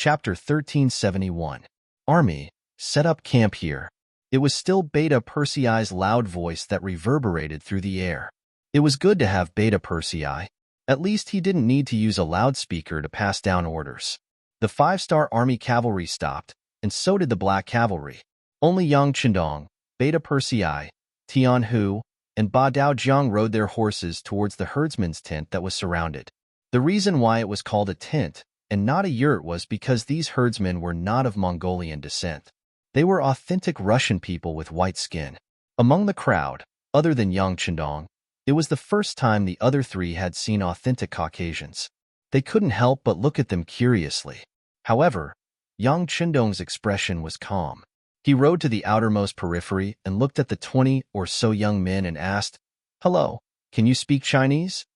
Chapter 1371. Army, set up camp here. It was still Beta Persei's loud voice that reverberated through the air. It was good to have Beta Persei. At least he didn't need to use a loudspeaker to pass down orders. The 5-star army cavalry stopped, and so did the black cavalry. Only Yang Chendong, Beta Persei, Tian Hu, and Ba Dao Jiang rode their horses towards the herdsman's tent that was surrounded. The reason why it was called a tent and not a yurt was because these herdsmen were not of Mongolian descent. They were authentic Russian people with white skin. Among the crowd, other than Yang Chendong, it was the first time the other three had seen authentic Caucasians. They couldn't help but look at them curiously. However, Yang Chendong's expression was calm. He rode to the outermost periphery and looked at the 20 or so young men and asked, "Hello, can you speak Chinese?"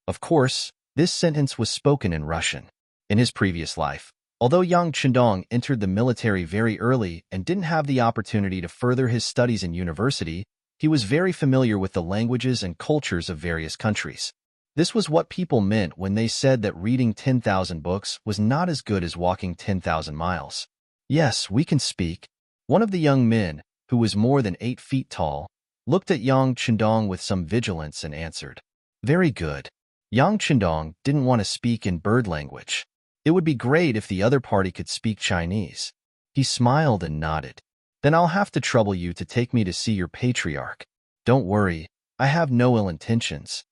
Of course, this sentence was spoken in Russian. In his previous life, although Yang Chendong entered the military very early and didn't have the opportunity to further his studies in university, he was very familiar with the languages and cultures of various countries. This was what people meant when they said that reading 10,000 books was not as good as walking 10,000 miles. "Yes, we can speak." One of the young men, who was more than 8 feet tall, looked at Yang Chendong with some vigilance and answered, "Very good." Yang Chendong didn't want to speak in bird language. It would be great if the other party could speak Chinese. He smiled and nodded. "Then I'll have to trouble you to take me to see your patriarch. Don't worry, I have no ill intentions."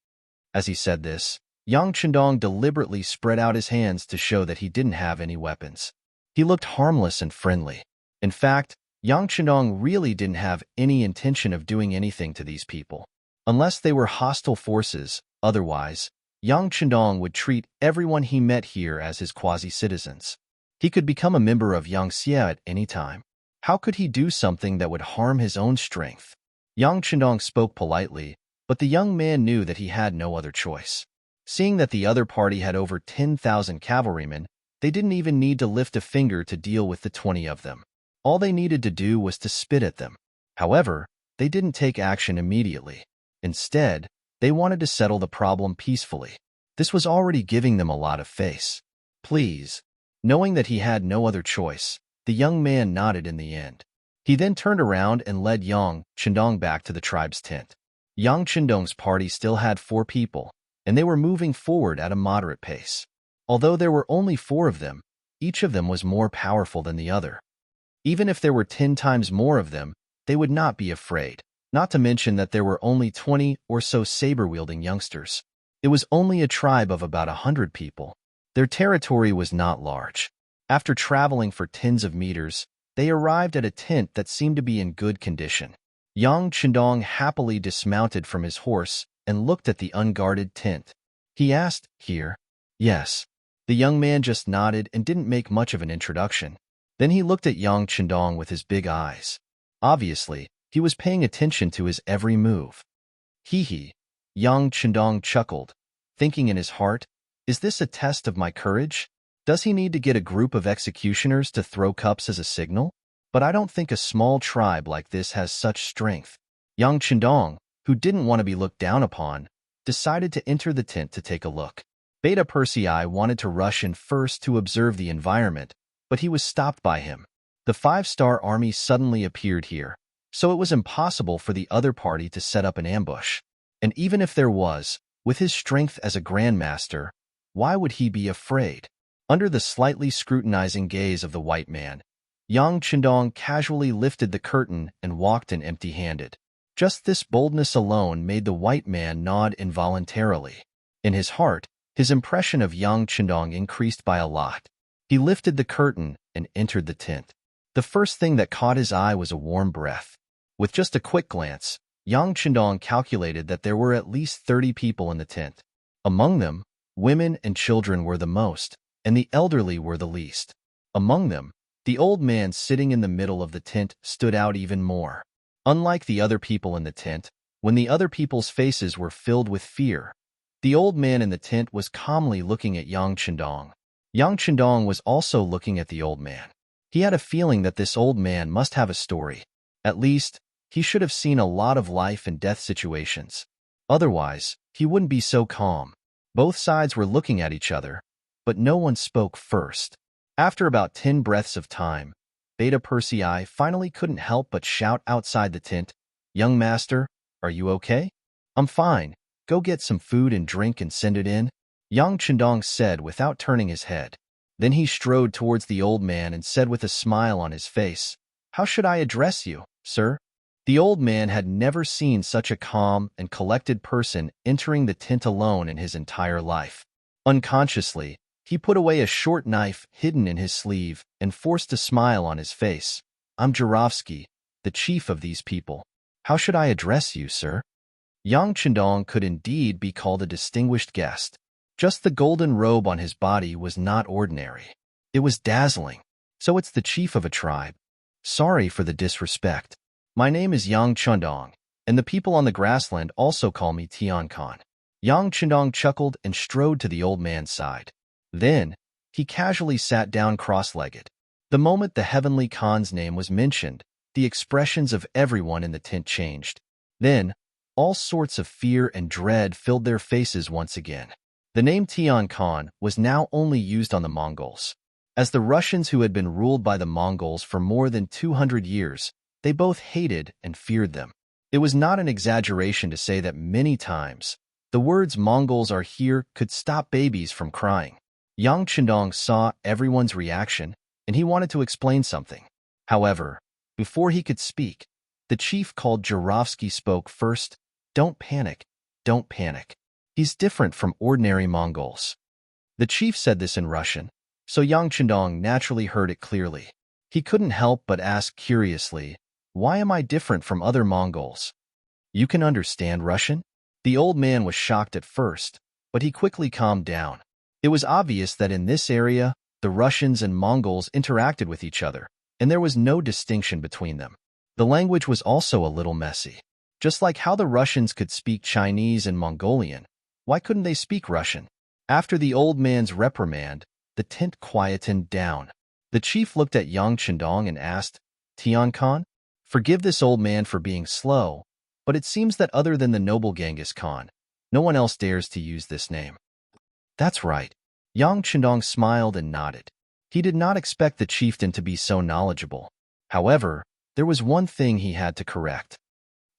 As he said this, Yang Chendong deliberately spread out his hands to show that he didn't have any weapons. He looked harmless and friendly. In fact, Yang Chendong really didn't have any intention of doing anything to these people. Unless they were hostile forces, otherwise, Yang Chendong would treat everyone he met here as his quasi-citizens. He could become a member of Yangtze at any time. How could he do something that would harm his own strength? Yang Chendong spoke politely, but the young man knew that he had no other choice. Seeing that the other party had over 10,000 cavalrymen, they didn't even need to lift a finger to deal with the 20 of them. All they needed to do was to spit at them. However, they didn't take action immediately. Instead, they wanted to settle the problem peacefully. This was already giving them a lot of face. "Please." Knowing that he had no other choice, the young man nodded in the end. He then turned around and led Yang Chendong back to the tribe's tent. Yang Chendong's party still had 4 people, and they were moving forward at a moderate pace. Although there were only 4 of them, each of them was more powerful than the other. Even if there were 10 times more of them, they would not be afraid. Not to mention that there were only 20 or so saber-wielding youngsters. It was only a tribe of about 100 people. Their territory was not large. After traveling for tens of meters, they arrived at a tent that seemed to be in good condition. Yang Chendong happily dismounted from his horse and looked at the unguarded tent. He asked, "Here?" "Yes." The young man just nodded and didn't make much of an introduction. Then he looked at Yang Chendong with his big eyes. Obviously, he was paying attention to his every move. Hee. Yang Chendong chuckled, thinking in his heart, "Is this a test of my courage? Does he need to get a group of executioners to throw cups as a signal? But I don't think a small tribe like this has such strength." Yang Chendong, who didn't want to be looked down upon, decided to enter the tent to take a look. Beta Persei wanted to rush in first to observe the environment, but he was stopped by him. The 5-star army suddenly appeared here, so it was impossible for the other party to set up an ambush. And even if there was, with his strength as a grandmaster, why would he be afraid? Under the slightly scrutinizing gaze of the white man, Yang Chendong casually lifted the curtain and walked in empty-handed. Just this boldness alone made the white man nod involuntarily. In his heart, his impression of Yang Chendong increased by a lot. He lifted the curtain and entered the tent. The first thing that caught his eye was a warm breath. With just a quick glance, Yang Chendong calculated that there were at least 30 people in the tent. Among them, women and children were the most, and the elderly were the least. Among them, the old man sitting in the middle of the tent stood out even more. Unlike the other people in the tent, when the other people's faces were filled with fear, the old man in the tent was calmly looking at Yang Chendong. Yang Chendong was also looking at the old man. He had a feeling that this old man must have a story. At least, he should have seen a lot of life and death situations. Otherwise, he wouldn't be so calm. Both sides were looking at each other, but no one spoke first. After about 10 breaths of time, Beta Persei finally couldn't help but shout outside the tent, "Young master, are you okay?" "I'm fine. Go get some food and drink and send it in," Yang Chendong said without turning his head. Then he strode towards the old man and said with a smile on his face, "How should I address you, sir?" The old man had never seen such a calm and collected person entering the tent alone in his entire life. Unconsciously, he put away a short knife hidden in his sleeve and forced a smile on his face. "I'm Jurovsky, the chief of these people. How should I address you, sir?" Yang Chendong could indeed be called a distinguished guest. Just the golden robe on his body was not ordinary. It was dazzling. "So it's the chief of a tribe. Sorry for the disrespect. My name is Yang Chendong, and the people on the grassland also call me Tian Khan." Yang Chendong chuckled and strode to the old man's side. Then, he casually sat down cross-legged. The moment the heavenly Khan's name was mentioned, the expressions of everyone in the tent changed. Then, all sorts of fear and dread filled their faces once again. The name Tian Khan was now only used on the Mongols. As the Russians who had been ruled by the Mongols for more than 200 years, they both hated and feared them. It was not an exaggeration to say that many times, the words "Mongols are here" could stop babies from crying. Yang Chendong saw everyone's reaction, and he wanted to explain something. However, before he could speak, the chief called Jurovsky spoke first. "Don't panic, don't panic. He's different from ordinary Mongols." The chief said this in Russian, so Yang Chendong naturally heard it clearly. He couldn't help but ask curiously, "Why am I different from other Mongols?" "You can understand Russian?" The old man was shocked at first, but he quickly calmed down. It was obvious that in this area, the Russians and Mongols interacted with each other, and there was no distinction between them. The language was also a little messy. Just like how the Russians could speak Chinese and Mongolian, why couldn't they speak Russian? After the old man's reprimand, the tent quietened down. The chief looked at Yang Chendong and asked, "Tian Khan, forgive this old man for being slow, but it seems that other than the noble Genghis Khan, no one else dares to use this name." "That's right." Yang Chendong smiled and nodded. He did not expect the chieftain to be so knowledgeable. However, there was one thing he had to correct.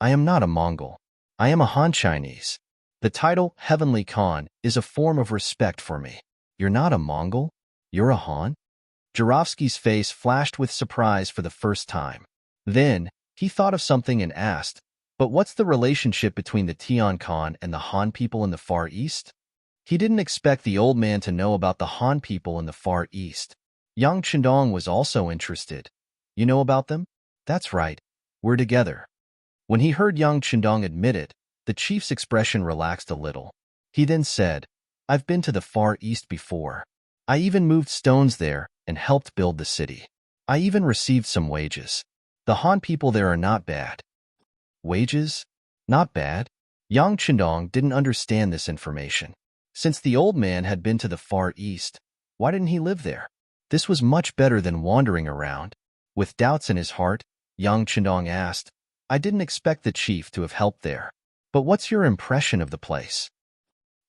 "I am not a Mongol. I am a Han Chinese. The title Heavenly Khan is a form of respect for me." "You're not a Mongol? You're a Han?" Jurovsky's face flashed with surprise for the first time. Then, he thought of something and asked, "But what's the relationship between the Tian Khan and the Han people in the Far East?" He didn't expect the old man to know about the Han people in the Far East. Yang Chendong was also interested. "You know about them?" "That's right. We're together." When he heard Yang Chendong admit it, the chief's expression relaxed a little. He then said, "I've been to the Far East before. I even moved stones there and helped build the city. I even received some wages. The Han people there are not bad." "Wages? Not bad?" Yang Chendong didn't understand this information. Since the old man had been to the Far East, why didn't he live there? This was much better than wandering around. With doubts in his heart, Yang Chendong asked, "I didn't expect the chief to have helped there. But what's your impression of the place?"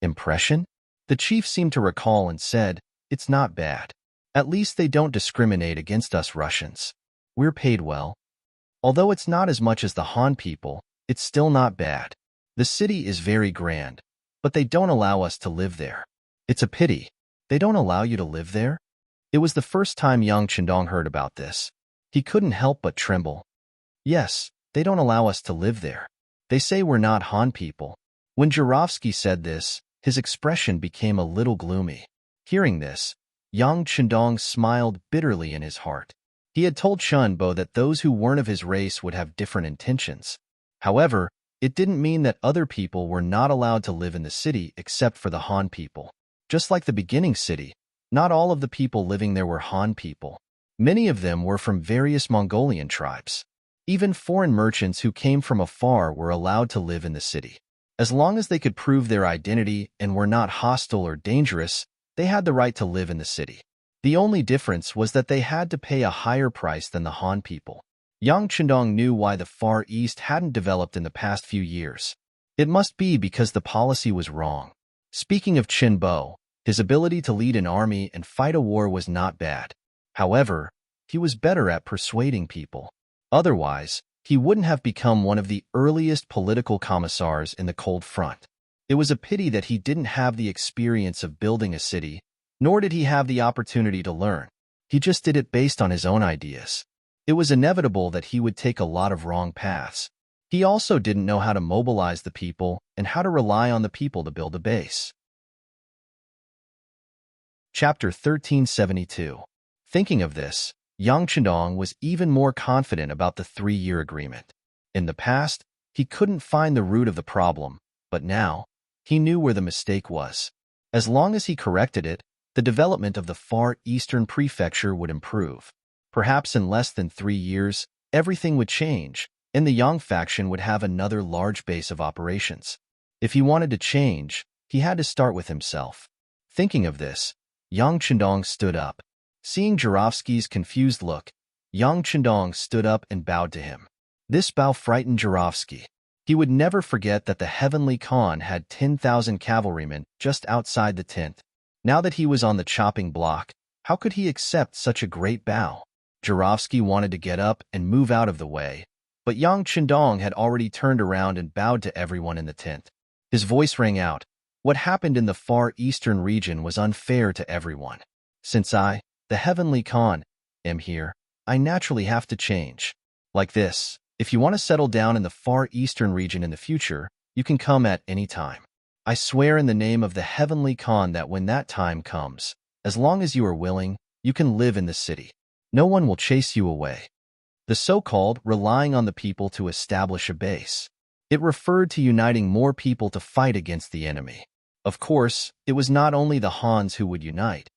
"Impression?" The chief seemed to recall and said, "It's not bad. At least they don't discriminate against us Russians. We're paid well. Although it's not as much as the Han people, it's still not bad. The city is very grand, but they don't allow us to live there. It's a pity. They don't allow you to live there?" It was the first time Yang Chendong heard about this. He couldn't help but tremble. "Yes, they don't allow us to live there. They say we're not Han people." When Jurovsky said this, his expression became a little gloomy. Hearing this, Yang Chendong smiled bitterly in his heart. He had told Chunbo that those who weren't of his race would have different intentions. However, it didn't mean that other people were not allowed to live in the city except for the Han people. Just like the beginning city, not all of the people living there were Han people. Many of them were from various Mongolian tribes. Even foreign merchants who came from afar were allowed to live in the city. As long as they could prove their identity and were not hostile or dangerous, they had the right to live in the city. The only difference was that they had to pay a higher price than the Han people. Yang Chendong knew why the Far East hadn't developed in the past few years. It must be because the policy was wrong. Speaking of Chinbo, His ability to lead an army and fight a war was not bad. However, he was better at persuading people. Otherwise, he wouldn't have become one of the earliest political commissars in the Cold Front. It was a pity that he didn't have the experience of building a city, nor did he have the opportunity to learn. He just did it based on his own ideas. It was inevitable that he would take a lot of wrong paths. He also didn't know how to mobilize the people and how to rely on the people to build a base. Chapter 1372. Thinking of this, Yang Chendong was even more confident about the 3-year agreement. In the past, he couldn't find the root of the problem, but now, he knew where the mistake was. As long as he corrected it, the development of the Far Eastern Prefecture would improve. Perhaps in less than 3 years, everything would change, and the Yang faction would have another large base of operations. If he wanted to change, he had to start with himself. Thinking of this, Yang Chendong stood up. Seeing Jurovsky's confused look, Yang Chendong stood up and bowed to him. This bow frightened Jurovsky. He would never forget that the Heavenly Khan had 10,000 cavalrymen just outside the tent. Now that he was on the chopping block, how could he accept such a great bow? Jurovsky wanted to get up and move out of the way, but Yang Chendong had already turned around and bowed to everyone in the tent. His voice rang out. What happened in the Far Eastern region was unfair to everyone. Since I, the Heavenly Khan, am here, I naturally have to change. Like this, if you want to settle down in the Far Eastern region in the future, you can come at any time. I swear in the name of the Heavenly Khan that when that time comes, as long as you are willing, you can live in the city. No one will chase you away. The so-called relying on the people to establish a base. It referred to uniting more people to fight against the enemy. Of course, it was not only the Hans who would unite,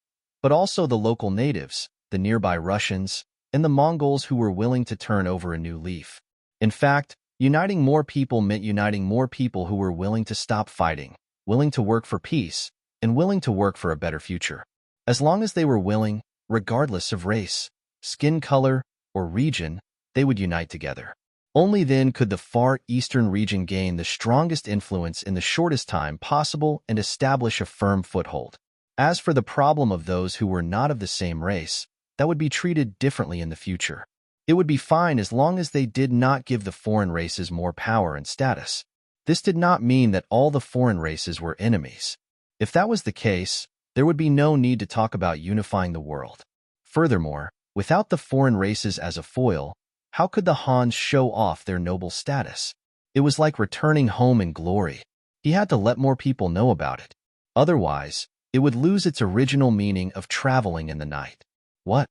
but also the local natives, the nearby Russians, and the Mongols who were willing to turn over a new leaf. In fact, uniting more people meant uniting more people who were willing to stop fighting, willing to work for peace, and willing to work for a better future. As long as they were willing, regardless of race, skin color, or region, they would unite together. Only then could the Far Eastern region gain the strongest influence in the shortest time possible and establish a firm foothold. As for the problem of those who were not of the same race, that would be treated differently in the future. It would be fine as long as they did not give the foreign races more power and status. This did not mean that all the foreign races were enemies. If that was the case, there would be no need to talk about unifying the world. Furthermore, without the foreign races as a foil, how could the Hans show off their noble status? It was like returning home in glory. He had to let more people know about it. Otherwise, it would lose its original meaning of traveling in the night. What?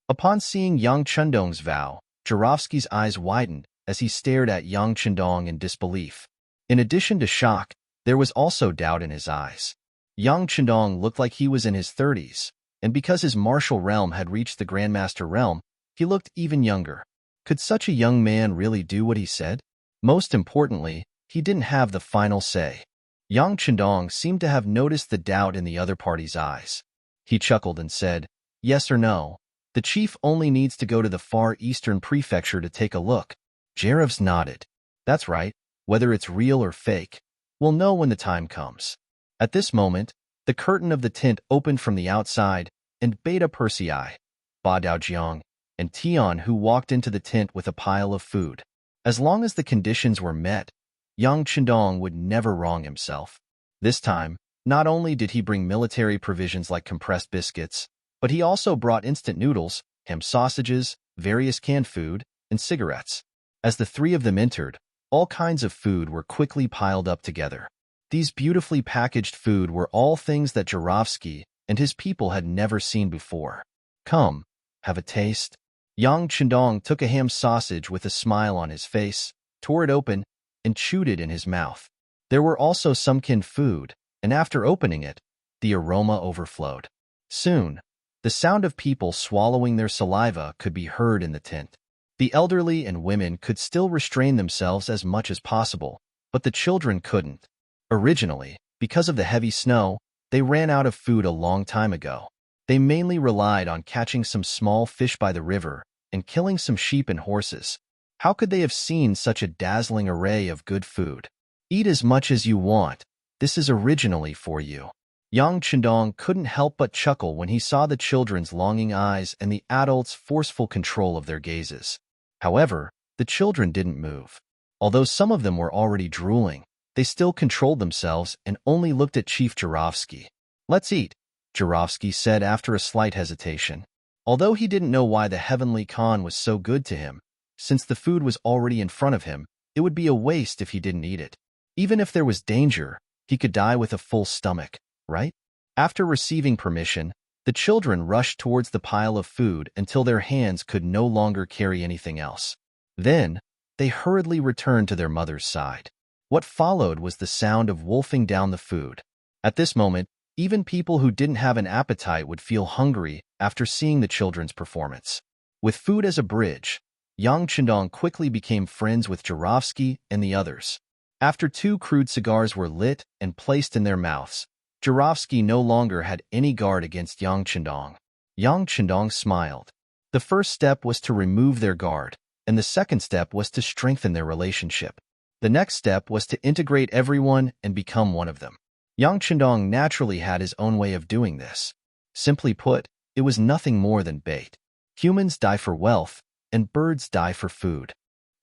Upon seeing Yang Chendong's vow, Jurovsky's eyes widened as he stared at Yang Chendong in disbelief. In addition to shock, there was also doubt in his eyes. Yang Chendong looked like he was in his 30s, and because his martial realm had reached the Grandmaster realm, he looked even younger. Could such a young man really do what he said? Most importantly, he didn't have the final say. Yang Chendong seemed to have noticed the doubt in the other party's eyes. He chuckled and said, "Yes or no? The chief only needs to go to the Far Eastern Prefecture to take a look." Jerevs nodded. "That's right. Whether it's real or fake, we'll know when the time comes." At this moment, the curtain of the tent opened from the outside, and Beta Persei, Ba Daojiang, and Tian who walked into the tent with a pile of food. As long as the conditions were met, Yang Chendong would never wrong himself. This time, not only did he bring military provisions like compressed biscuits, but he also brought instant noodles, ham sausages, various canned food, and cigarettes. As the three of them entered, all kinds of food were quickly piled up together. These beautifully packaged food were all things that Jurovsky and his people had never seen before. "Come, have a taste." Yang Chendong took a ham sausage with a smile on his face, tore it open, and chewed it in his mouth. There were also some canned food, and after opening it, the aroma overflowed. Soon, the sound of people swallowing their saliva could be heard in the tent. The elderly and women could still restrain themselves as much as possible, but the children couldn't. Originally, because of the heavy snow, they ran out of food a long time ago. They mainly relied on catching some small fish by the river and killing some sheep and horses. How could they have seen such a dazzling array of good food? "Eat as much as you want. This is originally for you." Yang Chendong couldn't help but chuckle when he saw the children's longing eyes and the adults' forceful control of their gazes. However, the children didn't move. Although some of them were already drooling, they still controlled themselves and only looked at Chief Jurovsky. "Let's eat," Jurovsky said after a slight hesitation. Although he didn't know why the Heavenly Khan was so good to him, since the food was already in front of him, it would be a waste if he didn't eat it. Even if there was danger, he could die with a full stomach, right? After receiving permission, the children rushed towards the pile of food until their hands could no longer carry anything else. Then, they hurriedly returned to their mother's side. What followed was the sound of wolfing down the food. At this moment, even people who didn't have an appetite would feel hungry after seeing the children's performance. With food as a bridge, Yang Chendong quickly became friends with Jurovsky and the others. After 2 crude cigars were lit and placed in their mouths, Jurovsky no longer had any guard against Yang Chendong. Yang Chendong smiled. The first step was to remove their guard, and the second step was to strengthen their relationship. The next step was to integrate everyone and become one of them. Yang Chendong naturally had his own way of doing this. Simply put, it was nothing more than bait. Humans die for wealth, and birds die for food.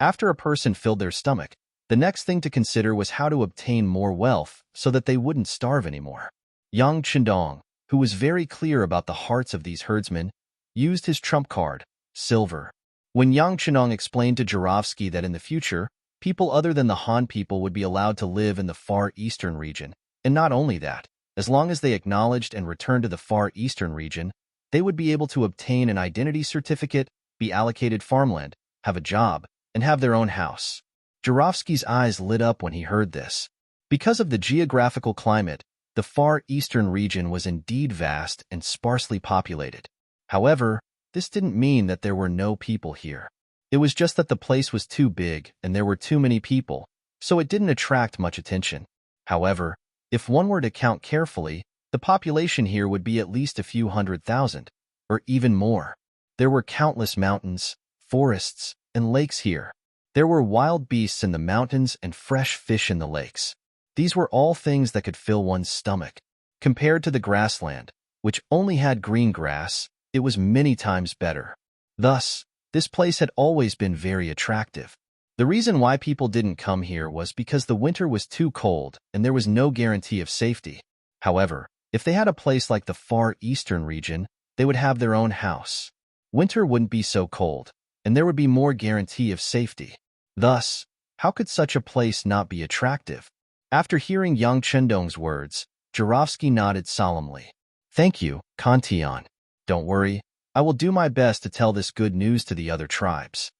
After a person filled their stomach, the next thing to consider was how to obtain more wealth so that they wouldn't starve anymore. Yang Chendong, who was very clear about the hearts of these herdsmen, used his trump card, silver. When Yang Chendong explained to Jurovsky that in the future, people other than the Han people would be allowed to live in the Far Eastern region, and not only that, as long as they acknowledged and returned to the Far Eastern region, they would be able to obtain an identity certificate, be allocated farmland, have a job, and have their own house. Jurovsky's eyes lit up when he heard this. Because of the geographical climate, the Far Eastern region was indeed vast and sparsely populated. However, this didn't mean that there were no people here. It was just that the place was too big and there were too many people, so it didn't attract much attention. However, if one were to count carefully, the population here would be at least a few 100,000, or even more. There were countless mountains, forests, and lakes here. There were wild beasts in the mountains and fresh fish in the lakes. These were all things that could fill one's stomach. Compared to the grassland, which only had green grass, it was many times better. Thus, this place had always been very attractive. The reason why people didn't come here was because the winter was too cold and there was no guarantee of safety. However, if they had a place like the Far Eastern region, they would have their own house. Winter wouldn't be so cold, and there would be more guarantee of safety. Thus, how could such a place not be attractive? After hearing Yang Chendong's words, Jurovsky nodded solemnly. "Thank you, Kantian. Don't worry, I will do my best to tell this good news to the other tribes."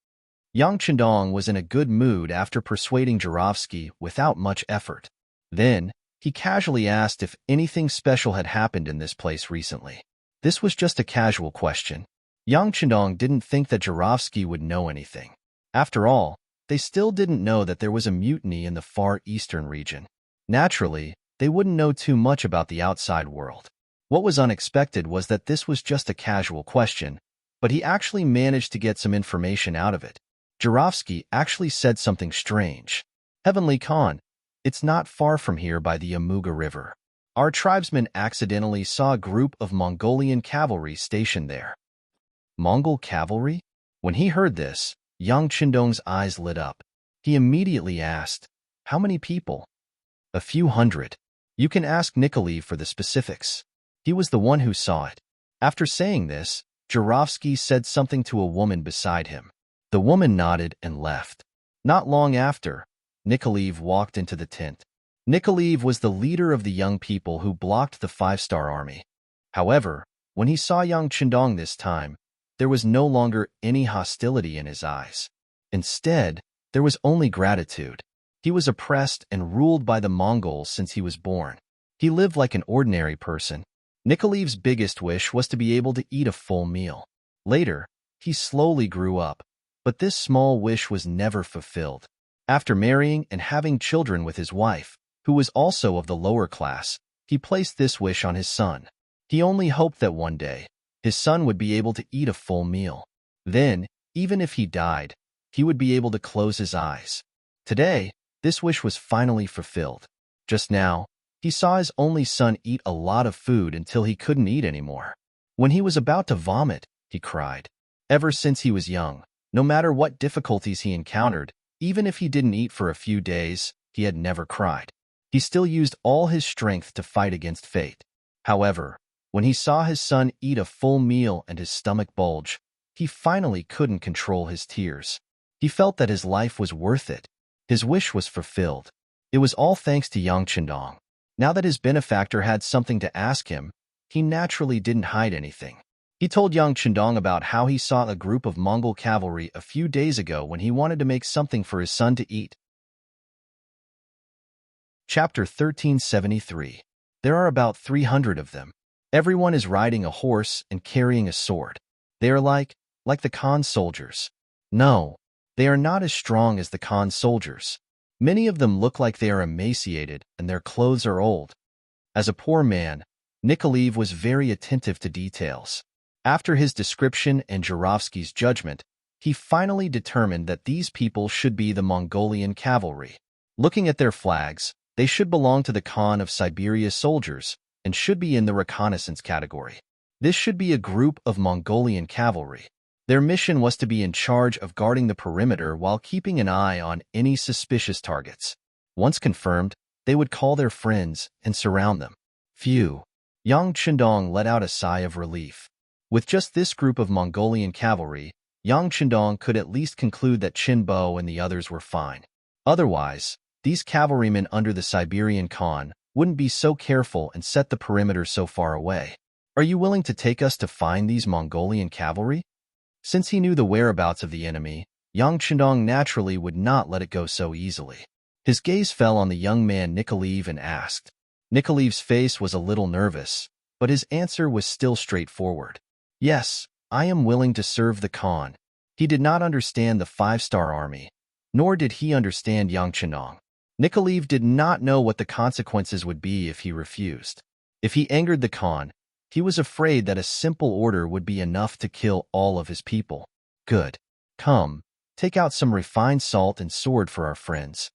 Yang Chendong was in a good mood after persuading Jurovsky without much effort. Then, he casually asked if anything special had happened in this place recently. This was just a casual question. Yang Chendong didn't think that Jurovsky would know anything. After all, they still didn't know that there was a mutiny in the Far Eastern region. Naturally, they wouldn't know too much about the outside world. What was unexpected was that this was just a casual question, but he actually managed to get some information out of it. Jurovsky actually said something strange. "Heavenly Khan, it's not far from here by the Amuga River. Our tribesmen accidentally saw a group of Mongolian cavalry stationed there." Mongol cavalry? When he heard this, Yang Chendong's eyes lit up. He immediately asked, "How many people?" "A few hundred. You can ask Nikolaev for the specifics. He was the one who saw it." After saying this, Jurovsky said something to a woman beside him. The woman nodded and left. Not long after, Nikolaev walked into the tent. Nikolaev was the leader of the young people who blocked the 5-star army. However, when he saw Yang Chendong this time, there was no longer any hostility in his eyes. Instead, there was only gratitude. He was oppressed and ruled by the Mongols since he was born. He lived like an ordinary person. Nikolaev's biggest wish was to be able to eat a full meal. Later, he slowly grew up, but this small wish was never fulfilled. After marrying and having children with his wife, who was also of the lower class, he placed this wish on his son. He only hoped that one day, his son would be able to eat a full meal. Then, even if he died, he would be able to close his eyes. Today, this wish was finally fulfilled. Just now, He saw his only son eat a lot of food until he couldn't eat anymore. When he was about to vomit, he cried. Ever since he was young, no matter what difficulties he encountered, even if he didn't eat for a few days, he had never cried. He still used all his strength to fight against fate. However, when he saw his son eat a full meal and his stomach bulge, he finally couldn't control his tears. He felt that his life was worth it. His wish was fulfilled. It was all thanks to Yang Chendong. Now that his benefactor had something to ask him, he naturally didn't hide anything. He told Yang Chendong about how he saw a group of Mongol cavalry a few days ago when he wanted to make something for his son to eat. Chapter 1373. There are about 300 of them. Everyone is riding a horse and carrying a sword. They are like the Khan soldiers. No, they are not as strong as the Khan soldiers. Many of them look like they are emaciated and their clothes are old. As a poor man, Nikolaev was very attentive to details. After his description and Jurovsky's judgment, he finally determined that these people should be the Mongolian cavalry. Looking at their flags, they should belong to the Khan of Siberia soldiers and should be in the reconnaissance category. This should be a group of Mongolian cavalry. Their mission was to be in charge of guarding the perimeter while keeping an eye on any suspicious targets. Once confirmed, they would call their friends and surround them. Phew! Yang Chendong let out a sigh of relief. With just this group of Mongolian cavalry, Yang Chendong could at least conclude that Qin Bo and the others were fine. Otherwise, these cavalrymen under the Siberian Khan wouldn't be so careful and set the perimeter so far away. Are you willing to take us to find these Mongolian cavalry? Since he knew the whereabouts of the enemy, Yang Chendong naturally would not let it go so easily. His gaze fell on the young man Nikolaev and asked. Nikolaev's face was a little nervous, but his answer was still straightforward. Yes, I am willing to serve the Khan. He did not understand the five-star army, nor did he understand Yang Chendong. Nikolaev did not know what the consequences would be if he refused. If he angered the Khan, he was afraid that a simple order would be enough to kill all of his people. Good. Come, take out some refined salt and sword for our friends.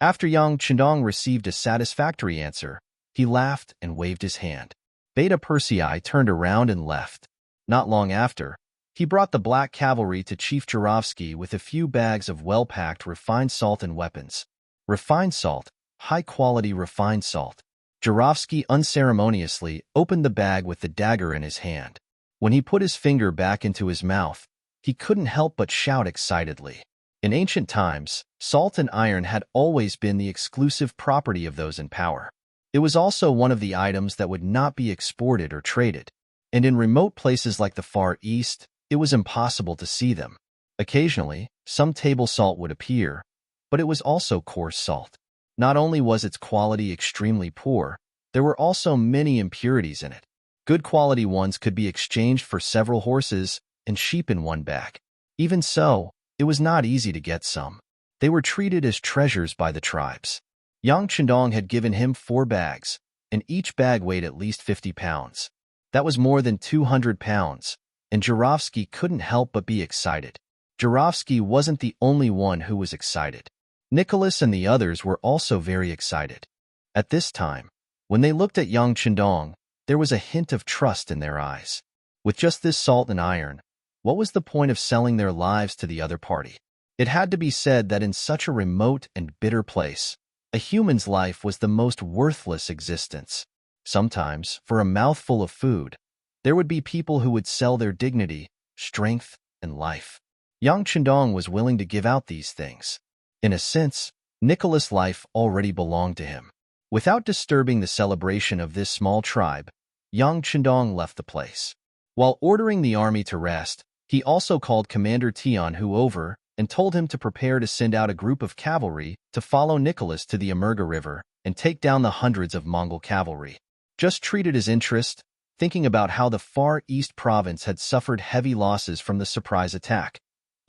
After Yang Chendong received a satisfactory answer, he laughed and waved his hand. Beta Persei turned around and left. Not long after, he brought the black cavalry to Chief Jurovsky with a few bags of well-packed refined salt and weapons. Refined salt, high-quality refined salt. Jurovsky unceremoniously opened the bag with the dagger in his hand. When he put his finger back into his mouth, he couldn't help but shout excitedly. In ancient times, salt and iron had always been the exclusive property of those in power. It was also one of the items that would not be exported or traded. And in remote places like the Far East, it was impossible to see them. Occasionally, some table salt would appear, but it was also coarse salt. Not only was its quality extremely poor, there were also many impurities in it. Good quality ones could be exchanged for several horses and sheep in one bag. Even so, it was not easy to get some. They were treated as treasures by the tribes. Yang Chendong had given him 4 bags, and each bag weighed at least 50 pounds. That was more than 200 pounds, and Jurovsky couldn't help but be excited. Jurovsky wasn't the only one who was excited. Nicholas and the others were also very excited. At this time, when they looked at Yang Chendong, there was a hint of trust in their eyes. With just this salt and iron, what was the point of selling their lives to the other party? It had to be said that in such a remote and bitter place, a human's life was the most worthless existence. Sometimes, for a mouthful of food, there would be people who would sell their dignity, strength, and life. Yang Chendong was willing to give out these things. In a sense, Nicholas' life already belonged to him. Without disturbing the celebration of this small tribe, Yang Chendong left the place. While ordering the army to rest, he also called Commander Tian Hu over and told him to prepare to send out a group of cavalry to follow Nicholas to the Amurga River and take down the hundreds of Mongol cavalry. Just treated his interest, thinking about how the Far East province had suffered heavy losses from the surprise attack.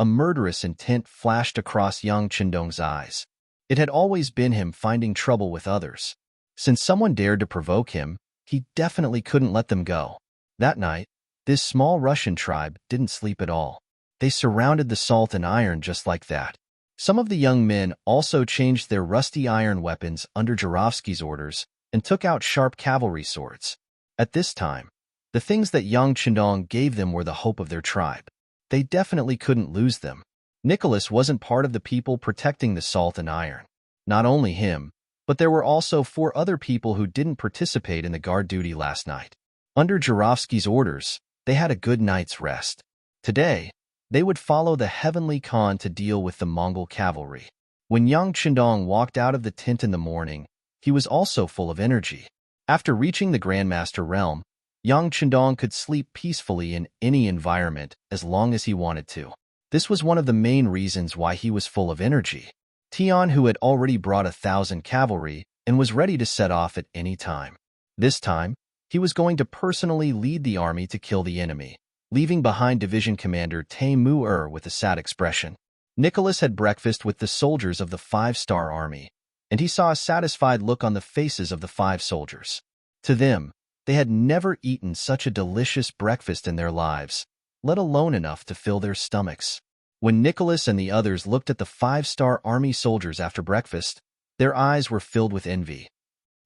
A murderous intent flashed across Yang Chendong's eyes. It had always been him finding trouble with others. Since someone dared to provoke him, he definitely couldn't let them go. That night, this small Russian tribe didn't sleep at all. They surrounded the salt and iron just like that. Some of the young men also changed their rusty iron weapons under Jurovsky's orders and took out sharp cavalry swords. At this time, the things that young Chandong gave them were the hope of their tribe. They definitely couldn't lose them. Nicholas wasn't part of the people protecting the salt and iron. Not only him, but there were also 4 other people who didn't participate in the guard duty last night. Under Jurovsky's orders, they had a good night's rest. Today, they would follow the Heavenly Khan to deal with the Mongol cavalry. When young Chandong walked out of the tent in the morning, he was also full of energy. After reaching the Grandmaster realm, young Chandong could sleep peacefully in any environment as long as he wanted to. This was one of the main reasons why he was full of energy. Tian, who had already brought 1,000 cavalry and was ready to set off at any time. This time, he was going to personally lead the army to kill the enemy, leaving behind Division Commander Tae-Mu-er with a sad expression. Nicholas had breakfast with the soldiers of the 5-star army, and he saw a satisfied look on the faces of the 5 soldiers. To them, they had never eaten such a delicious breakfast in their lives, let alone enough to fill their stomachs. When Nicholas and the others looked at the 5-star army soldiers after breakfast, their eyes were filled with envy.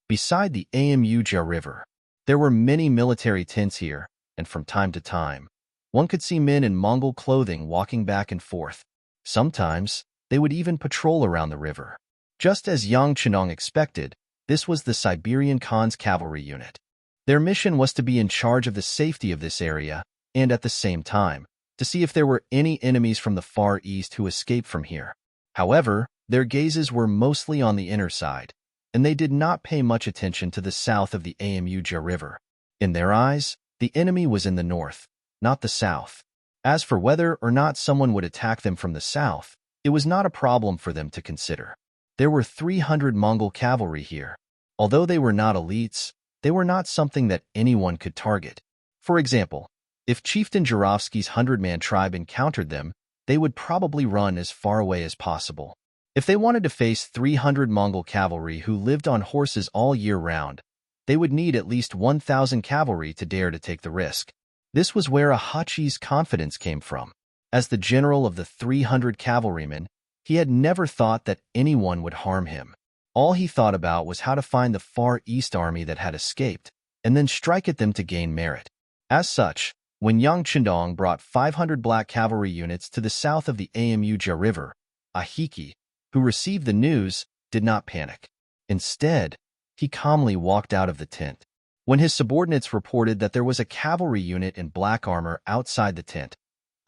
Beside the Amuja River, there were many military tents here, and from time to time, one could see men in Mongol clothing walking back and forth. Sometimes, they would even patrol around the river. Just as young Chandong expected, this was the Siberian Khan's cavalry unit. Their mission was to be in charge of the safety of this area, and at the same time, to see if there were any enemies from the Far East who escaped from here. However, their gazes were mostly on the inner side, and they did not pay much attention to the south of the Amuja River. In their eyes, the enemy was in the north, not the south. As for whether or not someone would attack them from the south, it was not a problem for them to consider. There were 300 Mongol cavalry here. Although they were not elites, they were not something that anyone could target. For example, if Chieftain Jurovsky's 100-man tribe encountered them, they would probably run as far away as possible. If they wanted to face 300 Mongol cavalry who lived on horses all year round, they would need at least 1,000 cavalry to dare to take the risk. This was where Ahachi's confidence came from. As the general of the 300 cavalrymen, he had never thought that anyone would harm him. All he thought about was how to find the Far East army that had escaped, and then strike at them to gain merit. As such, when young Chandong brought 500 black cavalry units to the south of the Amuja River, Ahiki, who received the news, did not panic. Instead, he calmly walked out of the tent. When his subordinates reported that there was a cavalry unit in black armor outside the tent,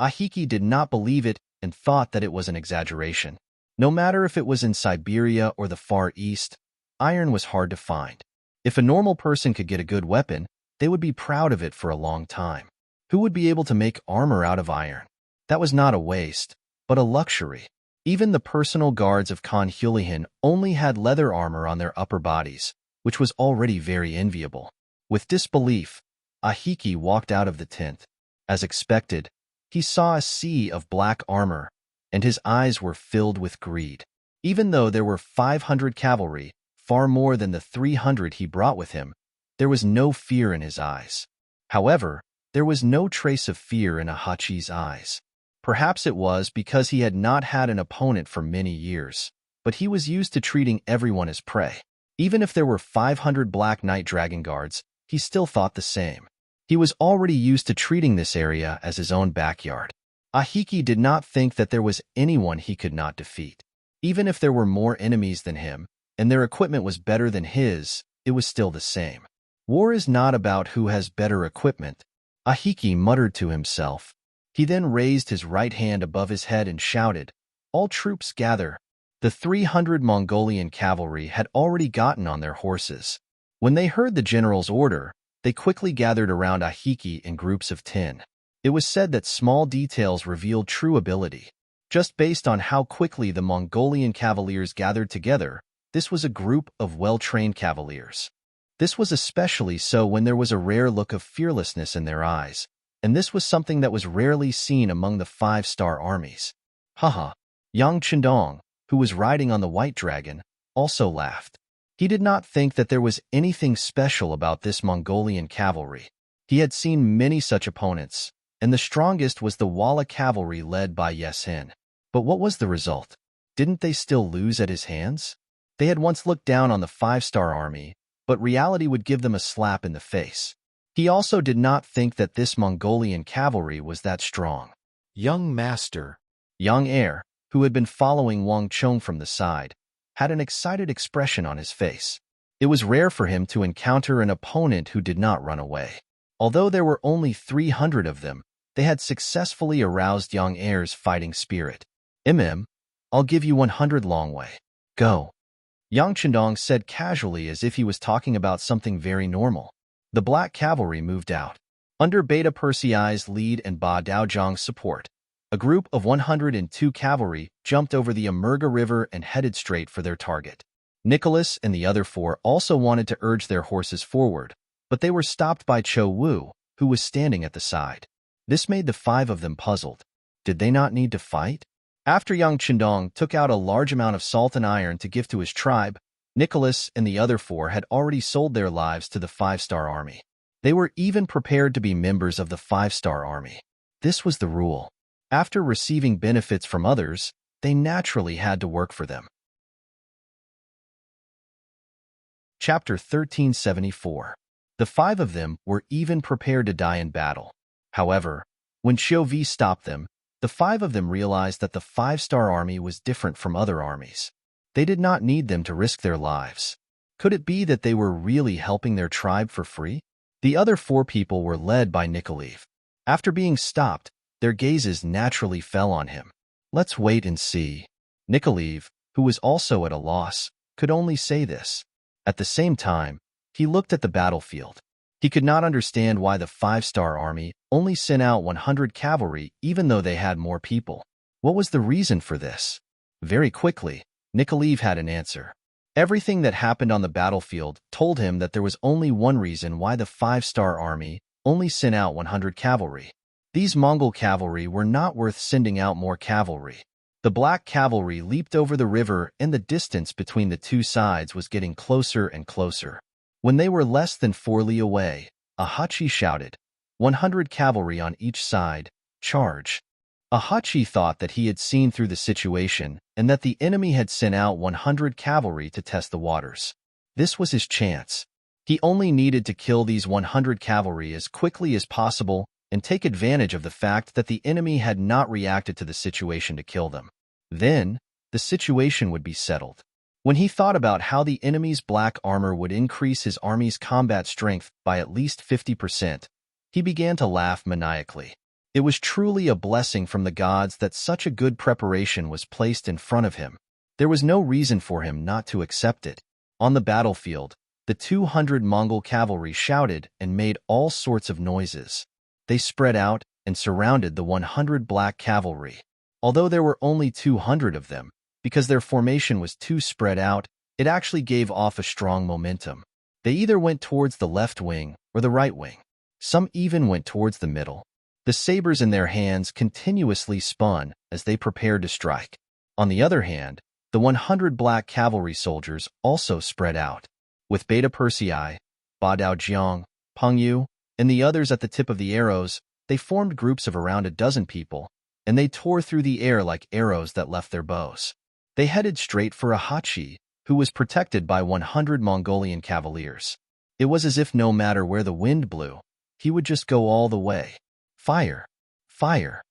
Ahiki did not believe it and thought that it was an exaggeration. No matter if it was in Siberia or the Far East, iron was hard to find. If a normal person could get a good weapon, they would be proud of it for a long time. Who would be able to make armor out of iron? That was not a waste, but a luxury. Even the personal guards of Khan Hulihan only had leather armor on their upper bodies, which was already very enviable. With disbelief, Ahiki walked out of the tent. As expected, he saw a sea of black armor, and his eyes were filled with greed. Even though there were 500 cavalry, far more than the 300 he brought with him, there was no fear in his eyes. However, there was no trace of fear in Ahachi's eyes. Perhaps it was because he had not had an opponent for many years, but he was used to treating everyone as prey. Even if there were 500 Black Knight Dragon Guards, he still thought the same. He was already used to treating this area as his own backyard. Ahiki did not think that there was anyone he could not defeat. Even if there were more enemies than him, and their equipment was better than his, it was still the same. War is not about who has better equipment, Ahiki muttered to himself. He then raised his right hand above his head and shouted, "All troops gather." The 300 Mongolian cavalry had already gotten on their horses. When they heard the general's order, they quickly gathered around Ahiki in groups of 10. It was said that small details revealed true ability. Just based on how quickly the Mongolian cavaliers gathered together, this was a group of well-trained cavaliers. This was especially so when there was a rare look of fearlessness in their eyes, and this was something that was rarely seen among the 5-star armies. Haha, young Chandong, who was riding on the white dragon, also laughed. He did not think that there was anything special about this Mongolian cavalry. He had seen many such opponents, and the strongest was the Walla cavalry led by Yesen. But what was the result? Didn't they still lose at his hands? They had once looked down on the 5-star army, but reality would give them a slap in the face. He also did not think that this Mongolian cavalry was that strong. Young Master, young heir, who had been following Wang Chong from the side, had an excited expression on his face. It was rare for him to encounter an opponent who did not run away. Although there were only 300 of them, they had successfully aroused young heir's fighting spirit. I'll give you 100 long way. Go. Yang Chendong said casually as if he was talking about something very normal. The black cavalry moved out. Under Beta Persei's lead and Ba Daozhang's support, a group of 102 cavalry jumped over the Embark River and headed straight for their target. Nicholas and the other 4 also wanted to urge their horses forward, but they were stopped by Cho Wu, who was standing at the side. This made the 5 of them puzzled. Did they not need to fight? After Yang Chendong took out a large amount of salt and iron to give to his tribe, Nicholas and the other 4 had already sold their lives to the 5-star army. They were even prepared to be members of the 5-star army. This was the rule. After receiving benefits from others, they naturally had to work for them. Chapter 1374. The 5 of them were even prepared to die in battle. However, when Xiu Vi stopped them, the 5 of them realized that the 5-star army was different from other armies. They did not need them to risk their lives. Could it be that they were really helping their tribe for free? The other 4 people were led by Nikoliv. After being stopped, their gazes naturally fell on him. Let's wait and see. Nikoliv, who was also at a loss, could only say this. At the same time, he looked at the battlefield. He could not understand why the 5-star army only sent out 100 cavalry even though they had more people. What was the reason for this? Very quickly, Nikoliv had an answer. Everything that happened on the battlefield told him that there was only one reason why the 5-star army only sent out 100 cavalry. These Mongol cavalry were not worth sending out more cavalry. The black cavalry leaped over the river and the distance between the 2 sides was getting closer and closer. When they were less than 4 li away, a Hachi shouted, 100 cavalry on each side, charge. A Hachi thought that he had seen through the situation and that the enemy had sent out 100 cavalry to test the waters. This was his chance. He only needed to kill these 100 cavalry as quickly as possible and take advantage of the fact that the enemy had not reacted to the situation to kill them. Then, the situation would be settled. When he thought about how the enemy's black armor would increase his army's combat strength by at least 50%, he began to laugh maniacally. It was truly a blessing from the gods that such a good preparation was placed in front of him. There was no reason for him not to accept it. On the battlefield, the 200 Mongol cavalry shouted and made all sorts of noises. They spread out and surrounded the 100 black cavalry. Although there were only 200 of them, because their formation was too spread out, it actually gave off a strong momentum. They either went towards the left wing or the right wing. Some even went towards the middle. The sabers in their hands continuously spun as they prepared to strike. On the other hand, the 100 black cavalry soldiers also spread out. With Beta Persei, Ba Daozhang, Peng Yu, and the others at the tip of the arrows, they formed groups of around a dozen people, and they tore through the air like arrows that left their bows. They headed straight for a Hachi, who was protected by 100 Mongolian cavaliers. It was as if no matter where the wind blew, he would just go all the way. Fire! Fire!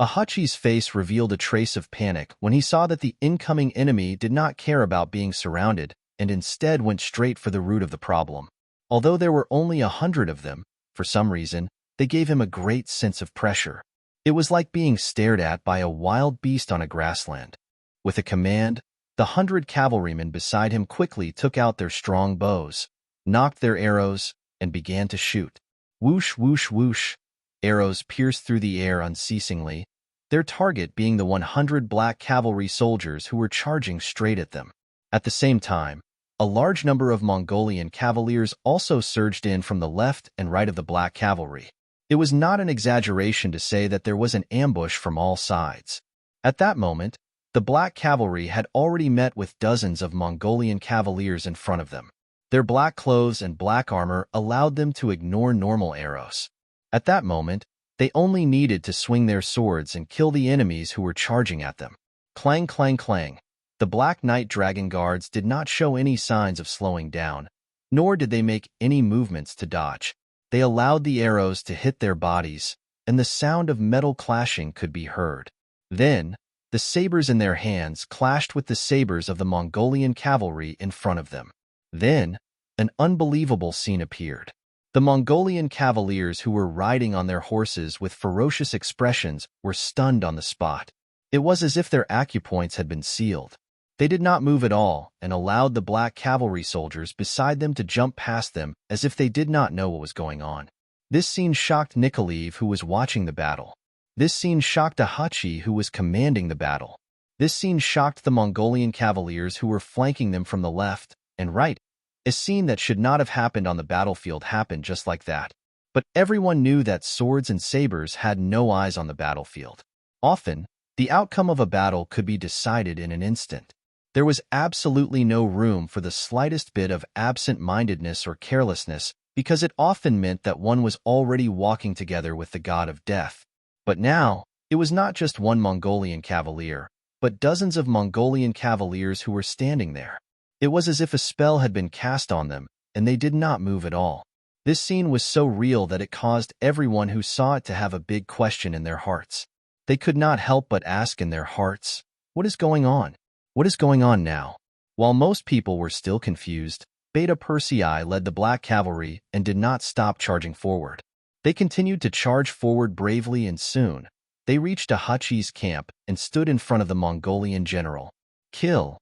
A Hachi's face revealed a trace of panic when he saw that the incoming enemy did not care about being surrounded and instead went straight for the root of the problem. Although there were only 100 of them, for some reason, they gave him a great sense of pressure. It was like being stared at by a wild beast on a grassland. With a command, the 100 cavalrymen beside him quickly took out their strong bows, knocked their arrows, and began to shoot. Whoosh, whoosh, whoosh. Arrows pierced through the air unceasingly, their target being the 100 black cavalry soldiers who were charging straight at them. At the same time, a large number of Mongolian cavaliers also surged in from the left and right of the black cavalry. It was not an exaggeration to say that there was an ambush from all sides. At that moment, the black cavalry had already met with dozens of Mongolian cavaliers in front of them. Their black clothes and black armor allowed them to ignore normal arrows. At that moment, they only needed to swing their swords and kill the enemies who were charging at them. Clang, clang, clang. The Black Knight Dragon Guards did not show any signs of slowing down. nor did they make any movements to dodge. They allowed the arrows to hit their bodies, and the sound of metal clashing could be heard. Then, the sabers in their hands clashed with the sabers of the Mongolian cavalry in front of them. Then, an unbelievable scene appeared. The Mongolian cavaliers who were riding on their horses with ferocious expressions were stunned on the spot. It was as if their acupoints had been sealed. They did not move at all and allowed the black cavalry soldiers beside them to jump past them as if they did not know what was going on. This scene shocked Nikolaev, who was watching the battle. This scene shocked Ahachi, who was commanding the battle. This scene shocked the Mongolian cavaliers who were flanking them from the left and right. A scene that should not have happened on the battlefield happened just like that. But everyone knew that swords and sabers had no eyes on the battlefield. Often, the outcome of a battle could be decided in an instant. There was absolutely no room for the slightest bit of absent-mindedness or carelessness, because it often meant that one was already walking together with the god of death. But now, it was not just one Mongolian cavalier, but dozens of Mongolian cavaliers who were standing there. It was as if a spell had been cast on them, and they did not move at all. This scene was so real that it caused everyone who saw it to have a big question in their hearts. They could not help but ask in their hearts, "What is going on? What is going on now?" While most people were still confused, Beta Persei led the black cavalry and did not stop charging forward. They continued to charge forward bravely, and soon, they reached Ahachi's camp and stood in front of the Mongolian general. Kill.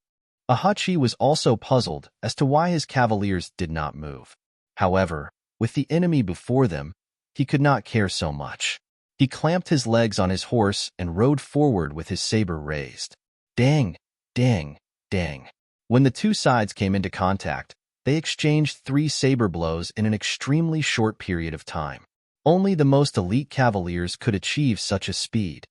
Ahachi was also puzzled as to why his cavaliers did not move. However, with the enemy before them, he could not care so much. He clamped his legs on his horse and rode forward with his saber raised. Dang, dang, dang. When the two sides came into contact, they exchanged 3 saber blows in an extremely short period of time. Only the most elite cavaliers could achieve such a speed.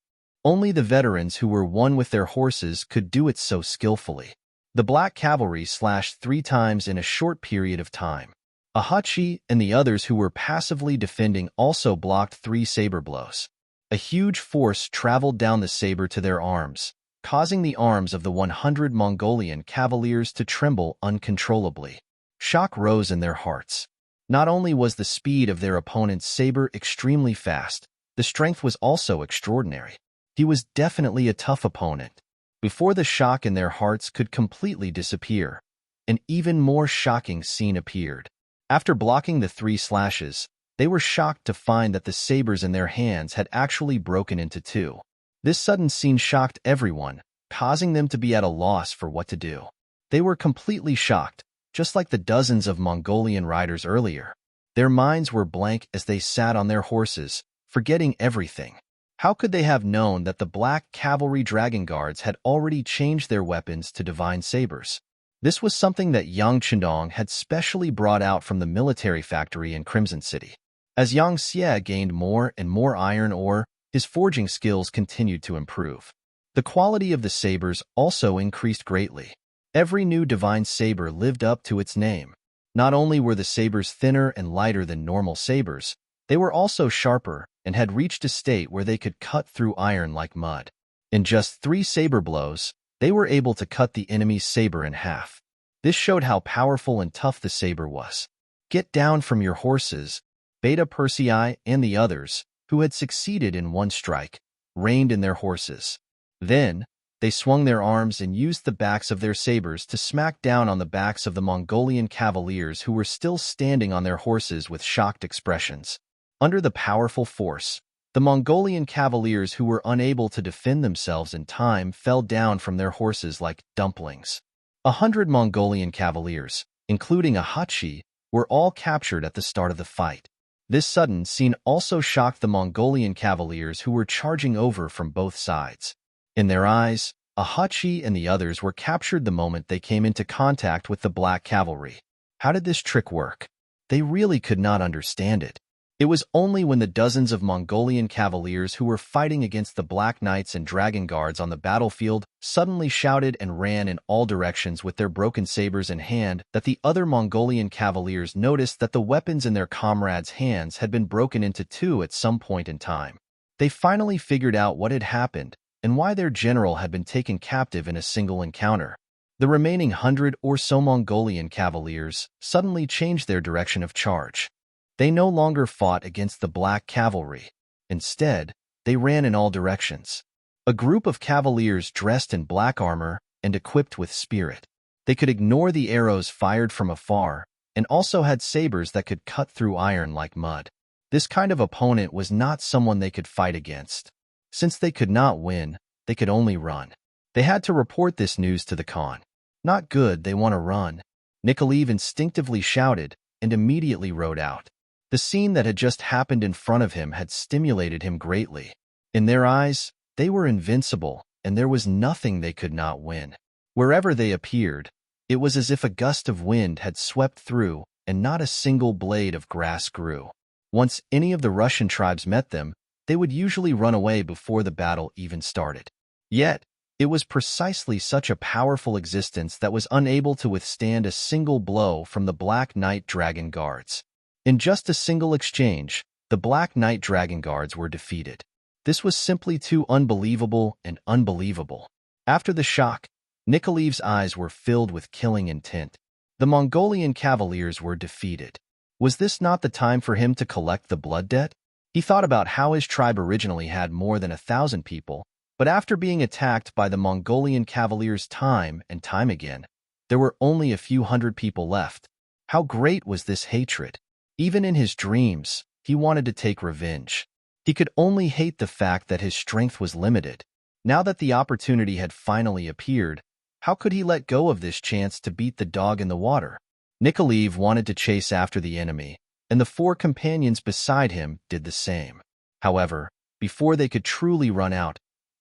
Only the veterans who were one with their horses could do it so skillfully. The black cavalry slashed 3 times in a short period of time. Ahachi and the others who were passively defending also blocked 3 saber blows. A huge force traveled down the saber to their arms, causing the arms of the 100 Mongolian cavaliers to tremble uncontrollably. Shock rose in their hearts. Not only was the speed of their opponent's saber extremely fast, the strength was also extraordinary. He was definitely a tough opponent. Before the shock in their hearts could completely disappear, an even more shocking scene appeared. After blocking the 3 slashes, they were shocked to find that the sabers in their hands had actually broken into 2. This sudden scene shocked everyone, causing them to be at a loss for what to do. They were completely shocked, just like the dozens of Mongolian riders earlier. Their minds were blank as they sat on their horses, forgetting everything. How could they have known that the black cavalry dragon guards had already changed their weapons to divine sabers? This was something that Yang Chendong had specially brought out from the military factory in Crimson City. As Yang Xie gained more and more iron ore, his forging skills continued to improve. The quality of the sabers also increased greatly. Every new divine saber lived up to its name. Not only were the sabers thinner and lighter than normal sabers, they were also sharper and had reached a state where they could cut through iron like mud. In just 3 saber blows, they were able to cut the enemy's saber in half. This showed how powerful and tough the saber was. Get down from your horses. Beta Persei and the others, who had succeeded in one strike, reined in their horses. Then, they swung their arms and used the backs of their sabers to smack down on the backs of the Mongolian cavaliers who were still standing on their horses with shocked expressions. Under the powerful force, the Mongolian cavaliers who were unable to defend themselves in time fell down from their horses like dumplings. 100 Mongolian cavaliers, including Ahachi, were all captured at the start of the fight. This sudden scene also shocked the Mongolian cavaliers who were charging over from both sides. In their eyes, Ahachi and the others were captured the moment they came into contact with the black cavalry. How did this trick work? They really could not understand it. It was only when the dozens of Mongolian cavaliers who were fighting against the Black Knights and Dragon Guards on the battlefield suddenly shouted and ran in all directions with their broken sabers in hand that the other Mongolian cavaliers noticed that the weapons in their comrades' hands had been broken into 2 at some point in time. They finally figured out what had happened and why their general had been taken captive in a single encounter. The remaining 100 or so Mongolian cavaliers suddenly changed their direction of charge. They no longer fought against the black cavalry. Instead, they ran in all directions. A group of cavaliers dressed in black armor and equipped with spirit. They could ignore the arrows fired from afar and also had sabers that could cut through iron like mud. This kind of opponent was not someone they could fight against. Since they could not win, they could only run. They had to report this news to the Khan. Not good, they want to run. Nikolaev instinctively shouted and immediately rode out. The scene that had just happened in front of him had stimulated him greatly. In their eyes, they were invincible, and there was nothing they could not win. Wherever they appeared, it was as if a gust of wind had swept through and not a single blade of grass grew. Once any of the Russian tribes met them, they would usually run away before the battle even started. Yet, it was precisely such a powerful existence that was unable to withstand a single blow from the Black Knight Dragon Guards. In just a single exchange, the Black Knight Dragon Guards were defeated. This was simply too unbelievable and unbelievable. After the shock, Nikolaev's eyes were filled with killing intent. The Mongolian cavaliers were defeated. Was this not the time for him to collect the blood debt? He thought about how his tribe originally had more than 1,000 people, but after being attacked by the Mongolian cavaliers time and time again, there were only a few hundred people left. How great was this hatred? Even in his dreams, he wanted to take revenge. He could only hate the fact that his strength was limited. Now that the opportunity had finally appeared, how could he let go of this chance to beat the dog in the water? Nikolaev wanted to chase after the enemy, and the 4 companions beside him did the same. However, before they could truly run out,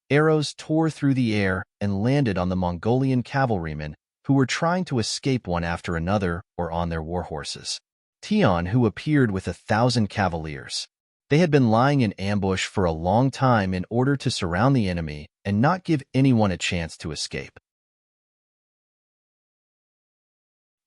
arrows tore through the air and landed on the Mongolian cavalrymen who were trying to escape one after another or on their war horses. Tian, who appeared with 1,000 cavaliers. They had been lying in ambush for a long time in order to surround the enemy and not give anyone a chance to escape.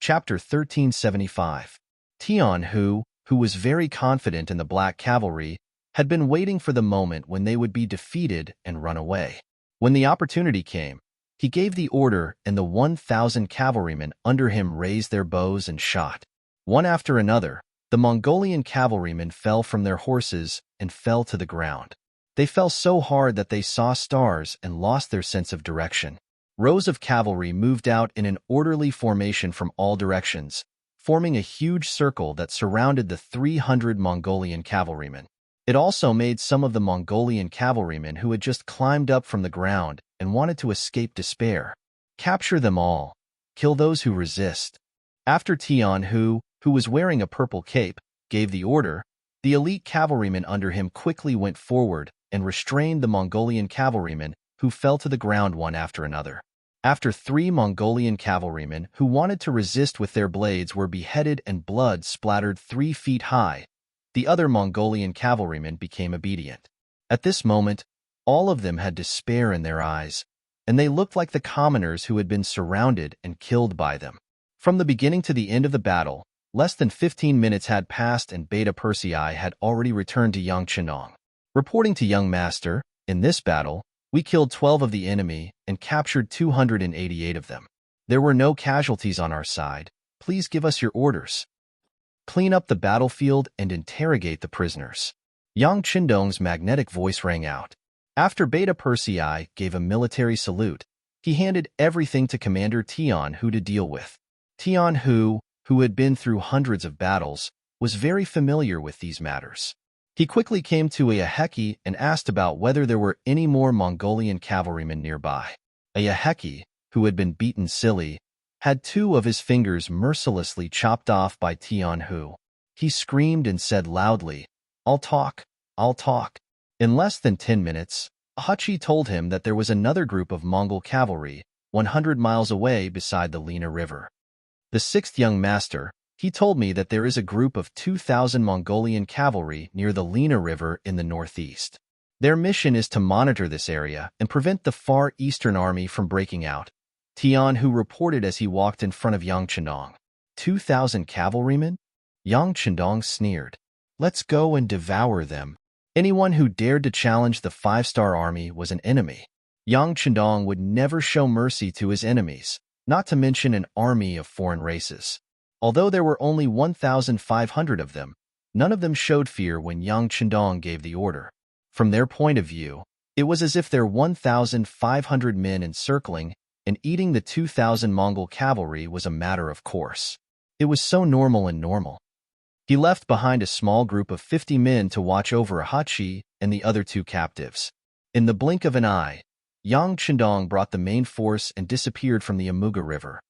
Chapter 1375. Tian, who was very confident in the Black Cavalry, had been waiting for the moment when they would be defeated and run away. When the opportunity came, he gave the order and the 1,000 cavalrymen under him raised their bows and shot. One after another, the Mongolian cavalrymen fell from their horses and fell to the ground. They fell so hard that they saw stars and lost their sense of direction. Rows of cavalry moved out in an orderly formation from all directions, forming a huge circle that surrounded the 300 Mongolian cavalrymen. It also made some of the Mongolian cavalrymen who had just climbed up from the ground and wanted to escape despair. Capture them all. Kill those who resist. After Tian, who was wearing a purple cape, gave the order, the elite cavalrymen under him quickly went forward and restrained the Mongolian cavalrymen who fell to the ground one after another. After 3 Mongolian cavalrymen who wanted to resist with their blades were beheaded and blood splattered 3 feet high, the other Mongolian cavalrymen became obedient. At this moment, all of them had despair in their eyes, and they looked like the commoners who had been surrounded and killed by them. From the beginning to the end of the battle, less than 15 minutes had passed and Beta Persei had already returned to Yangchenong. Reporting to Young Master, in this battle, we killed 12 of the enemy and captured 288 of them. There were no casualties on our side. Please give us your orders. Clean up the battlefield and interrogate the prisoners. Yang Qindong's magnetic voice rang out. After Beta Persei gave a military salute, he handed everything to Commander Tian Hu to deal with. Tian Hu had been through hundreds of battles, was very familiar with these matters. He quickly came to Ayaheki and asked about whether there were any more Mongolian cavalrymen nearby. Ayaheki, who had been beaten silly, had 2 of his fingers mercilessly chopped off by Tian Hu. He screamed and said loudly, I'll talk. In less than 10 minutes, Hachi told him that there was another group of Mongol cavalry 100 miles away beside the Lena River. The 6th young master, he told me that there is a group of 2,000 Mongolian cavalry near the Lena River in the northeast. Their mission is to monitor this area and prevent the Far Eastern Army from breaking out. Tian Hu reported as he walked in front of Yang Qindong. 2,000 cavalrymen? Yang Qindong sneered. Let's go and devour them. Anyone who dared to challenge the 5-star army was an enemy. Yang Qindong would never show mercy to his enemies. not to mention an army of foreign races. Although there were only 1,500 of them, none of them showed fear when Yang Chendong gave the order. From their point of view, it was as if their 1,500 men encircling and eating the 2,000 Mongol cavalry was a matter of course. It was so normal and normal. He left behind a small group of 50 men to watch over Ahachi and the other 2 captives. In the blink of an eye, Yang Chendong brought the main force and disappeared from the Amuga River.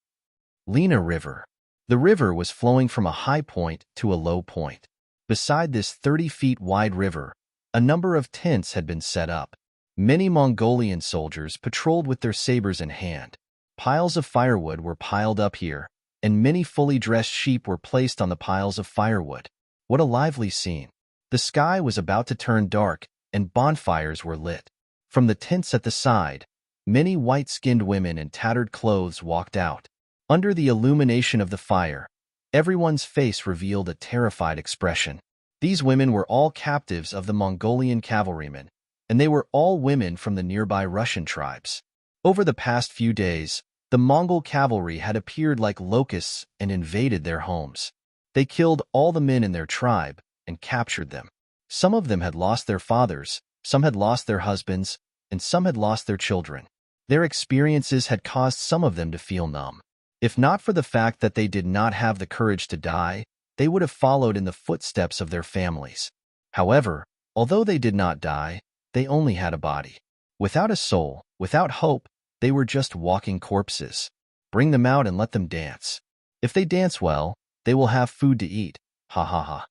Lena River. The river was flowing from a high point to a low point. Beside this 30 feet wide river, a number of tents had been set up. Many Mongolian soldiers patrolled with their sabers in hand. Piles of firewood were piled up here, and many fully dressed sheep were placed on the piles of firewood. What a lively scene. The sky was about to turn dark, and bonfires were lit. From the tents at the side, many white-skinned women in tattered clothes walked out. Under the illumination of the fire, everyone's face revealed a terrified expression. These women were all captives of the Mongolian cavalrymen, and they were all women from the nearby Russian tribes. Over the past few days, the Mongol cavalry had appeared like locusts and invaded their homes. They killed all the men in their tribe and captured them. Some of them had lost their fathers, some had lost their husbands, and some had lost their children. Their experiences had caused some of them to feel numb. If not for the fact that they did not have the courage to die, they would have followed in the footsteps of their families. However, although they did not die, they only had a body. Without a soul, without hope, they were just walking corpses. Bring them out and let them dance. If they dance well, they will have food to eat. Ha ha ha.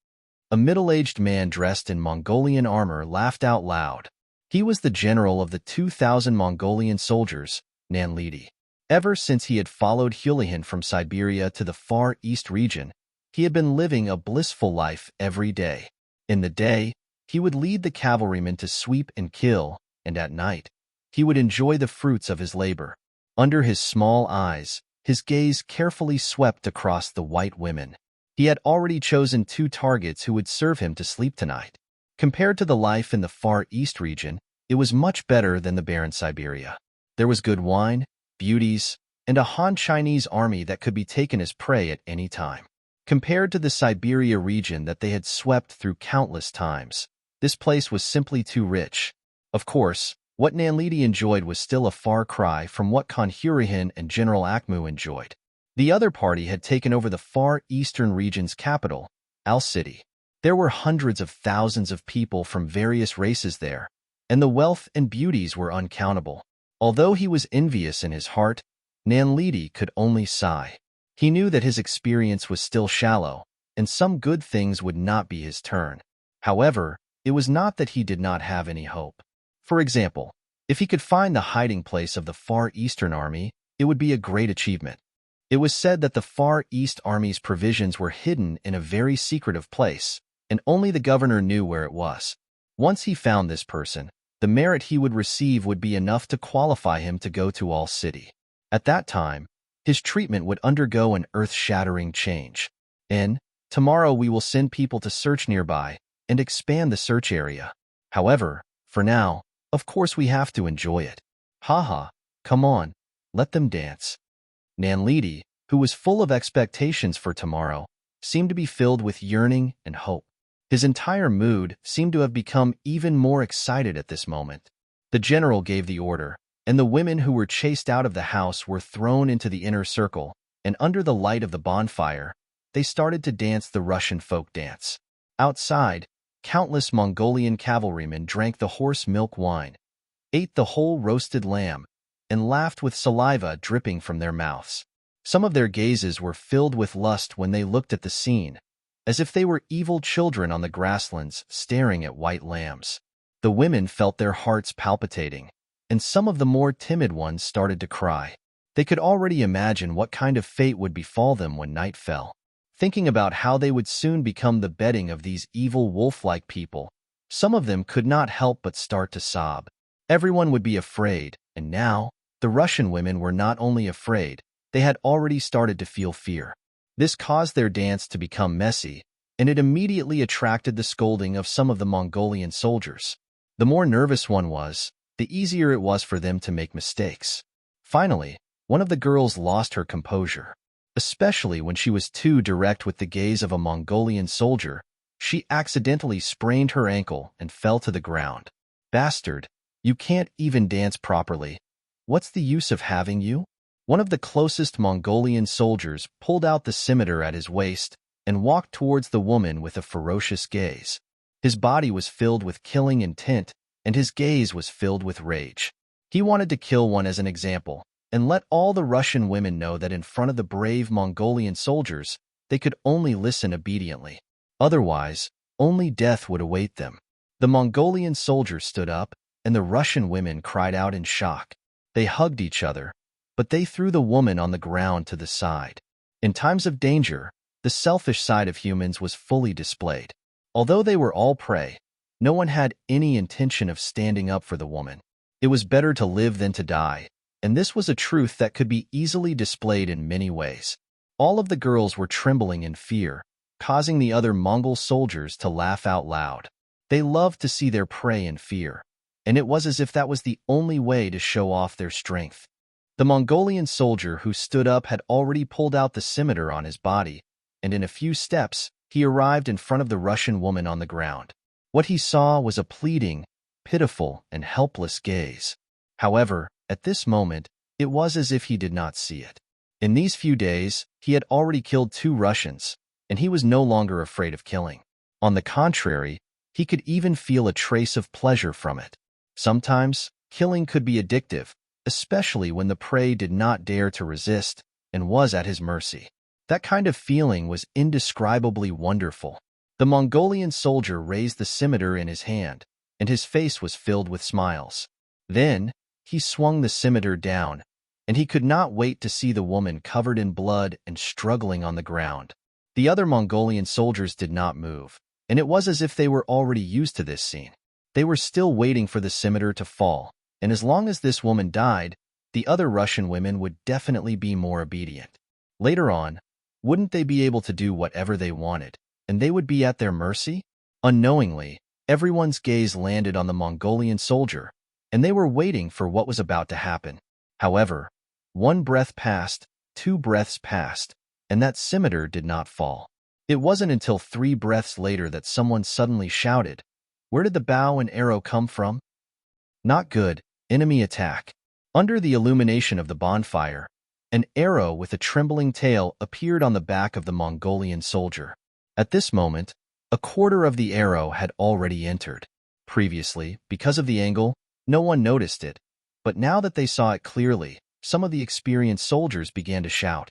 A middle-aged man dressed in Mongolian armor laughed out loud. He was the general of the 2,000 Mongolian soldiers, Nanlidi. Ever since he had followed Hulihan from Siberia to the Far East region, he had been living a blissful life every day. In the day, he would lead the cavalrymen to sweep and kill, and at night, he would enjoy the fruits of his labor. Under his small eyes, his gaze carefully swept across the white women. He had already chosen 2 targets who would serve him to sleep tonight. Compared to the life in the Far East region, it was much better than the barren Siberia. There was good wine, beauties, and a Han Chinese army that could be taken as prey at any time. Compared to the Siberia region that they had swept through countless times, this place was simply too rich. Of course, what Nanlidi enjoyed was still a far cry from what Khan Hurihan and General Akmu enjoyed. The other party had taken over the Far Eastern region's capital, Al City. There were hundreds of thousands of people from various races there, and the wealth and beauties were uncountable. Although he was envious in his heart, Nanlidi could only sigh. He knew that his experience was still shallow, and some good things would not be his turn. However, it was not that he did not have any hope. For example, if he could find the hiding place of the Far Eastern Army, it would be a great achievement. It was said that the Far East Army's provisions were hidden in a very secretive place, and only the governor knew where it was. Once he found this person, the merit he would receive would be enough to qualify him to go to All City. At that time, his treatment would undergo an earth-shattering change. Tomorrow we will send people to search nearby and expand the search area. However, for now, of course we have to enjoy it. Haha, come on, let them dance. Nanlidi, who was full of expectations for tomorrow, seemed to be filled with yearning and hope. His entire mood seemed to have become even more excited at this moment. The general gave the order, and the women who were chased out of the house were thrown into the inner circle, and under the light of the bonfire, they started to dance the Russian folk dance. Outside, countless Mongolian cavalrymen drank the horse milk wine, ate the whole roasted lamb, and laughed with saliva dripping from their mouths. Some of their gazes were filled with lust when they looked at the scene, as if they were evil children on the grasslands staring at white lambs. The women felt their hearts palpitating, and some of the more timid ones started to cry. They could already imagine what kind of fate would befall them when night fell. Thinking about how they would soon become the bedding of these evil wolf-like people, some of them could not help but start to sob. Everyone would be afraid, and now, the Russian women were not only afraid, they had already started to feel fear. This caused their dance to become messy, and it immediately attracted the scolding of some of the Mongolian soldiers. The more nervous one was, the easier it was for them to make mistakes. Finally, One of the girls lost her composure, especially when she was too direct with the gaze of a Mongolian soldier. She accidentally sprained her ankle and fell to the ground. Bastard, you can't even dance properly. What's the use of having you? One of the closest Mongolian soldiers pulled out the scimitar at his waist and walked towards the woman with a ferocious gaze. His body was filled with killing intent, and his gaze was filled with rage. He wanted to kill one as an example, and let all the Russian women know that in front of the brave Mongolian soldiers, they could only listen obediently. Otherwise, only death would await them. The Mongolian soldier stood up, and the Russian women cried out in shock. They hugged each other, but they threw the woman on the ground to the side. In times of danger, the selfish side of humans was fully displayed. Although they were all prey, no one had any intention of standing up for the woman. It was better to live than to die, and this was a truth that could be easily displayed in many ways. All of the girls were trembling in fear, causing the other Mongol soldiers to laugh out loud. They loved to see their prey in fear, and it was as if that was the only way to show off their strength. The Mongolian soldier who stood up had already pulled out the scimitar on his body, and in a few steps, he arrived in front of the Russian woman on the ground. What he saw was a pleading, pitiful, and helpless gaze. However, at this moment, it was as if he did not see it. In these few days, he had already killed 2 Russians, and he was no longer afraid of killing. On the contrary, he could even feel a trace of pleasure from it. Sometimes, killing could be addictive, especially when the prey did not dare to resist and was at his mercy. That kind of feeling was indescribably wonderful. The Mongolian soldier raised the scimitar in his hand, and his face was filled with smiles. Then, he swung the scimitar down, and he could not wait to see the woman covered in blood and struggling on the ground. The other Mongolian soldiers did not move, and it was as if they were already used to this scene. They were still waiting for the scimitar to fall, and as long as this woman died, the other Russian women would definitely be more obedient. Later on, wouldn't they be able to do whatever they wanted, and they would be at their mercy? Unknowingly, everyone's gaze landed on the Mongolian soldier, and they were waiting for what was about to happen. However, 1 breath passed, 2 breaths passed, and that scimitar did not fall. It wasn't until 3 breaths later that someone suddenly shouted, "Where did the bow and arrow come from?" Not good. Enemy attack. Under the illumination of the bonfire, an arrow with a trembling tail appeared on the back of the Mongolian soldier. At this moment, a quarter of the arrow had already entered. Previously, because of the angle, no one noticed it, but now that they saw it clearly, some of the experienced soldiers began to shout.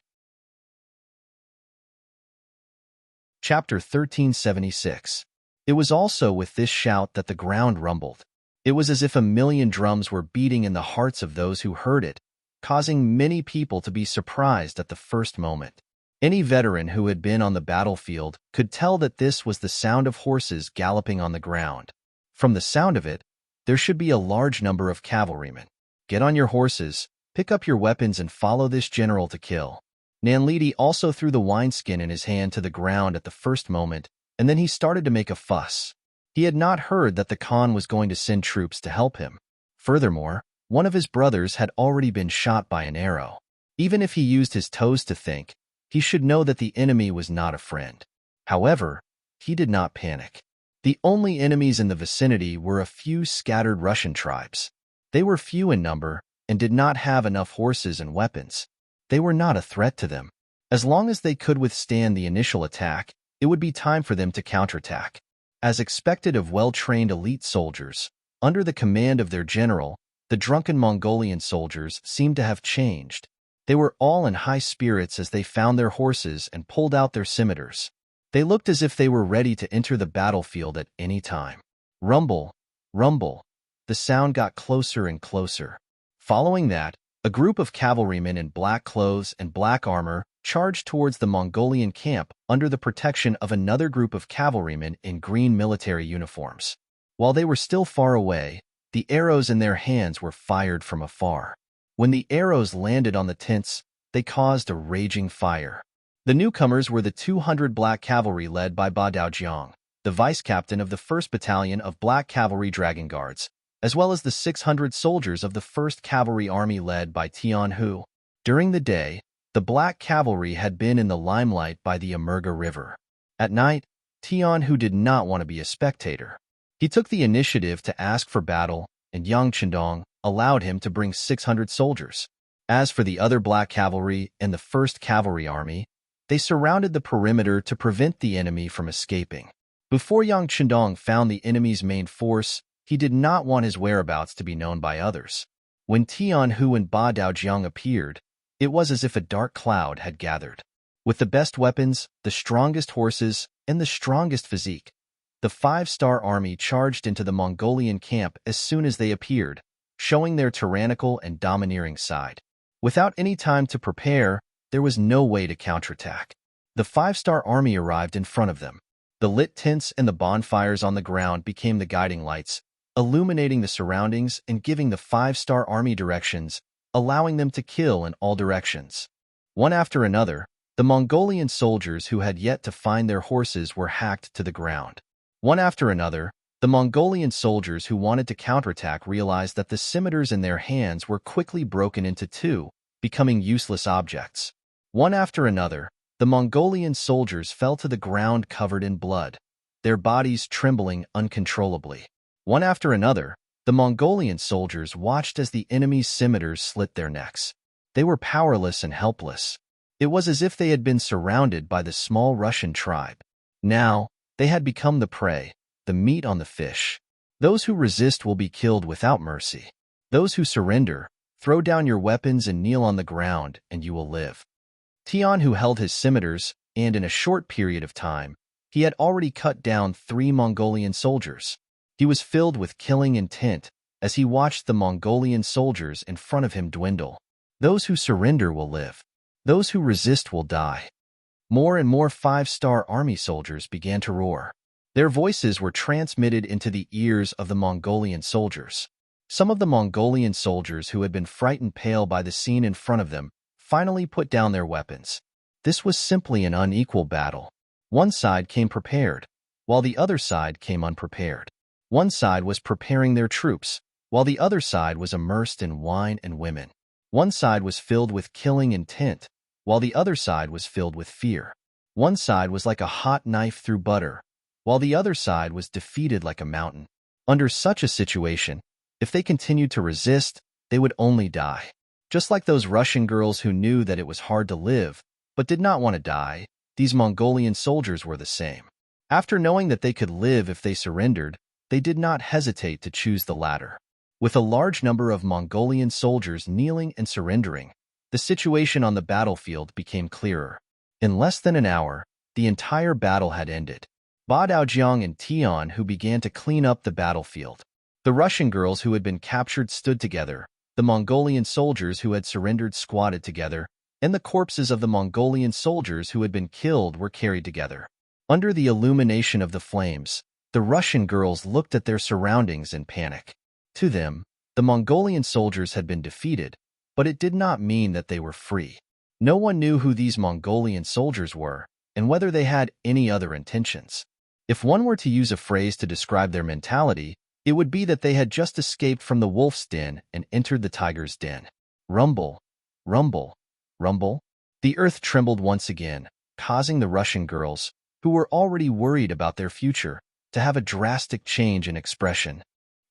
Chapter 1376. It was also with this shout that the ground rumbled. It was as if a million drums were beating in the hearts of those who heard it, causing many people to be surprised at the first moment. Any veteran who had been on the battlefield could tell that this was the sound of horses galloping on the ground. From the sound of it, there should be a large number of cavalrymen. Get on your horses, pick up your weapons, and follow this general to kill. Nanlidi also threw the wineskin in his hand to the ground at the first moment, and then he started to make a fuss. He had not heard that the Khan was going to send troops to help him. Furthermore, one of his brothers had already been shot by an arrow. Even if he used his toes to think, he should know that the enemy was not a friend. However, he did not panic. The only enemies in the vicinity were a few scattered Russian tribes. They were few in number and did not have enough horses and weapons. They were not a threat to them. As long as they could withstand the initial attack, it would be time for them to counterattack. As expected of well-trained elite soldiers, under the command of their general, the drunken Mongolian soldiers seemed to have changed. They were all in high spirits as they found their horses and pulled out their scimitars. They looked as if they were ready to enter the battlefield at any time. Rumble, rumble. The sound got closer and closer. Following that, a group of cavalrymen in black clothes and black armor charged towards the Mongolian camp under the protection of another group of cavalrymen in green military uniforms. While they were still far away, the arrows in their hands were fired from afar. When the arrows landed on the tents, they caused a raging fire. The newcomers were the 200 Black Cavalry led by Ba Daojiang, the vice-captain of the 1st Battalion of Black Cavalry Dragon Guards, as well as the 600 soldiers of the 1st Cavalry Army led by Tian Hu. During the day, the black cavalry had been in the limelight by the Amerga River. At night, Tian, who did not want to be a spectator, he took the initiative to ask for battle, and Yang Chendong allowed him to bring 600 soldiers. As for the other black cavalry and the 1st Cavalry Army, they surrounded the perimeter to prevent the enemy from escaping. Before Yang Chendong found the enemy's main force, he did not want his whereabouts to be known by others. When Tian Hu and Ba Daojiang appeared, it was as if a dark cloud had gathered. With the best weapons, the strongest horses, and the strongest physique, the 5-star army charged into the Mongolian camp as soon as they appeared, showing their tyrannical and domineering side. Without any time to prepare, there was no way to counterattack. The 5-star army arrived in front of them. The lit tents and the bonfires on the ground became the guiding lights, illuminating the surroundings and giving the 5-star army directions, allowing them to kill in all directions. One after another, the Mongolian soldiers who had yet to find their horses were hacked to the ground. One after another, the Mongolian soldiers who wanted to counterattack realized that the scimitars in their hands were quickly broken into two, becoming useless objects. One after another, the Mongolian soldiers fell to the ground covered in blood, their bodies trembling uncontrollably. One after another, the Mongolian soldiers watched as the enemy's scimitars slit their necks. They were powerless and helpless. It was as if they had been surrounded by the small Russian tribe. Now, they had become the prey, the meat on the fish. Those who resist will be killed without mercy. Those who surrender, throw down your weapons and kneel on the ground, and you will live. Tian, who held his scimitars, and in a short period of time, he had already cut down 3 Mongolian soldiers. He was filled with killing intent as he watched the Mongolian soldiers in front of him dwindle. Those who surrender will live. Those who resist will die. More and more 5-star army soldiers began to roar. Their voices were transmitted into the ears of the Mongolian soldiers. Some of the Mongolian soldiers who had been frightened pale by the scene in front of them finally put down their weapons. This was simply an unequal battle. One side came prepared, while the other side came unprepared. One side was preparing their troops, while the other side was immersed in wine and women. One side was filled with killing intent, while the other side was filled with fear. One side was like a hot knife through butter, while the other side was defeated like a mountain. Under such a situation, if they continued to resist, they would only die. Just like those Russian girls who knew that it was hard to live, but did not want to die, these Mongolian soldiers were the same. After knowing that they could live if they surrendered, they did not hesitate to choose the latter. With a large number of Mongolian soldiers kneeling and surrendering, the situation on the battlefield became clearer. In less than an hour, the entire battle had ended. Ba Daojiang and Tian, who began to clean up the battlefield. The Russian girls who had been captured stood together, the Mongolian soldiers who had surrendered squatted together, and the corpses of the Mongolian soldiers who had been killed were carried together. Under the illumination of the flames, the Russian girls looked at their surroundings in panic. To them, the Mongolian soldiers had been defeated, but it did not mean that they were free. No one knew who these Mongolian soldiers were and whether they had any other intentions. If one were to use a phrase to describe their mentality, it would be that they had just escaped from the wolf's den and entered the tiger's den. Rumble, rumble, rumble. The earth trembled once again, causing the Russian girls, who were already worried about their future, to have a drastic change in expression.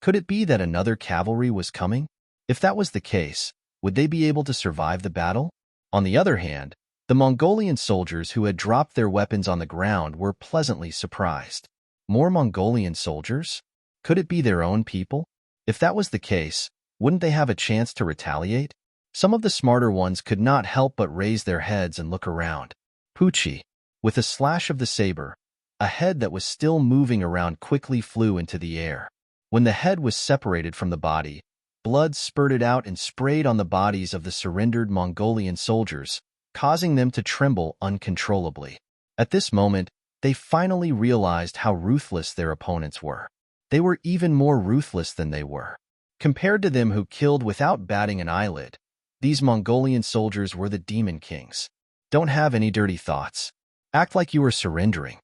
Could it be that another cavalry was coming? If that was the case, would they be able to survive the battle? On the other hand, the Mongolian soldiers who had dropped their weapons on the ground were pleasantly surprised. More Mongolian soldiers? Could it be their own people? If that was the case, wouldn't they have a chance to retaliate? Some of the smarter ones could not help but raise their heads and look around. Pucci, with a slash of the saber, a head that was still moving around quickly flew into the air. When the head was separated from the body, blood spurted out and sprayed on the bodies of the surrendered Mongolian soldiers, causing them to tremble uncontrollably. At this moment, they finally realized how ruthless their opponents were. They were even more ruthless than they were. Compared to them who killed without batting an eyelid, these Mongolian soldiers were the demon kings. Don't have any dirty thoughts. Act like you are surrendering.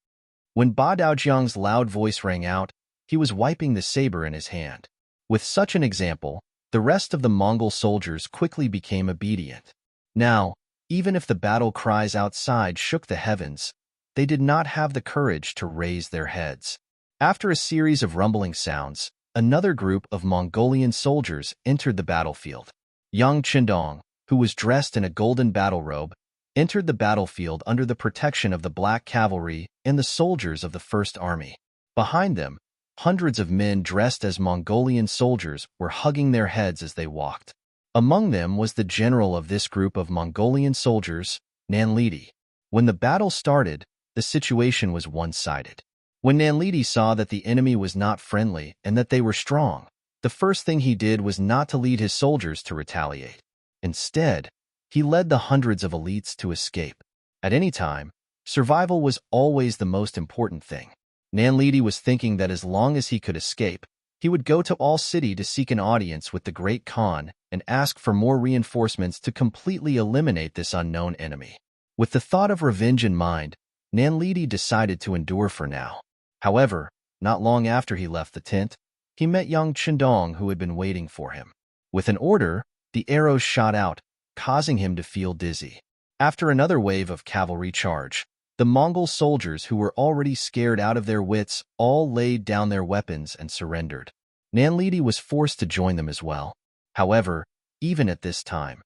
When Ba Daojiang's loud voice rang out, he was wiping the saber in his hand. With such an example, the rest of the Mongol soldiers quickly became obedient. Now, even if the battle cries outside shook the heavens, they did not have the courage to raise their heads. After a series of rumbling sounds, another group of Mongolian soldiers entered the battlefield. Yang Qindong, who was dressed in a golden battle robe, entered the battlefield under the protection of the Black Cavalry and the soldiers of the First Army. Behind them, hundreds of men dressed as Mongolian soldiers were hugging their heads as they walked. Among them was the general of this group of Mongolian soldiers, Nanlidi. When the battle started, the situation was one-sided. When Nanlidi saw that the enemy was not friendly and that they were strong, the first thing he did was not to lead his soldiers to retaliate. Instead, he led the hundreds of elites to escape. At any time, survival was always the most important thing. Nanlidi was thinking that as long as he could escape, he would go to All City to seek an audience with the Great Khan and ask for more reinforcements to completely eliminate this unknown enemy. With the thought of revenge in mind, Nanlidi decided to endure for now. However, not long after he left the tent, he met young Qindong who had been waiting for him. With an order, the arrows shot out, causing him to feel dizzy. After another wave of cavalry charge, the Mongol soldiers who were already scared out of their wits all laid down their weapons and surrendered. Nanlidi was forced to join them as well. However, even at this time,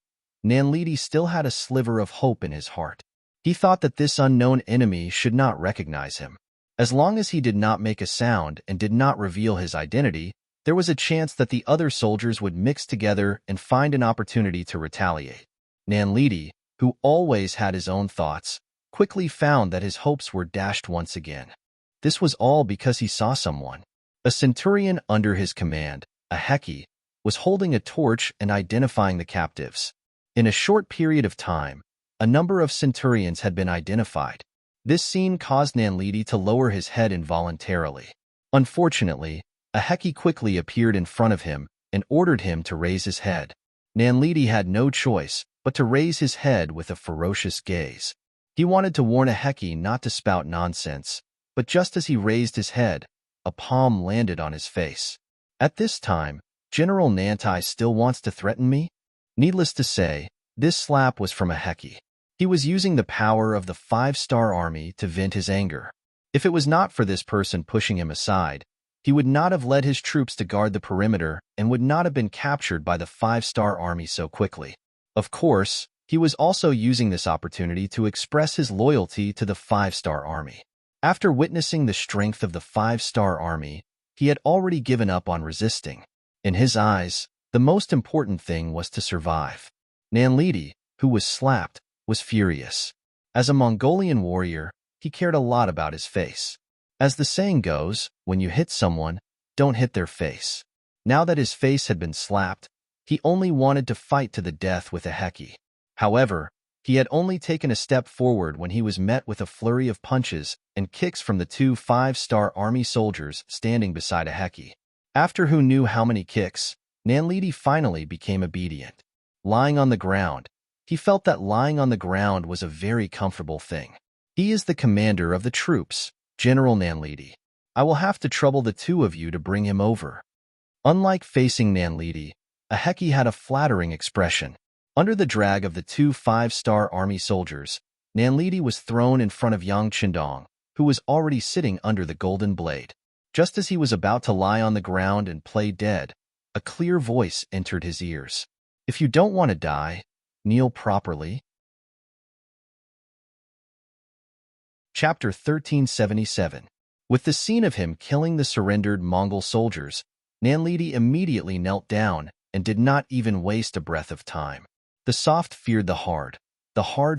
Nanlidi still had a sliver of hope in his heart. He thought that this unknown enemy should not recognize him. As long as he did not make a sound and did not reveal his identity, there was a chance that the other soldiers would mix together and find an opportunity to retaliate. Nanlidi, who always had his own thoughts, quickly found that his hopes were dashed once again. This was all because he saw someone. A centurion under his command, a Heki, was holding a torch and identifying the captives. In a short period of time, a number of centurions had been identified. This scene caused Nanlidi to lower his head involuntarily. Unfortunately, a Heki quickly appeared in front of him and ordered him to raise his head. Nanlidi had no choice but to raise his head with a ferocious gaze. He wanted to warn a Heki not to spout nonsense, but just as he raised his head, a palm landed on his face. At this time, General Nantai still wants to threaten me? Needless to say, this slap was from a Heki. He was using the power of the 5-star army to vent his anger. If it was not for this person pushing him aside, he would not have led his troops to guard the perimeter and would not have been captured by the 5-star army so quickly. Of course, he was also using this opportunity to express his loyalty to the 5-star army. After witnessing the strength of the 5-star army, he had already given up on resisting. In his eyes, the most important thing was to survive. Nanlidi, who was slapped, was furious. As a Mongolian warrior, he cared a lot about his face. As the saying goes, when you hit someone, don't hit their face. Now that his face had been slapped, he only wanted to fight to the death with a Heki. However, he had only taken a step forward when he was met with a flurry of punches and kicks from the 2 5-star army soldiers standing beside a Heki. After who knew how many kicks, Nanlidi finally became obedient. Lying on the ground, he felt that lying on the ground was a very comfortable thing. He is the commander of the troops, General Nanlidi. I will have to trouble the two of you to bring him over. Unlike facing Nanlidi, a Heki had a flattering expression. Under the drag of the 2 5-star army soldiers, Nanlidi was thrown in front of Yang Qindong, who was already sitting under the golden blade. Just as he was about to lie on the ground and play dead, a clear voice entered his ears. If you don't want to die, kneel properly. Chapter 1377. With the scene of him killing the surrendered Mongol soldiers, Nanlidi immediately knelt down and did not even waste a breath of time. The soft feared the hard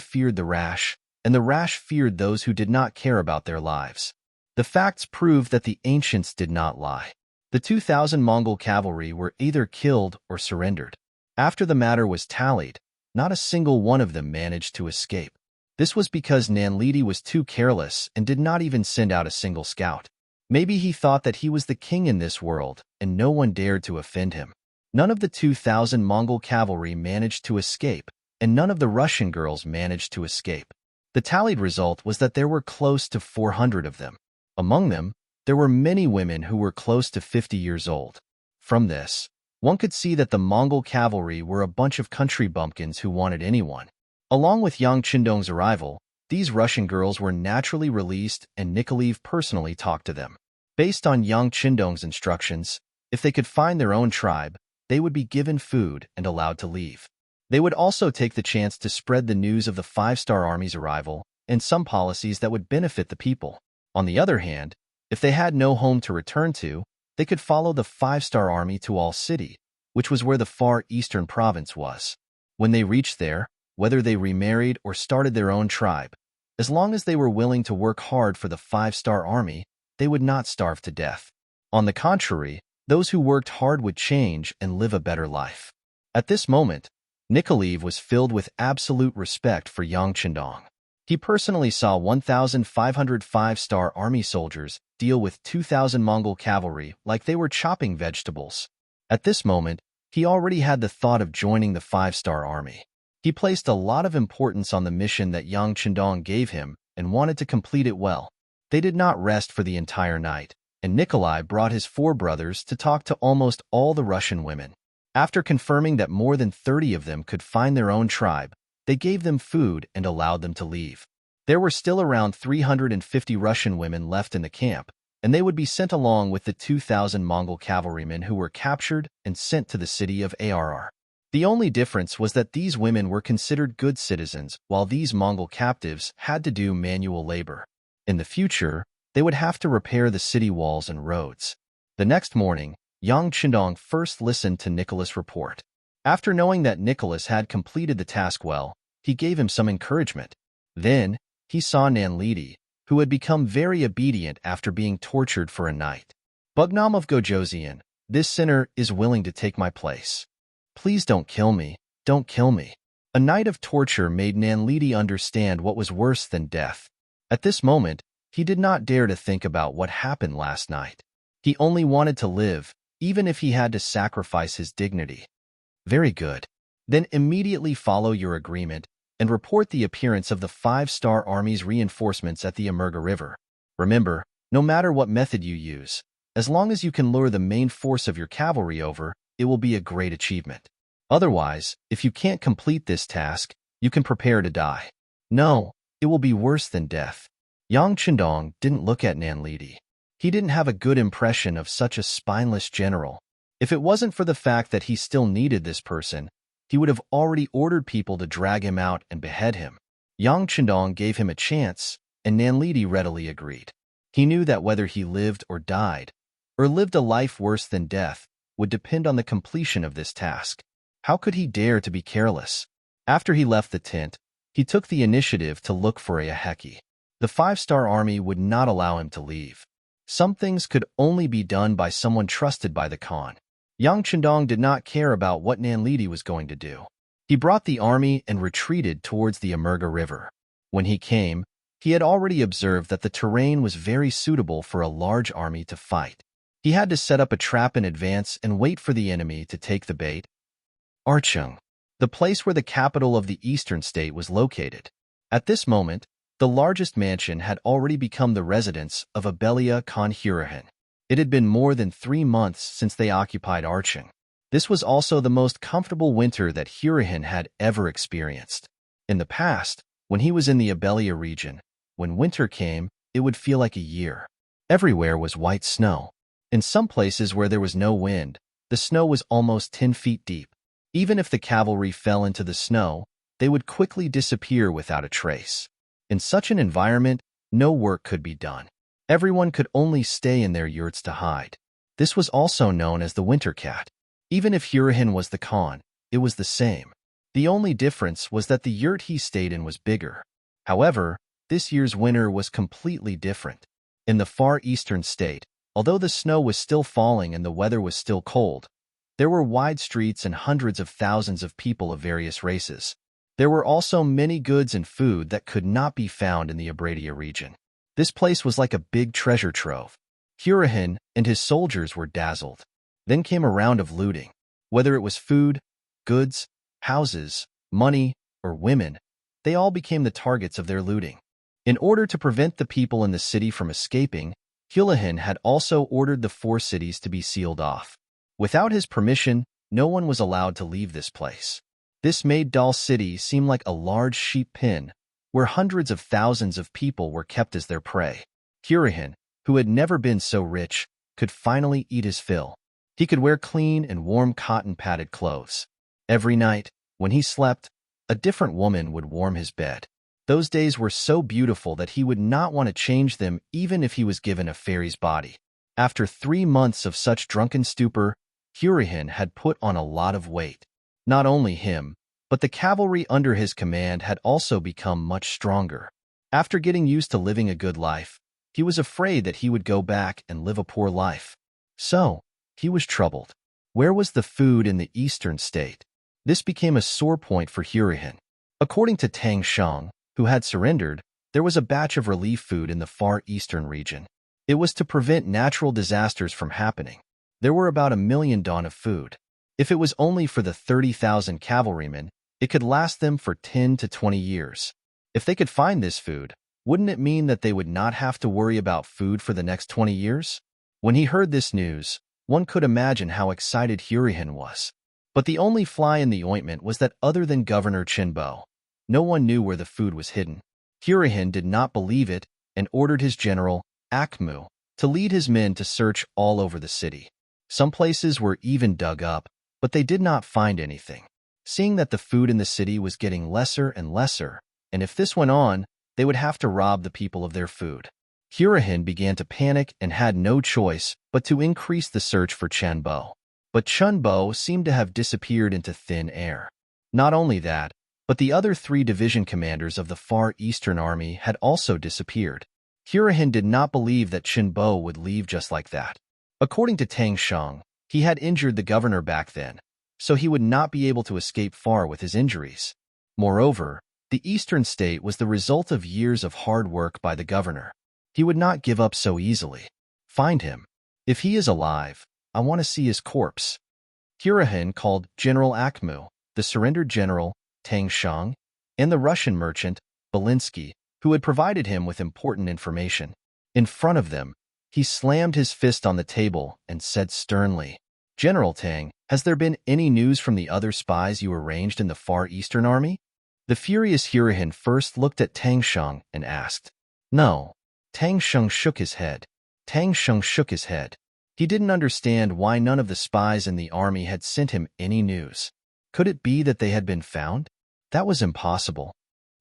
feared the rash, and the rash feared those who did not care about their lives. The facts proved that the ancients did not lie. The 2,000 Mongol cavalry were either killed or surrendered. After the matter was tallied, not a single one of them managed to escape. This was because Nanlidi was too careless and did not even send out a single scout. Maybe he thought that he was the king in this world, and no one dared to offend him. None of the 2,000 Mongol cavalry managed to escape, and none of the Russian girls managed to escape. The tallied result was that there were close to 400 of them. Among them, there were many women who were close to 50 years old. From this, one could see that the Mongol cavalry were a bunch of country bumpkins who wanted anyone, Along with Yang Qindong's arrival, these Russian girls were naturally released and Nikolaev personally talked to them. Based on Yang Qindong's instructions, if they could find their own tribe, they would be given food and allowed to leave. They would also take the chance to spread the news of the five-star army's arrival and some policies that would benefit the people. On the other hand, if they had no home to return to, they could follow the five-star army to All City, which was where the far eastern province was. When they reached there, whether they remarried or started their own tribe, as long as they were willing to work hard for the five-star army, they would not starve to death. On the contrary, those who worked hard would change and live a better life. At this moment, Nikolaev was filled with absolute respect for Yang Qindong. He personally saw 1,500 five-star army soldiers deal with 2,000 Mongol cavalry like they were chopping vegetables. At this moment, he already had the thought of joining the five-star army. He placed a lot of importance on the mission that Yang Qindong gave him and wanted to complete it well. They did not rest for the entire night, and Nikolai brought his 4 brothers to talk to almost all the Russian women. After confirming that more than 30 of them could find their own tribe, they gave them food and allowed them to leave. There were still around 350 Russian women left in the camp, and they would be sent along with the 2,000 Mongol cavalrymen who were captured and sent to the city of Arr. The only difference was that these women were considered good citizens, while these Mongol captives had to do manual labor. In the future, they would have to repair the city walls and roads. The next morning, Yang Qindong first listened to Nicholas' report. After knowing that Nicholas had completed the task well, he gave him some encouragement. Then, he saw Nanlidi, who had become very obedient after being tortured for a night. Bugnam of Gojozian, this sinner is willing to take my place. Please don't kill me, don't kill me. A night of torture made Nanlidi understand what was worse than death. At this moment, he did not dare to think about what happened last night. He only wanted to live, even if he had to sacrifice his dignity. Very good. Then immediately follow your agreement and report the appearance of the five-star army's reinforcements at the Embark River. Remember, no matter what method you use, as long as you can lure the main force of your cavalry over, it will be a great achievement. Otherwise, if you can't complete this task, you can prepare to die. No, it will be worse than death. Yang Qindong didn't look at Nanlidi. He didn't have a good impression of such a spineless general. If it wasn't for the fact that he still needed this person, he would have already ordered people to drag him out and behead him. Yang Qindong gave him a chance, and Nanlidi readily agreed. He knew that whether he lived or died, or lived a life worse than death, would depend on the completion of this task. How could he dare to be careless? After he left the tent, he took the initiative to look for Aheki. The five-star army would not allow him to leave. Some things could only be done by someone trusted by the Khan. Yang Qindong did not care about what Nanlidi was going to do. He brought the army and retreated towards the Embark River. When he came, he had already observed that the terrain was very suitable for a large army to fight. He had to set up a trap in advance and wait for the enemy to take the bait. Archung, the place where the capital of the eastern state was located. At this moment, the largest mansion had already become the residence of Abelia Khan Hurahan. It had been more than 3 months since they occupied Archung. This was also the most comfortable winter that Hurahan had ever experienced. In the past, when he was in the Abelia region, when winter came, it would feel like a year. Everywhere was white snow. In some places where there was no wind, the snow was almost 10 feet deep. Even if the cavalry fell into the snow, they would quickly disappear without a trace. In such an environment, no work could be done. Everyone could only stay in their yurts to hide. This was also known as the winter cat. Even if Hurahan was the Khan, it was the same. The only difference was that the yurt he stayed in was bigger. However, this year's winter was completely different. In the far eastern state, although the snow was still falling and the weather was still cold, there were wide streets and hundreds of thousands of people of various races. There were also many goods and food that could not be found in the Abradia region. This place was like a big treasure trove. Hurahan and his soldiers were dazzled. Then came a round of looting. Whether it was food, goods, houses, money, or women, they all became the targets of their looting. In order to prevent the people in the city from escaping, Hurahan had also ordered the 4 cities to be sealed off. Without his permission, no one was allowed to leave this place. This made Dal City seem like a large sheep pen, where hundreds of thousands of people were kept as their prey. Hurahan, who had never been so rich, could finally eat his fill. He could wear clean and warm cotton-padded clothes. Every night, when he slept, a different woman would warm his bed. Those days were so beautiful that he would not want to change them even if he was given a fairy's body. After 3 months of such drunken stupor, Hurahan had put on a lot of weight. Not only him, but the cavalry under his command had also become much stronger. After getting used to living a good life, he was afraid that he would go back and live a poor life. So, he was troubled. Where was the food in the eastern state? This became a sore point for Hurahan. According to Tang Shang, who had surrendered, there was a batch of relief food in the far eastern region. It was to prevent natural disasters from happening. There were about 1 million don of food. If it was only for the 30,000 cavalrymen, it could last them for 10 to 20 years. If they could find this food, wouldn't it mean that they would not have to worry about food for the next 20 years? When he heard this news, one could imagine how excited Hurahan was. But the only fly in the ointment was that other than Governor Chinbo, no one knew where the food was hidden. Hurahan did not believe it and ordered his general, Akmu, to lead his men to search all over the city. Some places were even dug up, but they did not find anything. Seeing that the food in the city was getting lesser and lesser, and if this went on, they would have to rob the people of their food. Hurahan began to panic and had no choice but to increase the search for Chanbo. But Chunbo seemed to have disappeared into thin air. Not only that, but the other 3 division commanders of the Far Eastern Army had also disappeared. Hurahan did not believe that Chinbo would leave just like that. According to Tang Shang, he had injured the governor back then, so he would not be able to escape far with his injuries. Moreover, the eastern state was the result of years of hard work by the governor. He would not give up so easily. Find him. If he is alive, I want to see his corpse. Hurahan called General Akmu, the surrendered general, Tang Shang, and the Russian merchant, Belinsky, who had provided him with important information. In front of them, he slammed his fist on the table and said sternly, "General Tang, has there been any news from the other spies you arranged in the Far Eastern Army?" The furious Hurahan first looked at Tang Shang and asked, "No." Tang Shang shook his head. He didn't understand why none of the spies in the army had sent him any news. Could it be that they had been found? That was impossible.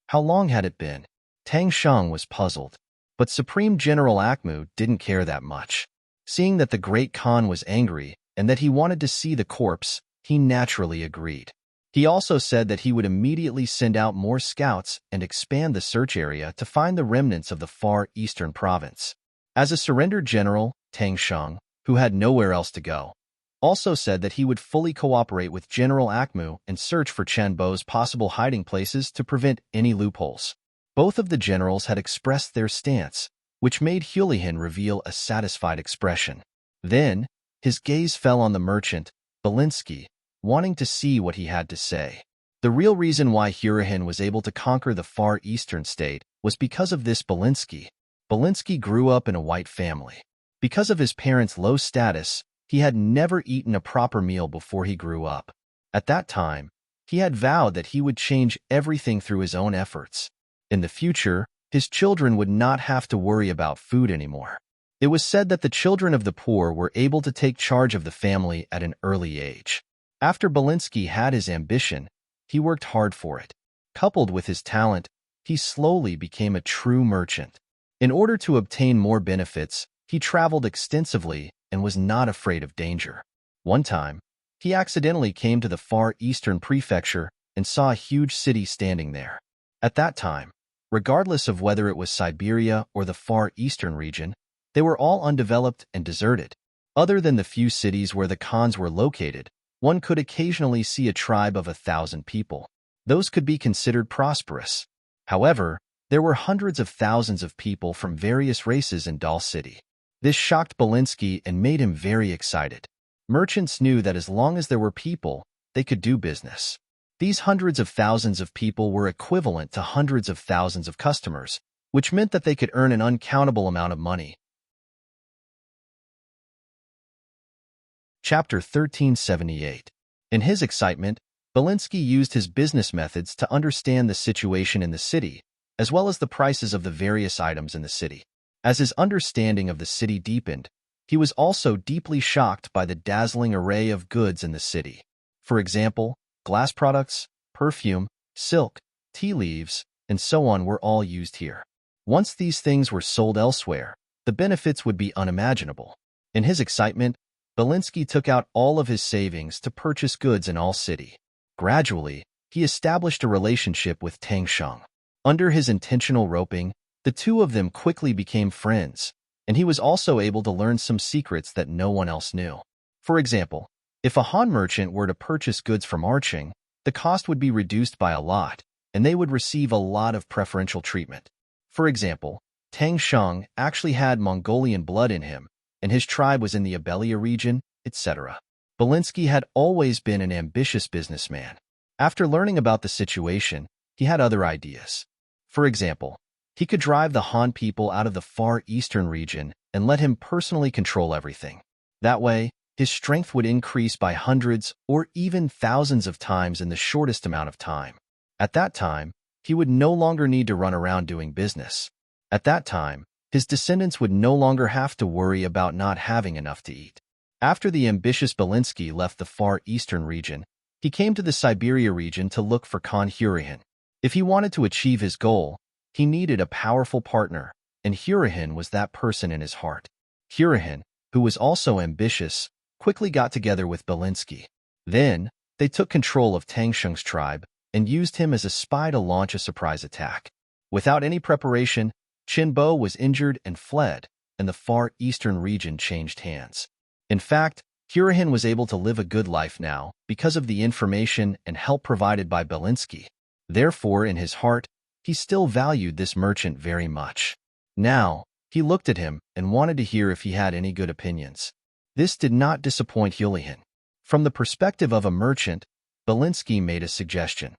How long had it been? Tang Shang was puzzled. But Supreme General Akmu didn't care that much. Seeing that the Great Khan was angry and that he wanted to see the corpse, he naturally agreed. He also said that he would immediately send out more scouts and expand the search area to find the remnants of the Far Eastern province. As a surrendered general, Tang Shang, who had nowhere else to go, also said that he would fully cooperate with General Akmu and search for Chanbo's possible hiding places to prevent any loopholes. Both of the generals had expressed their stance, which made Hurahan reveal a satisfied expression. Then, his gaze fell on the merchant, Belinsky, wanting to see what he had to say. The real reason why Hurahan was able to conquer the Far Eastern state was because of this Belinsky. Belinsky grew up in a white family. Because of his parents' low status, he had never eaten a proper meal before he grew up. At that time, he had vowed that he would change everything through his own efforts. In the future, his children would not have to worry about food anymore. It was said that the children of the poor were able to take charge of the family at an early age. After Belinsky had his ambition, he worked hard for it. Coupled with his talent, he slowly became a true merchant. In order to obtain more benefits, he traveled extensively and was not afraid of danger. One time, he accidentally came to the Far Eastern Prefecture and saw a huge city standing there. At that time, regardless of whether it was Siberia or the Far Eastern region, they were all undeveloped and deserted. Other than the few cities where the Khans were located, one could occasionally see a tribe of 1,000 people. Those could be considered prosperous. However, there were hundreds of thousands of people from various races in Dal City. This shocked Belinsky and made him very excited. Merchants knew that as long as there were people, they could do business. These hundreds of thousands of people were equivalent to hundreds of thousands of customers, which meant that they could earn an uncountable amount of money. Chapter 1378. In his excitement, Belinsky used his business methods to understand the situation in the city, as well as the prices of the various items in the city. As his understanding of the city deepened, he was also deeply shocked by the dazzling array of goods in the city. For example, glass products, perfume, silk, tea leaves, and so on were all used here. Once these things were sold elsewhere, the benefits would be unimaginable. In his excitement, Belinsky took out all of his savings to purchase goods in all city. Gradually, he established a relationship with Tang Sheng. Under his intentional roping, the two of them quickly became friends, and he was also able to learn some secrets that no one else knew. For example, if a Han merchant were to purchase goods from Arching, the cost would be reduced by a lot, and they would receive a lot of preferential treatment. For example, Tang Sheng actually had Mongolian blood in him, and his tribe was in the Abelia region, etc. Belinsky had always been an ambitious businessman. After learning about the situation, he had other ideas. For example, he could drive the Han people out of the Far Eastern region and let him personally control everything. That way, his strength would increase by hundreds or even thousands of times in the shortest amount of time. At that time, he would no longer need to run around doing business. At that time, his descendants would no longer have to worry about not having enough to eat. After the ambitious Belinsky left the Far Eastern region, he came to the Siberia region to look for Khan Hurahan. If he wanted to achieve his goal, he needed a powerful partner, and Hurahan was that person in his heart. Hurahan, who was also ambitious, quickly got together with Belinsky. Then, they took control of Tang Sheng's tribe and used him as a spy to launch a surprise attack. Without any preparation, Qin Bo was injured and fled, and the Far Eastern region changed hands. In fact, Hurahan was able to live a good life now because of the information and help provided by Belinsky. Therefore, in his heart, he still valued this merchant very much. Now, he looked at him and wanted to hear if he had any good opinions. This did not disappoint Hurahan. From the perspective of a merchant, Belinsky made a suggestion.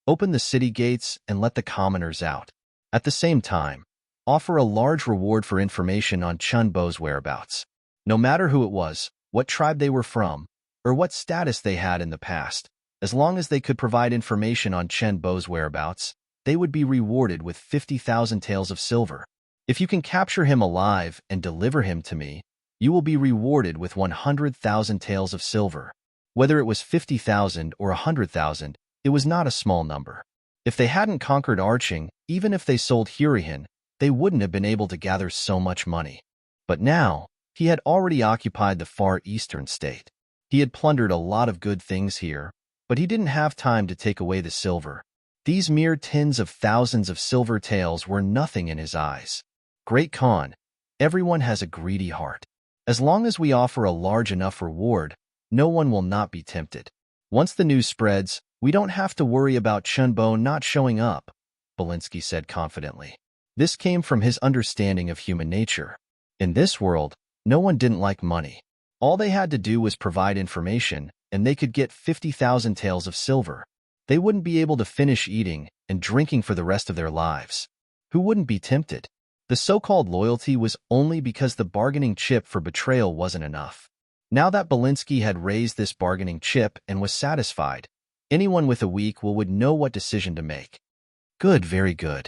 Open the city gates and let the commoners out. At the same time, offer a large reward for information on Qin Bo's whereabouts. No matter who it was, what tribe they were from, or what status they had in the past, as long as they could provide information on Qin Bo's whereabouts, they would be rewarded with 50,000 taels of silver. If you can capture him alive and deliver him to me, you will be rewarded with 100,000 taels of silver. Whether it was 50,000 or 100,000, it was not a small number. If they hadn't conquered Arching, even if they sold Hurahan, they wouldn't have been able to gather so much money. But now, he had already occupied the Far Eastern state. He had plundered a lot of good things here, but he didn't have time to take away the silver. These mere tens of thousands of silver taels were nothing in his eyes. Great Khan, everyone has a greedy heart. As long as we offer a large enough reward, no one will not be tempted. Once the news spreads, we don't have to worry about Qin Bo not showing up, Belinsky said confidently. This came from his understanding of human nature. In this world, no one didn't like money. All they had to do was provide information, and they could get 50,000 taels of silver. They wouldn't be able to finish eating and drinking for the rest of their lives. Who wouldn't be tempted? The so-called loyalty was only because the bargaining chip for betrayal wasn't enough. Now that Belinsky had raised this bargaining chip and was satisfied, anyone with a weak will would know what decision to make. Good, very good.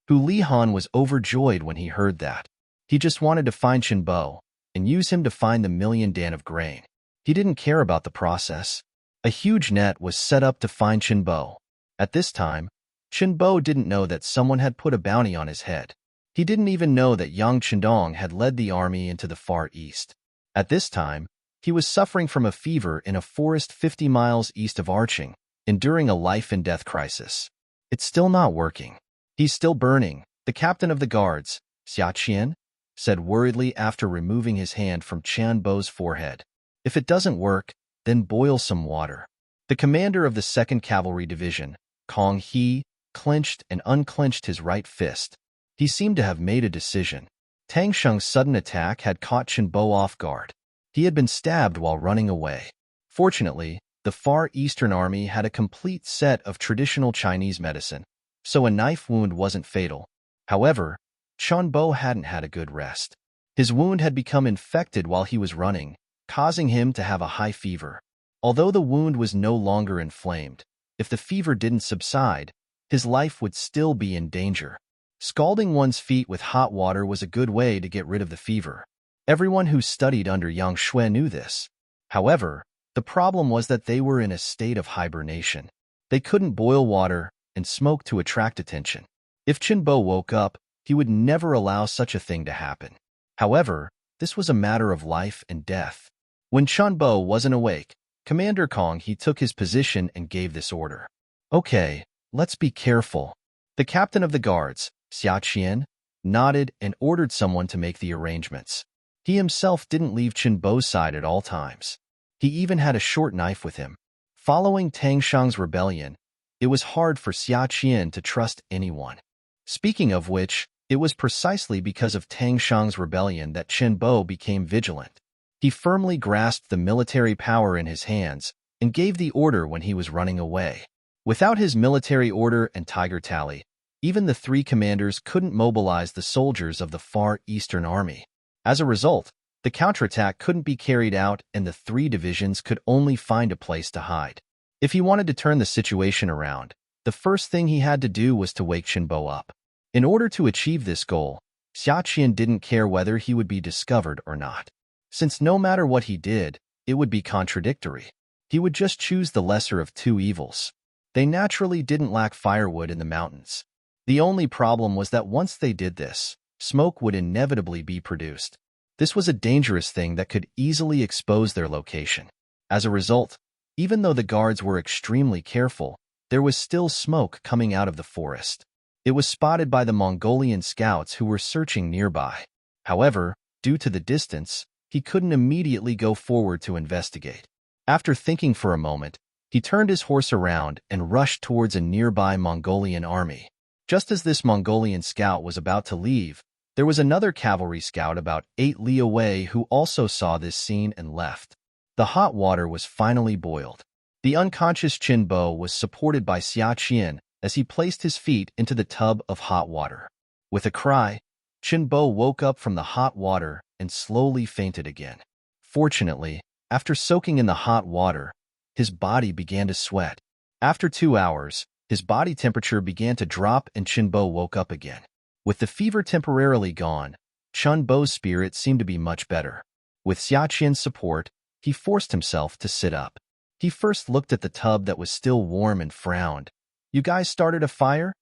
Hu Lihan was overjoyed when he heard that. He just wanted to find Qin Bo and use him to find the million dan of grain. He didn't care about the process. A huge net was set up to find Qin Bo. At this time, Qin Bo didn't know that someone had put a bounty on his head. He didn't even know that Yang Qindong had led the army into the Far East. At this time, he was suffering from a fever in a forest 50 miles east of Arching, enduring a life-and-death crisis. It's still not working. He's still burning, the captain of the guards, Xia Qian, said worriedly after removing his hand from Qin Bo's forehead. If it doesn't work, then boil some water. The commander of the 2nd Cavalry Division, Kong He, clenched and unclenched his right fist. He seemed to have made a decision. Tang Sheng's sudden attack had caught Qin Bo off guard. He had been stabbed while running away. Fortunately, the Far Eastern Army had a complete set of traditional Chinese medicine, so a knife wound wasn't fatal. However, Qin Bo hadn't had a good rest. His wound had become infected while he was running, causing him to have a high fever. Although the wound was no longer inflamed, if the fever didn't subside, his life would still be in danger. Scalding one's feet with hot water was a good way to get rid of the fever. Everyone who studied under Yang Shui knew this. However, the problem was that they were in a state of hibernation. They couldn't boil water and smoke to attract attention. If Qinbo woke up, he would never allow such a thing to happen. However, this was a matter of life and death. When Qinbo wasn't awake, Commander Kong he took his position and gave this order. Okay, let's be careful. The captain of the guards, Xia Qian, nodded and ordered someone to make the arrangements. He himself didn't leave Qinbo's side at all times. He even had a short knife with him. Following Tang Shang's rebellion, it was hard for Xia Qian to trust anyone. Speaking of which, it was precisely because of Tang Shang's rebellion that Qinbo became vigilant. He firmly grasped the military power in his hands and gave the order when he was running away. Without his military order and tiger tally, even the three commanders couldn't mobilize the soldiers of the Far Eastern Army. As a result, the counterattack couldn't be carried out and the three divisions could only find a place to hide. If he wanted to turn the situation around, the first thing he had to do was to wake Qinbo up. In order to achieve this goal, Xia Qian didn't care whether he would be discovered or not. Since no matter what he did, it would be contradictory. He would just choose the lesser of two evils. They naturally didn't lack firewood in the mountains. The only problem was that once they did this, smoke would inevitably be produced. This was a dangerous thing that could easily expose their location. As a result, even though the guards were extremely careful, there was still smoke coming out of the forest. It was spotted by the Mongolian scouts who were searching nearby. However, due to the distance, he couldn't immediately go forward to investigate. After thinking for a moment, he turned his horse around and rushed towards a nearby Mongolian army. Just as this Mongolian scout was about to leave, there was another cavalry scout about 8 li away who also saw this scene and left. The hot water was finally boiled. The unconscious Qinbo was supported by Xia Qian as he placed his feet into the tub of hot water. With a cry, Qinbo woke up from the hot water and slowly fainted again. Fortunately, after soaking in the hot water, his body began to sweat. After 2 hours, his body temperature began to drop and Qinbo woke up again. With the fever temporarily gone, Qinbo's spirit seemed to be much better. With Xia Qian's support, he forced himself to sit up. He first looked at the tub that was still warm and frowned. You guys started a fire?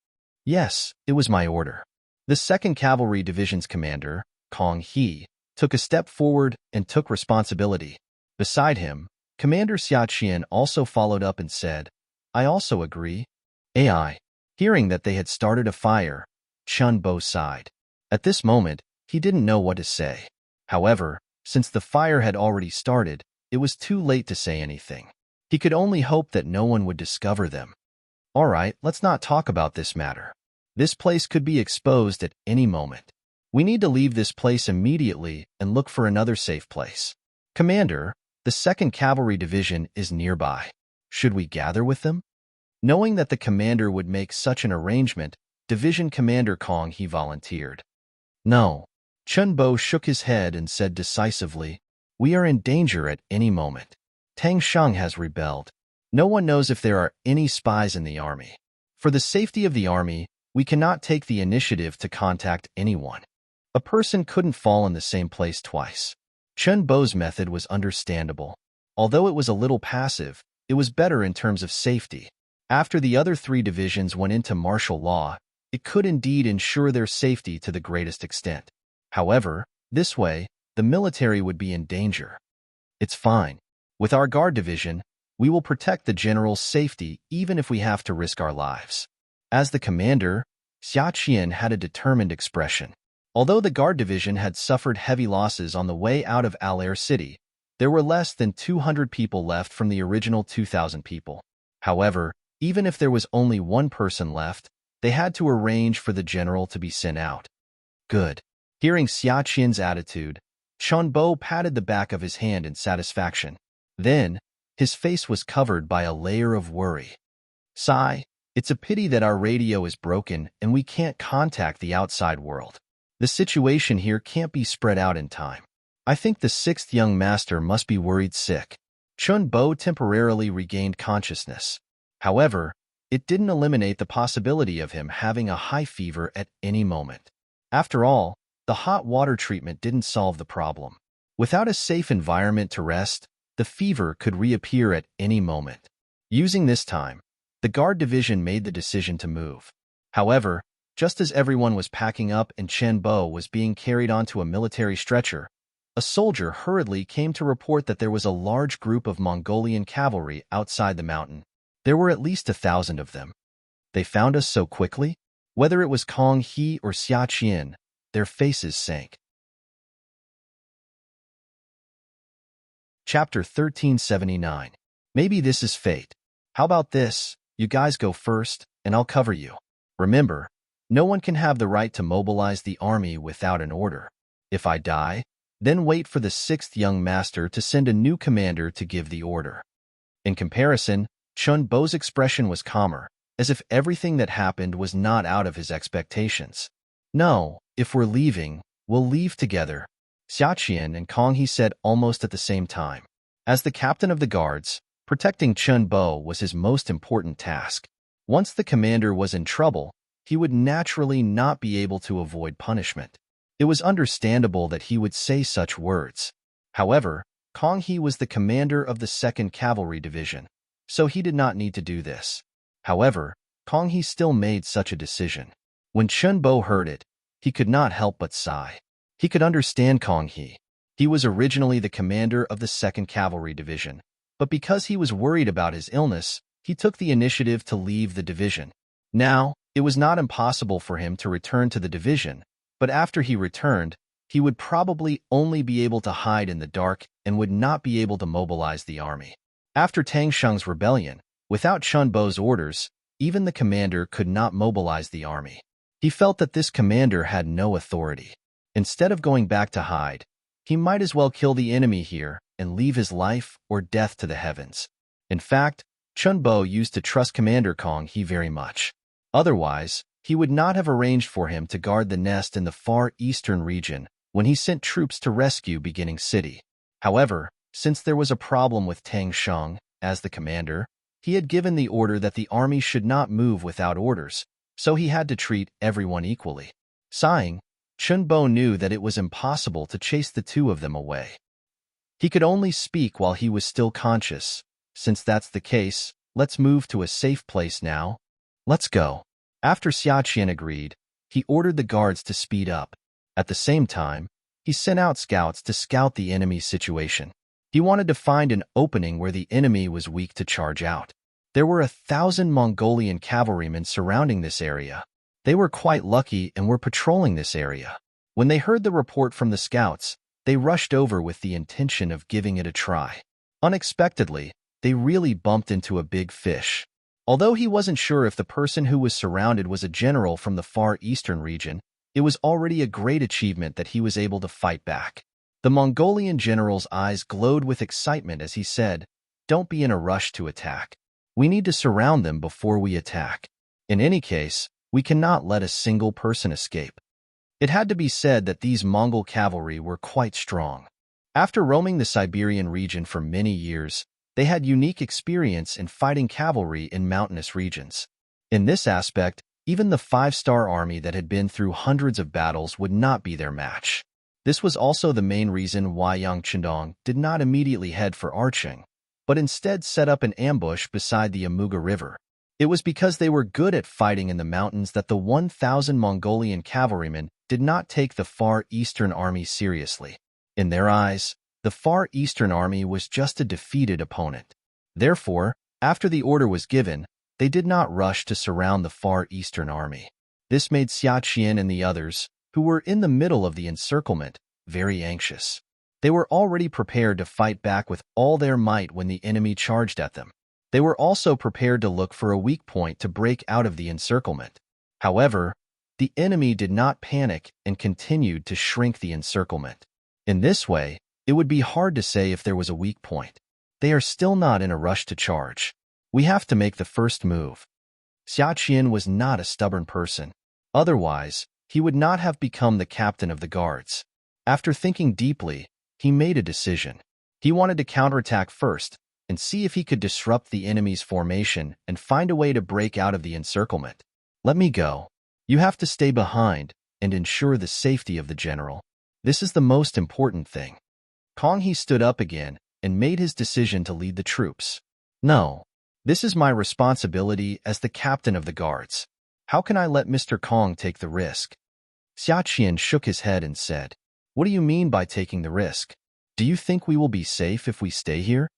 Yes, it was my order. The 2nd Cavalry Division's commander, Kong He, took a step forward and took responsibility. Beside him, Commander Xia Qian also followed up and said, I also agree. AI. Hearing that they had started a fire, Qinbo sighed. At this moment, he didn't know what to say. However, since the fire had already started, it was too late to say anything. He could only hope that no one would discover them. All right, let's not talk about this matter. This place could be exposed at any moment. We need to leave this place immediately and look for another safe place. Commander, the 2nd Cavalry Division is nearby. Should we gather with them? Knowing that the commander would make such an arrangement, Division Commander Kong He volunteered. No. Qinbo shook his head and said decisively, we are in danger at any moment. Tang Shang has rebelled. No one knows if there are any spies in the army. For the safety of the army, we cannot take the initiative to contact anyone. A person couldn't fall in the same place twice. Qinbo's method was understandable. Although it was a little passive, it was better in terms of safety. After the other 3 divisions went into martial law, it could indeed ensure their safety to the greatest extent. However, this way, the military would be in danger. It's fine. With our guard division, we will protect the general's safety even if we have to risk our lives. As the commander, Xia Qian had a determined expression. Although the guard division had suffered heavy losses on the way out of Al-Air City, there were less than 200 people left from the original 2,000 people. However, even if there was only one person left, they had to arrange for the general to be sent out. Good. Hearing Xia Qian's attitude, Qinbo patted the back of his hand in satisfaction. Then, his face was covered by a layer of worry. Sigh, it's a pity that our radio is broken and we can't contact the outside world. The situation here can't be spread out in time. I think the 6th young master must be worried sick. Chun Bo temporarily regained consciousness. However, it didn't eliminate the possibility of him having a high fever at any moment. After all, the hot water treatment didn't solve the problem. Without a safe environment to rest, the fever could reappear at any moment. Using this time, the guard division made the decision to move. However, just as everyone was packing up and Chen Bo was being carried onto a military stretcher, a soldier hurriedly came to report that there was a large group of Mongolian cavalry outside the mountain. There were at least 1,000 of them. They found us so quickly? Whether it was Kong He or Xia Qian, their faces sank. Chapter 1379. Maybe this is fate. How about this? You guys go first, and I'll cover you. Remember, no one can have the right to mobilize the army without an order. If I die, then wait for the 6th young master to send a new commander to give the order. In comparison, Chun Bo's expression was calmer, as if everything that happened was not out of his expectations. No, if we're leaving, we'll leave together, Xia Qian and Kong He said almost at the same time. As the captain of the guards, protecting Chun Bo was his most important task. Once the commander was in trouble, he would naturally not be able to avoid punishment. It was understandable that he would say such words. However, Kong He was the commander of the 2nd Cavalry Division, so he did not need to do this. However, Kong He still made such a decision. When Chun Bo heard it, he could not help but sigh. He could understand Kong He. He was originally the commander of the 2nd Cavalry Division, but because he was worried about his illness, he took the initiative to leave the division. Now, it was not impossible for him to return to the division, but after he returned, he would probably only be able to hide in the dark and would not be able to mobilize the army. After Tang Sheng's rebellion, without Chun Bo's orders, even the commander could not mobilize the army. He felt that this commander had no authority. Instead of going back to hide, he might as well kill the enemy here and leave his life or death to the heavens. In fact, Chun Bo used to trust Commander Kong He very much. Otherwise, he would not have arranged for him to guard the nest in the far eastern region when he sent troops to rescue Beginning City. However, since there was a problem with Tang Sheng as the commander, he had given the order that the army should not move without orders, so he had to treat everyone equally. Sighing, Chun Bo knew that it was impossible to chase the two of them away. He could only speak while he was still conscious. Since that's the case, let's move to a safe place now. Let's go. After Xia Qian agreed, he ordered the guards to speed up. At the same time, he sent out scouts to scout the enemy's situation. He wanted to find an opening where the enemy was weak to charge out. There were 1,000 Mongolian cavalrymen surrounding this area. They were quite lucky and were patrolling this area. When they heard the report from the scouts, they rushed over with the intention of giving it a try. Unexpectedly, they really bumped into a big fish. Although he wasn't sure if the person who was surrounded was a general from the far eastern region, it was already a great achievement that he was able to fight back. The Mongolian general's eyes glowed with excitement as he said, "Don't be in a rush to attack. We need to surround them before we attack. In any case, we cannot let a single person escape." It had to be said that these Mongol cavalry were quite strong. After roaming the Siberian region for many years, they had unique experience in fighting cavalry in mountainous regions. In this aspect, even the 5-star army that had been through hundreds of battles would not be their match. This was also the main reason why Yang Chendong did not immediately head for Arching, but instead set up an ambush beside the Amuga River. It was because they were good at fighting in the mountains that the 1,000 Mongolian cavalrymen did not take the Far Eastern Army seriously. In their eyes, the Far Eastern Army was just a defeated opponent. Therefore, after the order was given, they did not rush to surround the Far Eastern Army. This made Xia Qian and the others, who were in the middle of the encirclement, very anxious. They were already prepared to fight back with all their might when the enemy charged at them. They were also prepared to look for a weak point to break out of the encirclement. However, the enemy did not panic and continued to shrink the encirclement. In this way, it would be hard to say if there was a weak point. They are still not in a rush to charge. We have to make the first move. Xia Qian was not a stubborn person. Otherwise, he would not have become the captain of the guards. After thinking deeply, he made a decision. He wanted to counterattack first, and see if he could disrupt the enemy's formation and find a way to break out of the encirclement. Let me go. You have to stay behind and ensure the safety of the general. This is the most important thing. Kong He stood up again and made his decision to lead the troops. No, this is my responsibility as the captain of the guards. How can I let Mr. Kong take the risk? Xia Qian shook his head and said, What do you mean by taking the risk? Do you think we will be safe if we stay here?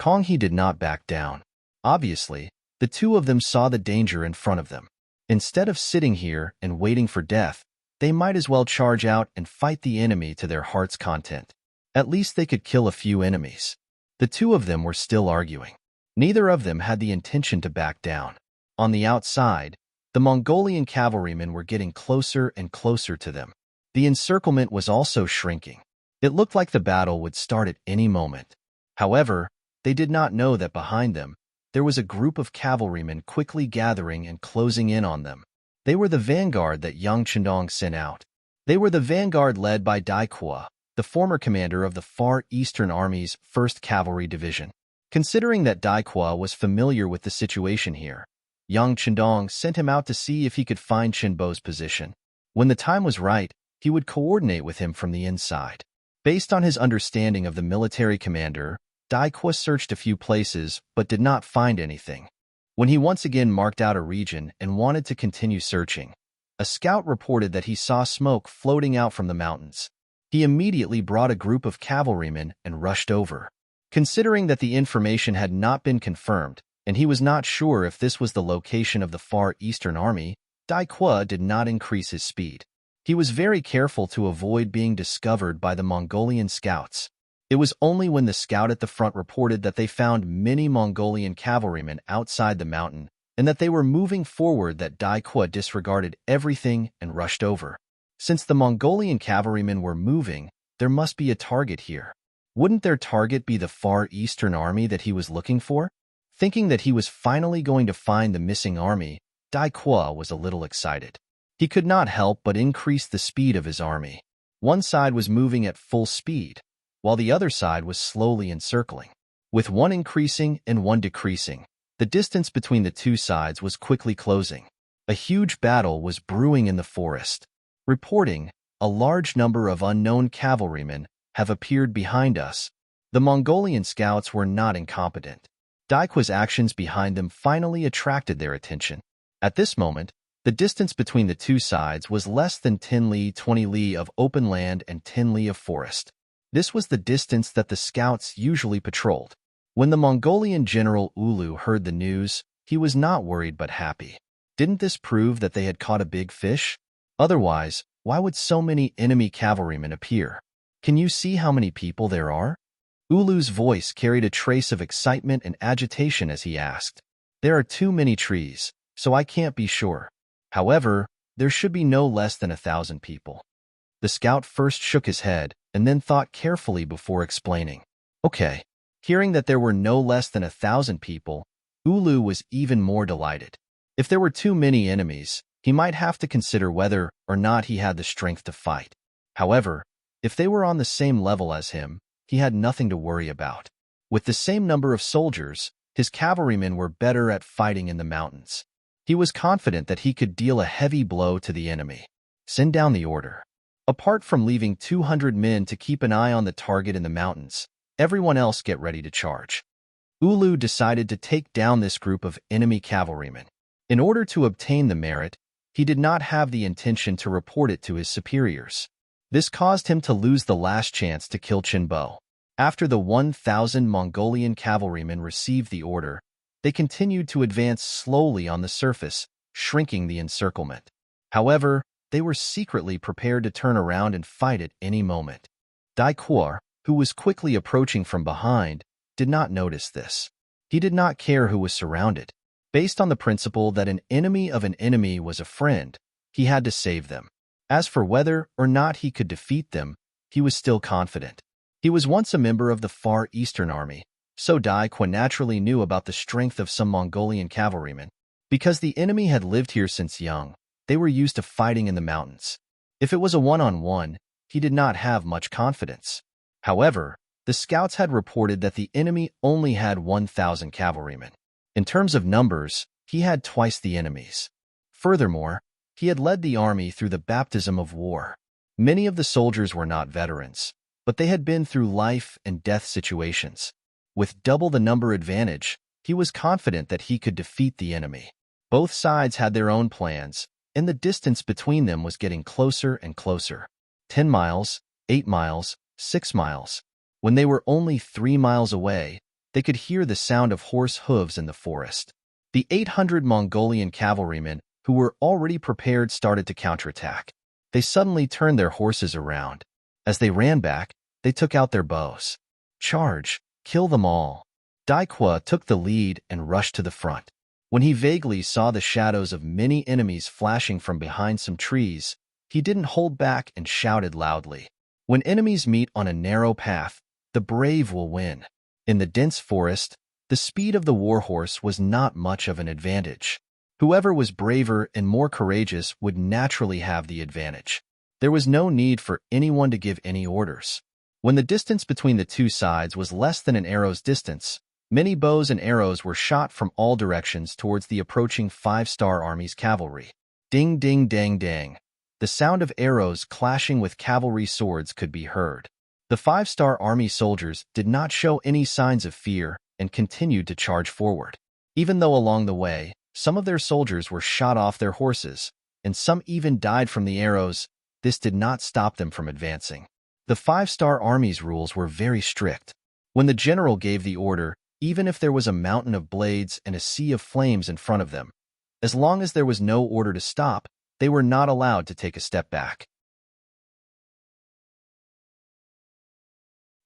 Kong He did not back down. Obviously, the two of them saw the danger in front of them. Instead of sitting here and waiting for death, they might as well charge out and fight the enemy to their heart's content. At least they could kill a few enemies. The two of them were still arguing. Neither of them had the intention to back down. On the outside, the Mongolian cavalrymen were getting closer and closer to them. The encirclement was also shrinking. It looked like the battle would start at any moment. However, they did not know that behind them, there was a group of cavalrymen quickly gathering and closing in on them. They were the vanguard that Yang Chendong sent out. They were the vanguard led by Dai Kua, the former commander of the Far Eastern Army's 1st Cavalry Division. Considering that Dai Kua was familiar with the situation here, Yang Chendong sent him out to see if he could find Qinbo's position. When the time was right, he would coordinate with him from the inside. Based on his understanding of the military commander, Dai Kua searched a few places but did not find anything. When he once again marked out a region and wanted to continue searching, a scout reported that he saw smoke floating out from the mountains. He immediately brought a group of cavalrymen and rushed over. Considering that the information had not been confirmed, and he was not sure if this was the location of the Far Eastern Army, Dai Kua did not increase his speed. He was very careful to avoid being discovered by the Mongolian scouts. It was only when the scout at the front reported that they found many Mongolian cavalrymen outside the mountain and that they were moving forward that Dai Kua disregarded everything and rushed over. Since the Mongolian cavalrymen were moving, there must be a target here. Wouldn't their target be the Far Eastern Army that he was looking for? Thinking that he was finally going to find the missing army, Dai Kua was a little excited. He could not help but increase the speed of his army. One side was moving at full speed, while the other side was slowly encircling. With one increasing and one decreasing, the distance between the two sides was quickly closing. A huge battle was brewing in the forest. Reporting, a large number of unknown cavalrymen have appeared behind us. The Mongolian scouts were not incompetent. Dai Kua's actions behind them finally attracted their attention. At this moment, the distance between the two sides was less than 10 li, 20 li of open land and 10 li of forest. This was the distance that the scouts usually patrolled. When the Mongolian general Ulu heard the news, he was not worried but happy. Didn't this prove that they had caught a big fish? Otherwise, why would so many enemy cavalrymen appear? Can you see how many people there are? Ulu's voice carried a trace of excitement and agitation as he asked. There are too many trees, so I can't be sure. However, there should be no less than 1,000 people. The scout first shook his head and then thought carefully before explaining. Okay. Hearing that there were no less than 1,000 people, Ulu was even more delighted. If there were too many enemies, he might have to consider whether or not he had the strength to fight. However, if they were on the same level as him, he had nothing to worry about. With the same number of soldiers, his cavalrymen were better at fighting in the mountains. He was confident that he could deal a heavy blow to the enemy. Send down the order. Apart from leaving 200 men to keep an eye on the target in the mountains, everyone else get ready to charge. Ulu decided to take down this group of enemy cavalrymen. In order to obtain the merit, he did not have the intention to report it to his superiors. This caused him to lose the last chance to kill Qinbo. After the 1,000 Mongolian cavalrymen received the order, they continued to advance slowly on the surface, shrinking the encirclement. However, they were secretly prepared to turn around and fight at any moment. Dai Kua, who was quickly approaching from behind, did not notice this. He did not care who was surrounded. Based on the principle that an enemy of an enemy was a friend, he had to save them. As for whether or not he could defeat them, he was still confident. He was once a member of the Far Eastern Army, so Dai Kua naturally knew about the strength of some Mongolian cavalrymen. Because the enemy had lived here since young, they were used to fighting in the mountains. If it was a one-on-one, he did not have much confidence. However, the The scouts had reported that the enemy only had 1,000 cavalrymen. In terms of numbers, he had twice the enemy's. Furthermore, he had led the army through the baptism of war. Many of the soldiers were not veterans, but they had been through life and death situations. With double the number advantage, he was confident that he could defeat the enemy. Both sides had their own plans, and the distance between them was getting closer and closer. 10 miles, 8 miles, 6 miles. When they were only 3 miles away, they could hear the sound of horse hooves in the forest. The 800 Mongolian cavalrymen, who were already prepared, started to counterattack. They suddenly turned their horses around. As they ran back, they took out their bows. Charge! Kill them all! Daikwa took the lead and rushed to the front. When he vaguely saw the shadows of many enemies flashing from behind some trees, he didn't hold back and shouted loudly. When enemies meet on a narrow path, the brave will win. In the dense forest, the speed of the warhorse was not much of an advantage. Whoever was braver and more courageous would naturally have the advantage. There was no need for anyone to give any orders. When the distance between the two sides was less than an arrow's distance, many bows and arrows were shot from all directions towards the approaching 5-star army's cavalry. Ding, ding, dang, dang. The sound of arrows clashing with cavalry swords could be heard. The 5-star army soldiers did not show any signs of fear and continued to charge forward. Even though along the way, some of their soldiers were shot off their horses, and some even died from the arrows, this did not stop them from advancing. The 5-star army's rules were very strict. When the general gave the order, even if there was a mountain of blades and a sea of flames in front of them, as long as there was no order to stop, they were not allowed to take a step back.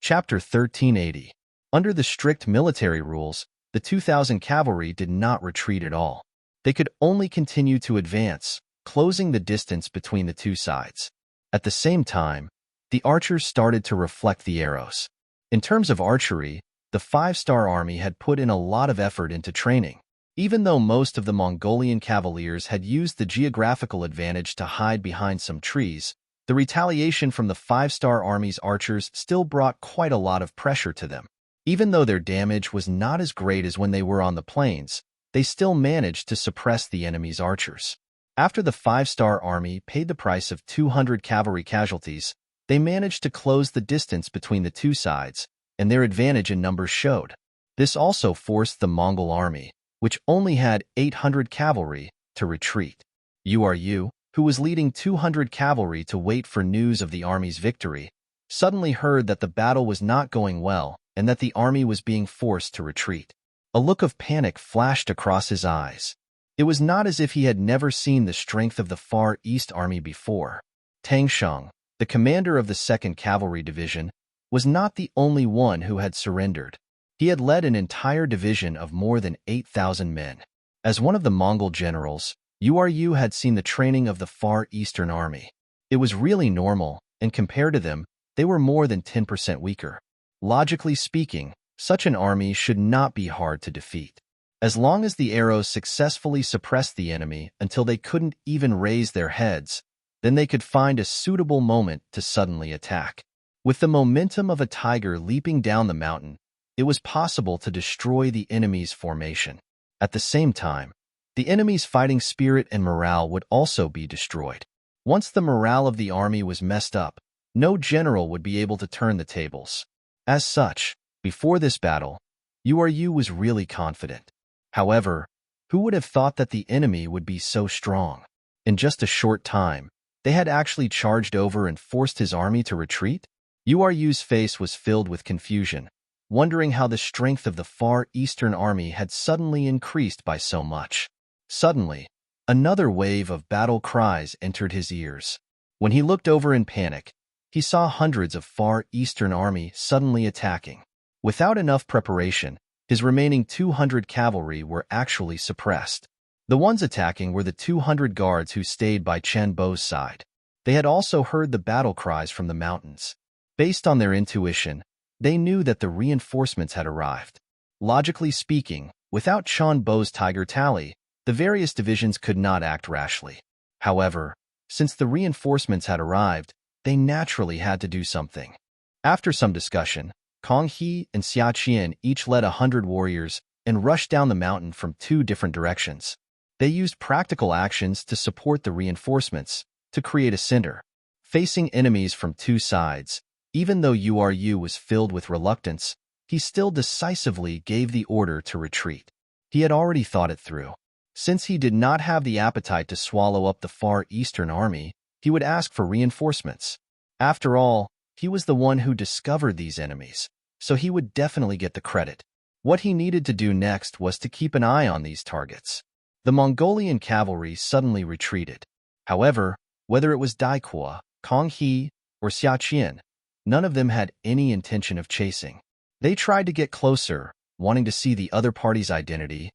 Chapter 1380. Under the strict military rules, the 2,000 cavalry did not retreat at all. They could only continue to advance, closing the distance between the two sides. At the same time, the archers started to reflect the arrows. In terms of archery, the 5-star army had put in a lot of effort into training. Even though most of the Mongolian cavaliers had used the geographical advantage to hide behind some trees, the retaliation from the 5-star army's archers still brought quite a lot of pressure to them. Even though their damage was not as great as when they were on the plains, they still managed to suppress the enemy's archers. After the 5-star army paid the price of 200 cavalry casualties, they managed to close the distance between the two sides, and their advantage in numbers showed. This also forced the Mongol army, which only had 800 cavalry, to retreat. Uru, who was leading 200 cavalry to wait for news of the army's victory, suddenly heard that the battle was not going well and that the army was being forced to retreat. A look of panic flashed across his eyes. It was not as if he had never seen the strength of the Far East Army before. Tang Sheng, the commander of the 2nd Cavalry Division, was not the only one who had surrendered. He had led an entire division of more than 8,000 men. As one of the Mongol generals, Uru had seen the training of the Far Eastern Army. It was really normal, and compared to them, they were more than 10% weaker. Logically speaking, such an army should not be hard to defeat. As long as the arrows successfully suppressed the enemy until they couldn't even raise their heads, then they could find a suitable moment to suddenly attack. With the momentum of a tiger leaping down the mountain, it was possible to destroy the enemy's formation. At the same time, the enemy's fighting spirit and morale would also be destroyed. Once the morale of the army was messed up, no general would be able to turn the tables. As such, before this battle, Uru was really confident. However, who would have thought that the enemy would be so strong? In just a short time, they had actually charged over and forced his army to retreat? Uru's face was filled with confusion, wondering how the strength of the Far Eastern Army had suddenly increased by so much. Suddenly, another wave of battle cries entered his ears. When he looked over in panic, he saw hundreds of Far Eastern Army suddenly attacking. Without enough preparation, his remaining 200 cavalry were actually suppressed. The ones attacking were the 200 guards who stayed by Chen Bo's side. They had also heard the battle cries from the mountains. Based on their intuition, they knew that the reinforcements had arrived. Logically speaking, without Chen Bo's tiger tally, the various divisions could not act rashly. However, since the reinforcements had arrived, they naturally had to do something. After some discussion, Kong He and Xia Qian each led 100 warriors and rushed down the mountain from 2 different directions. They used practical actions to support the reinforcements, to create a center. Facing enemies from 2 sides, even though Uru was filled with reluctance, he still decisively gave the order to retreat. He had already thought it through. Since he did not have the appetite to swallow up the far eastern army, he would ask for reinforcements. After all, he was the one who discovered these enemies, so he would definitely get the credit. What he needed to do next was to keep an eye on these targets. The Mongolian cavalry suddenly retreated. However, whether it was Daikua, Kong He, or Xia Qian, none of them had any intention of chasing. They tried to get closer, wanting to see the other party's identity.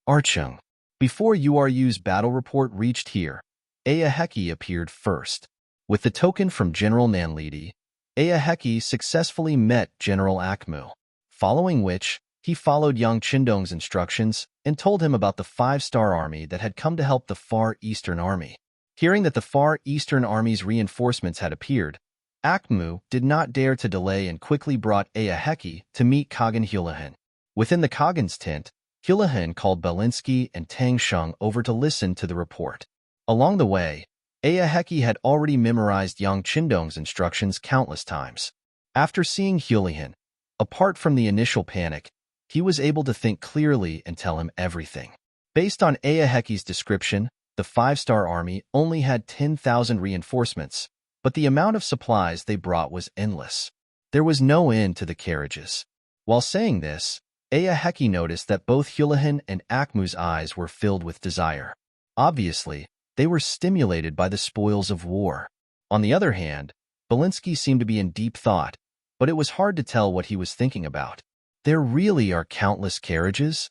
Archung. Before Uru's battle report reached here, Ayaheki appeared first. With the token from General Nanlidi, Ayaheki successfully met General Akmu, following which, he followed Yang Qindong's instructions and told him about the 5-star army that had come to help the Far Eastern Army. Hearing that the Far Eastern Army's reinforcements had appeared, Akmu did not dare to delay and quickly brought Ayaheki to meet Khagan Hulahan. Within the Khagan's tent, Hulahan called Belinsky and Tang Sheng over to listen to the report. Along the way, Ayaheki had already memorized Yang Qindong's instructions countless times. After seeing Hulahan, apart from the initial panic, he was able to think clearly and tell him everything. Based on Ayaheki's description, the 5-star army only had 10,000 reinforcements, but the amount of supplies they brought was endless. There was no end to the carriages. While saying this, Ayaheki noticed that both Hulahan and Akmu's eyes were filled with desire. Obviously, they were stimulated by the spoils of war. On the other hand, Belinsky seemed to be in deep thought, but it was hard to tell what he was thinking about. There really are countless carriages?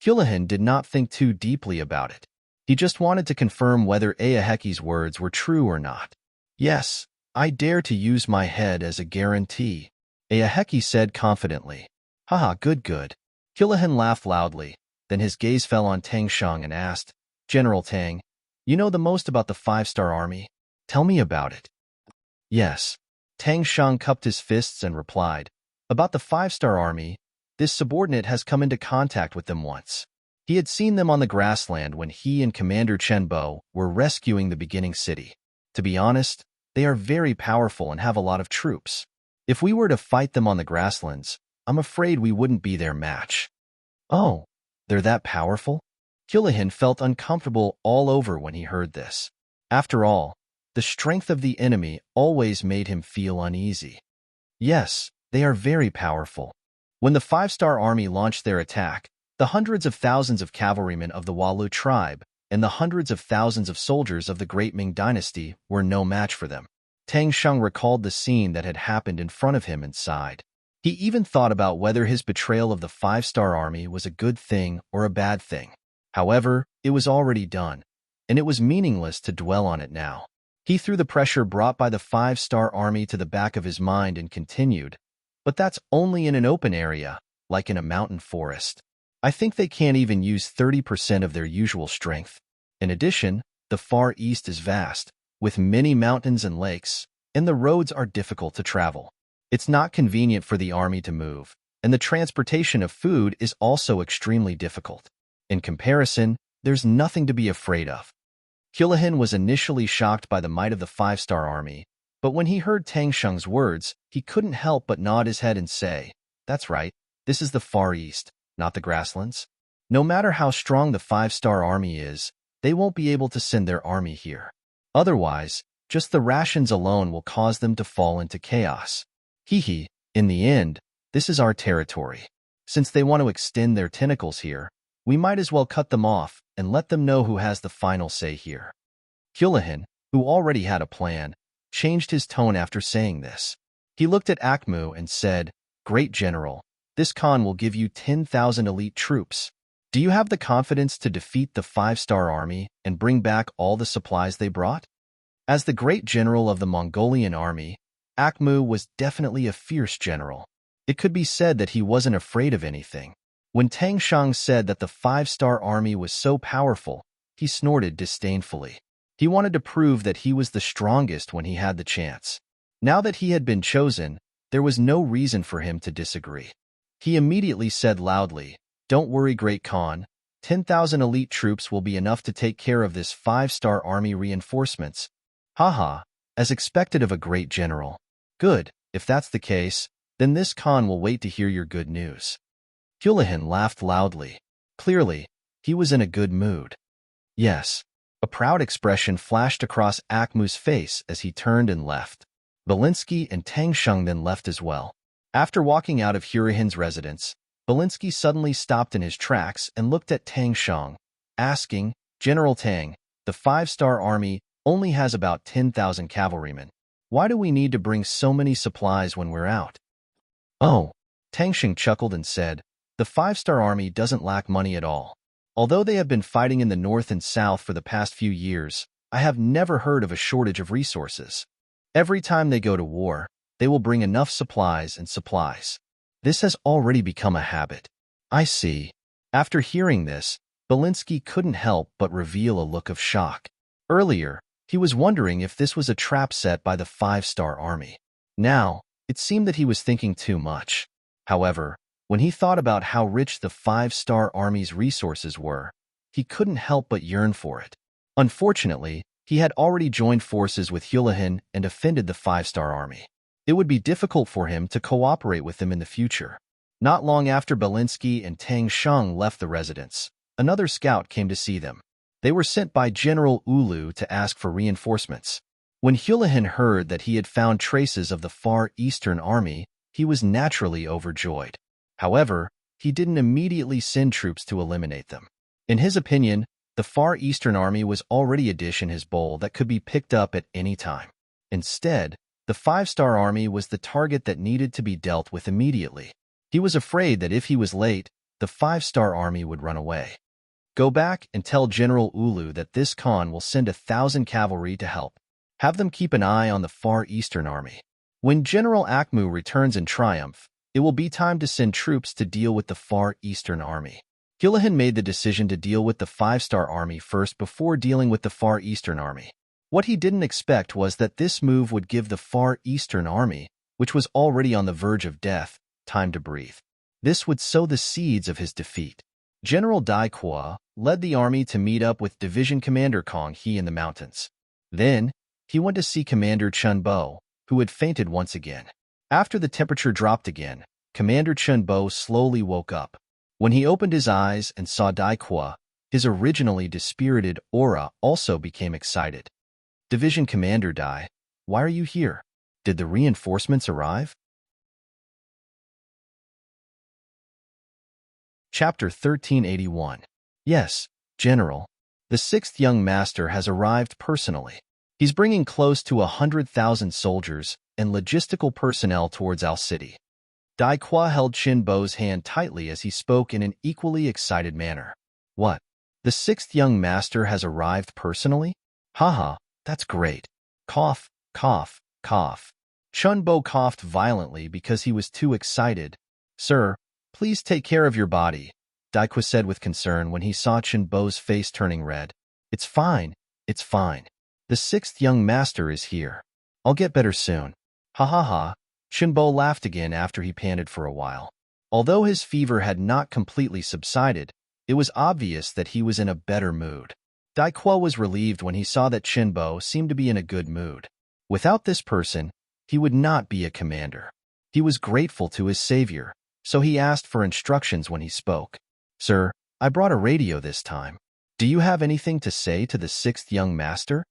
Hulahan did not think too deeply about it. He just wanted to confirm whether Ayaheki's words were true or not. Yes, I dare to use my head as a guarantee, Ayaheki said confidently. Haha, good. Hulahan laughed loudly, then his gaze fell on Tang Sheng and asked, General Tang, you know the most about the 5-star army? Tell me about it. Yes. Tang Sheng cupped his fists and replied, about the 5-star army, this subordinate has come into contact with them once. He had seen them on the grassland when he and Commander Chen Bo were rescuing the beginning city. To be honest, they are very powerful and have a lot of troops. If we were to fight them on the grasslands, I'm afraid we wouldn't be their match. Oh, they're that powerful? Hulahan felt uncomfortable all over when he heard this. After all, the strength of the enemy always made him feel uneasy. Yes, they are very powerful. When the 5-star army launched their attack, the hundreds of thousands of cavalrymen of the Walu tribe and the hundreds of thousands of soldiers of the Great Ming dynasty were no match for them. Tang Sheng recalled the scene that had happened in front of him and sighed. He even thought about whether his betrayal of the 5-star army was a good thing or a bad thing. However, it was already done, and it was meaningless to dwell on it now. He threw the pressure brought by the 5-star army to the back of his mind and continued, but that's only in an open area, like in a mountain forest. I think they can't even use 30% of their usual strength. In addition, the Far East is vast, with many mountains and lakes, and the roads are difficult to travel. It's not convenient for the army to move, and the transportation of food is also extremely difficult. In comparison, there's nothing to be afraid of. Hulahan was initially shocked by the might of the 5-star army, but when he heard Tang Sheng's words, he couldn't help but nod his head and say, that's right, this is the Far East, not the grasslands. No matter how strong the 5-star army is, they won't be able to send their army here. Otherwise, just the rations alone will cause them to fall into chaos. In the end, this is our territory. Since they want to extend their tentacles here, we might as well cut them off and let them know who has the final say here. Hulahan, who already had a plan, changed his tone after saying this. He looked at Akmu and said, Great General, this Khan will give you 10,000 elite troops. Do you have the confidence to defeat the 5-star army and bring back all the supplies they brought? As the great general of the Mongolian army, Akmu was definitely a fierce general. It could be said that he wasn't afraid of anything. When Tang Sheng said that the 5-star army was so powerful, he snorted disdainfully. He wanted to prove that he was the strongest when he had the chance. Now that he had been chosen, There was no reason for him to disagree. He immediately said loudly, "Don't worry, Great Khan. 10,000 elite troops will be enough to take care of this 5-star army reinforcements. Haha, as expected of a great general. Good, if that's the case, then this Khan will wait to hear your good news." Houlihan laughed loudly. Clearly, he was in a good mood. Yes. A proud expression flashed across Akmu's face as he turned and left. Belinsky and Tang Sheng then left as well. After walking out of Houlihan's residence, Belinsky suddenly stopped in his tracks and looked at Tang Sheng, asking, "General Tang, the 5-star army only has about 10,000 cavalrymen. Why do we need to bring so many supplies when we're out?" "Oh," Tang Sheng chuckled and said, "the 5-star army doesn't lack money at all. Although they have been fighting in the north and south for the past few years, I have never heard of a shortage of resources. Every time they go to war, they will bring enough supplies and supplies. This has already become a habit." "I see." After hearing this, Belinsky couldn't help but reveal a look of shock. Earlier, he was wondering if this was a trap set by the 5-star army. Now, it seemed that he was thinking too much. However, when he thought about how rich the 5-star army's resources were, he couldn't help but yearn for it. Unfortunately, he had already joined forces with Houlihan and offended the 5-star army. It would be difficult for him to cooperate with them in the future. Not long after Belinsky and Tang Sheng left the residence, another scout came to see them. They were sent by General Ulu to ask for reinforcements. When Houlihan heard that he had found traces of the Far Eastern Army, he was naturally overjoyed. However, he didn't immediately send troops to eliminate them. In his opinion, the Far Eastern Army was already a dish in his bowl that could be picked up at any time. Instead, the 5-star army was the target that needed to be dealt with immediately. He was afraid that if he was late, the 5-star army would run away. "Go back and tell General Ulu that this Khan will send 1,000 cavalry to help. Have them keep an eye on the Far Eastern Army. When General Akmu returns in triumph, it will be time to send troops to deal with the Far Eastern Army." Houlihan made the decision to deal with the 5-star army first before dealing with the Far Eastern Army. What he didn't expect was that this move would give the Far Eastern Army, which was already on the verge of death, time to breathe. This would sow the seeds of his defeat. General Dai Qua led the army to meet up with Division Commander Kong He in the mountains. Then, he went to see Commander Chun Bo, who had fainted once again. After the temperature dropped again, Commander Chun Bo slowly woke up. When he opened his eyes and saw Dai Qua, his originally dispirited aura also became excited. "Division Commander Dai, why are you here? Did the reinforcements arrive?" Chapter 1381. "Yes, General. The 6th young master has arrived personally. He's bringing close to 100,000 soldiers and logistical personnel towards Al City." Dai Qua held Chin Bo's hand tightly as he spoke in an equally excited manner. "What? The 6th young master has arrived personally? Haha, that's great. Cough, cough, cough." Chun Bo coughed violently because he was too excited. "Sir, please take care of your body," Dai Qua said with concern when he saw Chin Bo's face turning red. It's fine. The 6th young master is here. I'll get better soon." "Ha ha ha." Chin Bo laughed again after he panted for a while. Although his fever had not completely subsided, it was obvious that he was in a better mood. Dai Qua was relieved when he saw that Chin Bo seemed to be in a good mood. Without this person, he would not be a commander. He was grateful to his savior, so he asked for instructions when he spoke. "Sir, I brought a radio this time. Do you have anything to say to the 6th young master?"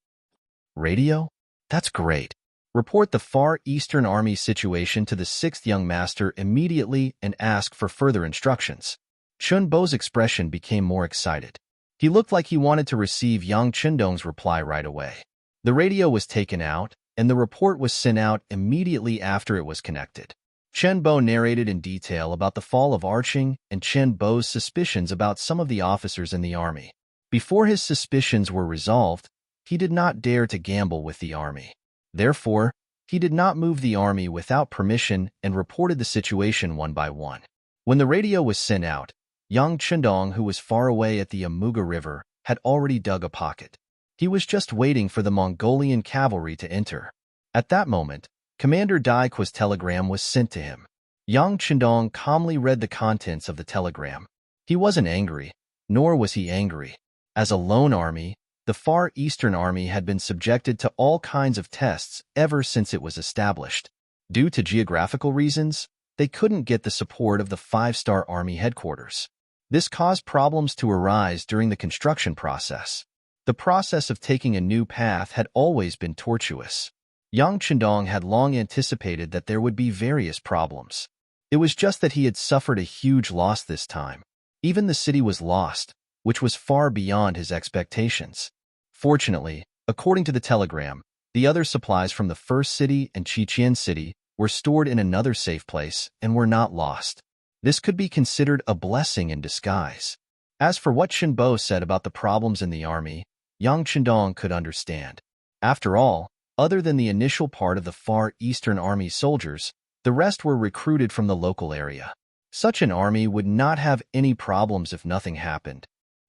"Radio? That's great. Report the Far Eastern Army situation to the 6th young master immediately and ask for further instructions." Chun Bo's expression became more excited. He looked like he wanted to receive Yang Chindong's reply right away. The radio was taken out, and the report was sent out immediately after it was connected. Chen Bo narrated in detail about the fall of Arching and Chen Bo's suspicions about some of the officers in the army. Before his suspicions were resolved, he did not dare to gamble with the army. Therefore, he did not move the army without permission and reported the situation one by one. When the radio was sent out, Yang Chindong, who was far away at the Amuga River, had already dug a pocket. He was just waiting for the Mongolian cavalry to enter. At that moment, Commander Daiqua's telegram was sent to him. Yang Chendong calmly read the contents of the telegram. He wasn't angry, nor was he angry. As a lone army, the Far Eastern Army had been subjected to all kinds of tests ever since it was established. Due to geographical reasons, they couldn't get the support of the 5-star Army headquarters. This caused problems to arise during the construction process. The process of taking a new path had always been tortuous. Yang Chendong had long anticipated that there would be various problems. It was just that he had suffered a huge loss this time. Even the city was lost, which was far beyond his expectations. Fortunately, according to the telegram, the other supplies from the first city and Qiqian city were stored in another safe place and were not lost. This could be considered a blessing in disguise. As for what Shinbo said about the problems in the army, Yang Chendong could understand. After all, other than the initial part of the Far Eastern Army soldiers, the rest were recruited from the local area. Such an army would not have any problems if nothing happened.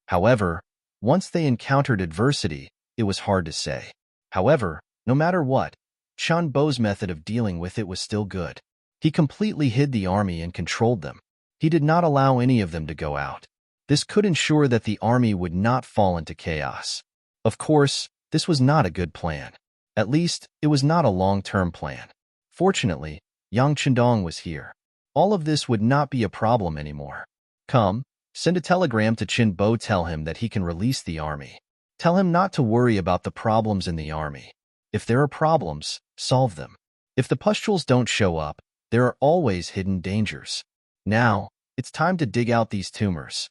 However, once they encountered adversity, it was hard to say. However, no matter what, Shinbo's method of dealing with it was still good. He completely hid the army and controlled them. He did not allow any of them to go out. This could ensure that the army would not fall into chaos. Of course, this was not a good plan. At least, it was not a long-term plan. Fortunately, Yang Chendong was here. All of this would not be a problem anymore. Come, send a telegram to Chinbo. Tell him that he can release the army. Tell him not to worry about the problems in the army. If there are problems, solve them. If the pustules don't show up, there are always hidden dangers. Now, it's time to dig out these tumors.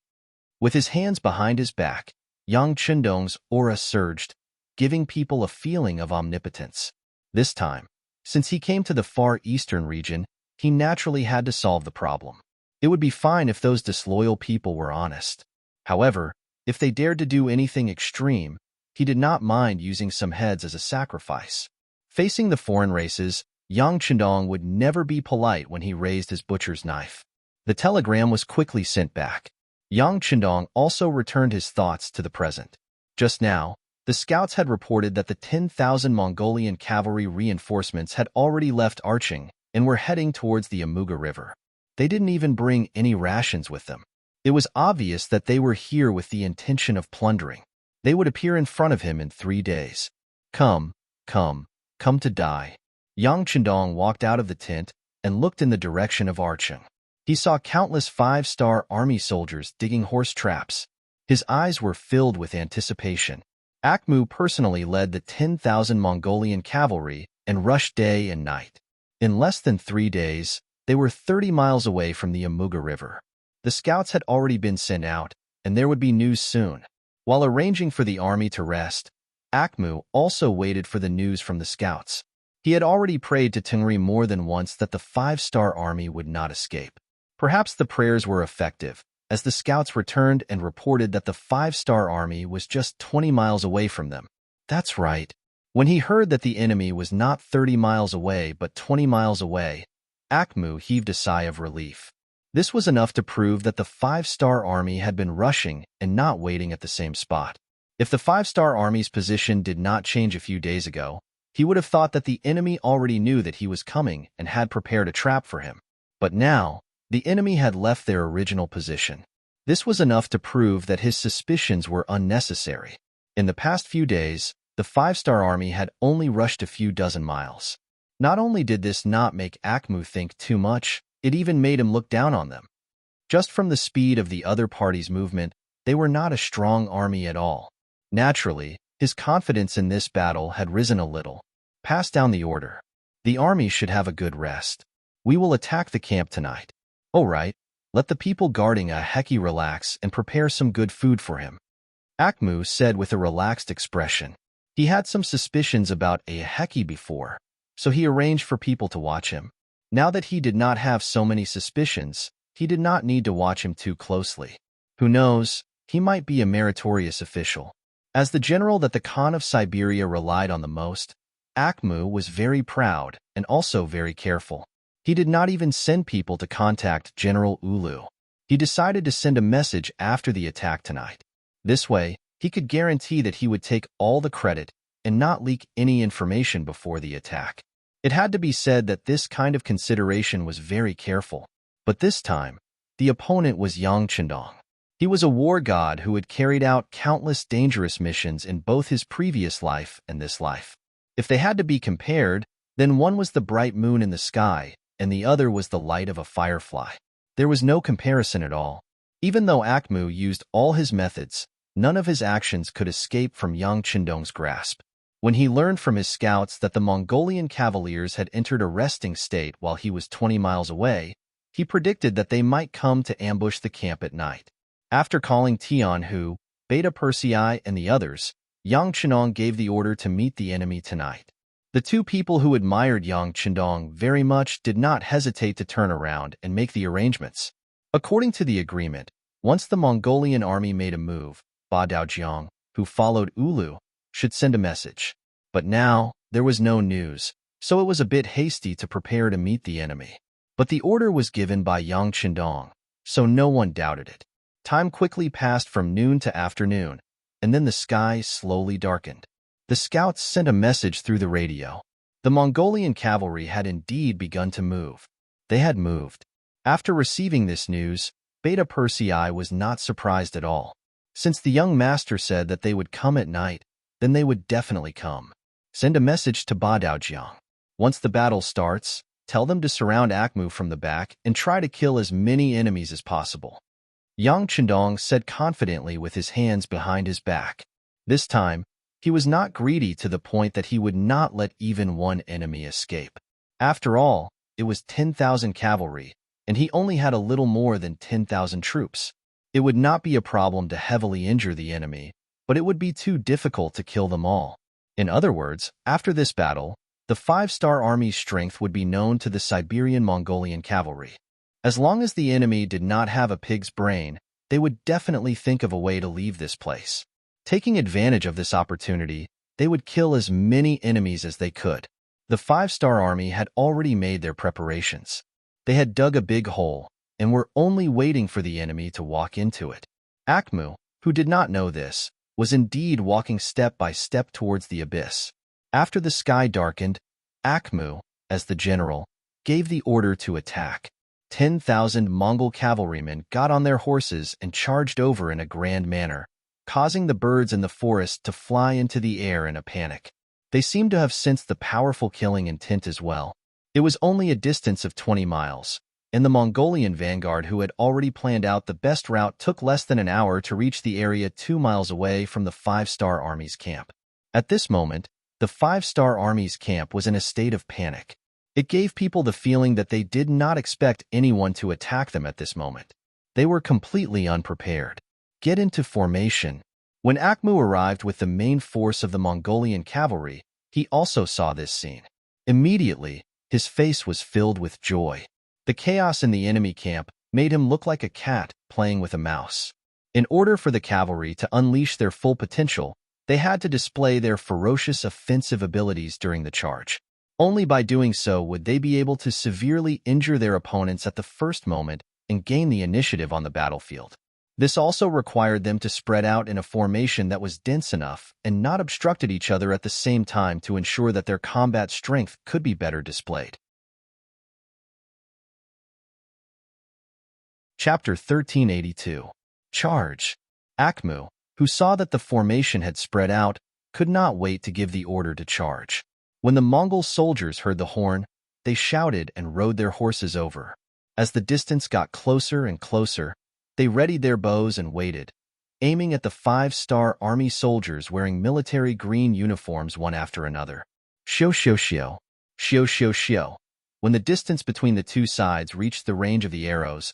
With his hands behind his back, Yang Chendong's aura surged, giving people a feeling of omnipotence. This time, since he came to the Far Eastern region, he naturally had to solve the problem. It would be fine if those disloyal people were honest. However, if they dared to do anything extreme, he did not mind using some heads as a sacrifice. Facing the foreign races, Yang Chendong would never be polite when he raised his butcher's knife. The telegram was quickly sent back. Yang Chendong also returned his thoughts to the present. Just now, the scouts had reported that the 10,000 Mongolian cavalry reinforcements had already left Arching and were heading towards the Amuga River. They didn't even bring any rations with them. It was obvious that they were here with the intention of plundering. They would appear in front of him in 3 days. Come to die. Yang Chendong walked out of the tent and looked in the direction of Arching. He saw countless 5-star army soldiers digging horse traps. His eyes were filled with anticipation. Akmu personally led the 10,000 Mongolian cavalry and rushed day and night. In less than 3 days, they were 30 miles away from the Amuga River. The scouts had already been sent out, and there would be news soon. While arranging for the army to rest, Akmu also waited for the news from the scouts. He had already prayed to Tengri more than once that the 5-star army would not escape. Perhaps the prayers were effective, as the scouts returned and reported that the 5-star army was just 20 miles away from them. That's right. When he heard that the enemy was not 30 miles away but 20 miles away, Akmu heaved a sigh of relief. This was enough to prove that the 5-star army had been rushing and not waiting at the same spot. If the 5-star army's position did not change a few days ago, he would have thought that the enemy already knew that he was coming and had prepared a trap for him. But now, the enemy had left their original position. This was enough to prove that his suspicions were unnecessary. In the past few days, the 5-star army had only rushed a few dozen miles. Not only did this not make Akmu think too much, it even made him look down on them. Just from the speed of the other party's movement, they were not a strong army at all. Naturally, his confidence in this battle had risen a little. Pass down the order. The army should have a good rest. We will attack the camp tonight. All right, let the people guarding a Heki relax and prepare some good food for him. Akmu said with a relaxed expression. He had some suspicions about a Heki before, so he arranged for people to watch him. Now that he did not have so many suspicions, he did not need to watch him too closely. Who knows, he might be a meritorious official. As the general that the Khan of Siberia relied on the most, Akmu was very proud and also very careful. He did not even send people to contact General Ulu. He decided to send a message after the attack tonight. This way, he could guarantee that he would take all the credit and not leak any information before the attack. It had to be said that this kind of consideration was very careful. But this time, the opponent was Yang Chendong. He was a war god who had carried out countless dangerous missions in both his previous life and this life. If they had to be compared, then one was the bright moon in the sky, and the other was the light of a firefly. There was no comparison at all. Even though Akmu used all his methods, none of his actions could escape from Yang Chendong's grasp. When he learned from his scouts that the Mongolian cavaliers had entered a resting state while he was 20 miles away, he predicted that they might come to ambush the camp at night. After calling Tian Hu, Beta Persei, and the others, Yang Chendong gave the order to meet the enemy tonight. The two people who admired Yang Chendong very much did not hesitate to turn around and make the arrangements. According to the agreement, once the Mongolian army made a move, Ba Daojiang, who followed Ulu, should send a message. But now, there was no news, so it was a bit hasty to prepare to meet the enemy. But the order was given by Yang Chendong, so no one doubted it. Time quickly passed from noon to afternoon, and then the sky slowly darkened. The scouts sent a message through the radio. The Mongolian cavalry had indeed begun to move. They had moved. After receiving this news, Beta Persei was not surprised at all. Since the young master said that they would come at night, then they would definitely come. Send a message to Ba Daojiang. Once the battle starts, tell them to surround Akmu from the back and try to kill as many enemies as possible. Yang Chendong said confidently with his hands behind his back. This time, he was not greedy to the point that he would not let even one enemy escape. After all, it was 10,000 cavalry, and he only had a little more than 10,000 troops. It would not be a problem to heavily injure the enemy, but it would be too difficult to kill them all. In other words, after this battle, the 5-star army's strength would be known to the Siberian Mongolian cavalry. As long as the enemy did not have a pig's brain, they would definitely think of a way to leave this place. Taking advantage of this opportunity, they would kill as many enemies as they could. The 5-star army had already made their preparations. They had dug a big hole and were only waiting for the enemy to walk into it. Akmu, who did not know this, was indeed walking step by step towards the abyss. After the sky darkened, Akmu, as the general, gave the order to attack. 10,000 Mongol cavalrymen got on their horses and charged over in a grand manner, causing the birds in the forest to fly into the air in a panic. They seemed to have sensed the powerful killing intent as well. It was only a distance of 20 miles, and the Mongolian vanguard who had already planned out the best route took less than an hour to reach the area 2 miles away from the 5-star army's camp. At this moment, the 5-star army's camp was in a state of panic. It gave people the feeling that they did not expect anyone to attack them at this moment. They were completely unprepared. Get into formation. When Akmu arrived with the main force of the Mongolian cavalry, he also saw this scene. Immediately, his face was filled with joy. The chaos in the enemy camp made him look like a cat playing with a mouse. In order for the cavalry to unleash their full potential, they had to display their ferocious offensive abilities during the charge. Only by doing so would they be able to severely injure their opponents at the first moment and gain the initiative on the battlefield. This also required them to spread out in a formation that was dense enough and not obstructed each other at the same time to ensure that their combat strength could be better displayed. Chapter 1382. Charge. Akmu, who saw that the formation had spread out, could not wait to give the order to charge. When the Mongol soldiers heard the horn, they shouted and rode their horses over. As the distance got closer and closer, they readied their bows and waited, aiming at the 5-star army soldiers wearing military green uniforms one after another. Shio shio shio, shio shio shio. When the distance between the two sides reached the range of the arrows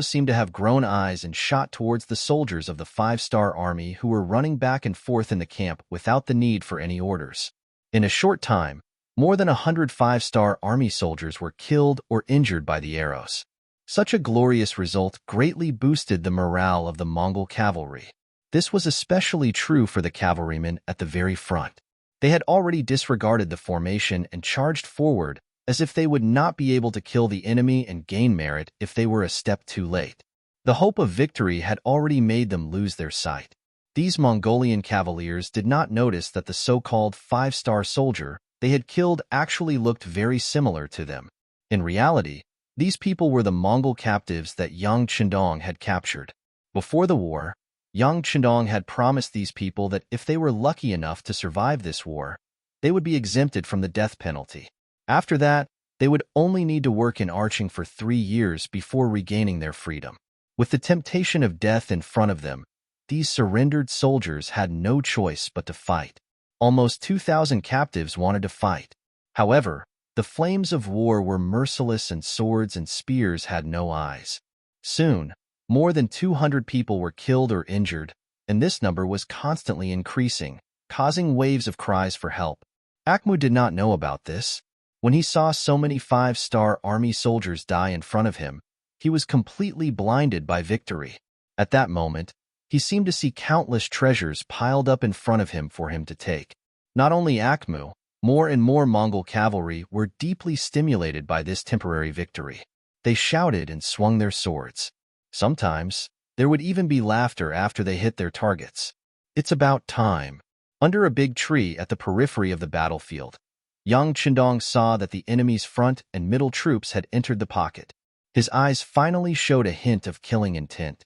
seemed to have grown eyes and shot towards the soldiers of the 5-star army who were running back and forth in the camp without the need for any orders. In a short time, more than 100 5-star army soldiers were killed or injured by the arrows. Such a glorious result greatly boosted the morale of the Mongol cavalry. This was especially true for the cavalrymen at the very front. They had already disregarded the formation and charged forward as if they would not be able to kill the enemy and gain merit if they were a step too late. The hope of victory had already made them lose their sight. These Mongolian cavaliers did not notice that the so-called 5-star soldier they had killed actually looked very similar to them. In reality, these people were the Mongol captives that Yang Chendong had captured. Before the war, Yang Chendong had promised these people that if they were lucky enough to survive this war, they would be exempted from the death penalty. After that, they would only need to work in arching for 3 years before regaining their freedom. With the temptation of death in front of them, these surrendered soldiers had no choice but to fight. Almost 2,000 captives wanted to fight. However, the flames of war were merciless and swords and spears had no eyes. Soon, more than 200 people were killed or injured, and this number was constantly increasing, causing waves of cries for help. Akmu did not know about this. When he saw so many 5-star army soldiers die in front of him, he was completely blinded by victory. At that moment, he seemed to see countless treasures piled up in front of him for him to take. Not only Akmu, more and more Mongol cavalry were deeply stimulated by this temporary victory. They shouted and swung their swords. Sometimes, there would even be laughter after they hit their targets. It's about time. Under a big tree at the periphery of the battlefield, Yang Chendong saw that the enemy's front and middle troops had entered the pocket. His eyes finally showed a hint of killing intent.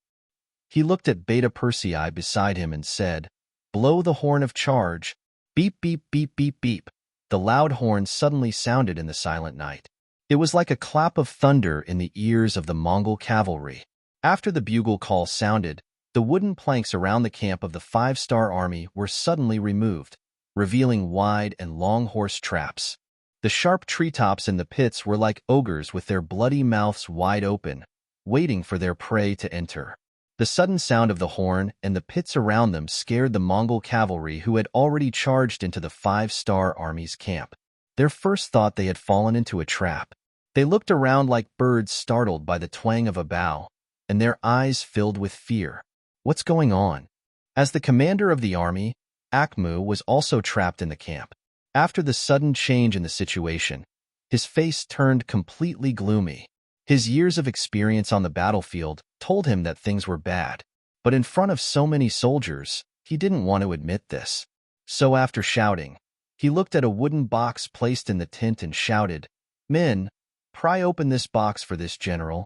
He looked at Beta Persei beside him and said, "Blow the horn of charge." Beep, beep, beep, beep, beep. The loud horn suddenly sounded in the silent night. It was like a clap of thunder in the ears of the Mongol cavalry. After the bugle call sounded, the wooden planks around the camp of the 5-star army were suddenly removed, revealing wide and long horse traps. The sharp treetops in the pits were like ogres with their bloody mouths wide open, waiting for their prey to enter. The sudden sound of the horn and the pits around them scared the Mongol cavalry who had already charged into the 5-star army's camp. Their first thought they had fallen into a trap. They looked around like birds startled by the twang of a bow, and their eyes filled with fear. What's going on? As the commander of the army, Akmu was also trapped in the camp. After the sudden change in the situation, his face turned completely gloomy. His years of experience on the battlefield told him that things were bad, but in front of so many soldiers, he didn't want to admit this. So after shouting, he looked at a wooden box placed in the tent and shouted, "Men, pry open this box for this general."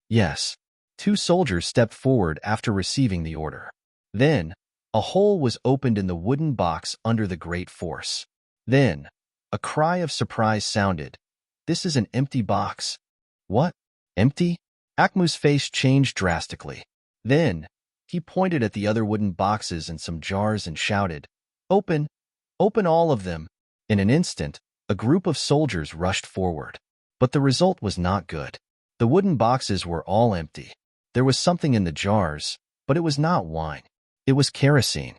Yes. 2 soldiers stepped forward after receiving the order. Then, a hole was opened in the wooden box under the great force. Then, a cry of surprise sounded. "This is an empty box." "What? Empty?" Akmu's face changed drastically. Then, he pointed at the other wooden boxes and some jars and shouted, "Open! Open all of them!" In an instant, a group of soldiers rushed forward. But the result was not good. The wooden boxes were all empty. There was something in the jars, but it was not wine. It was kerosene.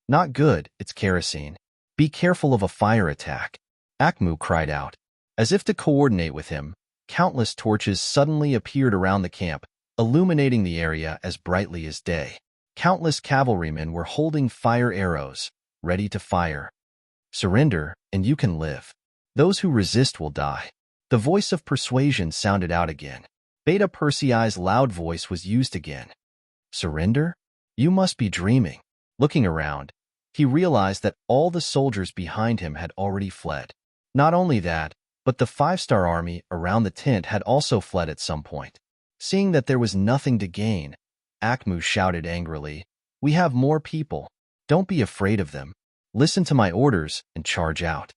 "Not good, it's kerosene. Be careful of a fire attack," Akmu cried out. As if to coordinate with him, countless torches suddenly appeared around the camp, illuminating the area as brightly as day. Countless cavalrymen were holding fire arrows, ready to fire. "Surrender, and you can live. Those who resist will die." The voice of persuasion sounded out again. Beta Persei's loud voice was used again. "Surrender? You must be dreaming." Looking around, he realized that all the soldiers behind him had already fled. Not only that, but the 5-star army around the tent had also fled at some point. Seeing that there was nothing to gain, Akmu shouted angrily, "We have more people. Don't be afraid of them. Listen to my orders and charge out."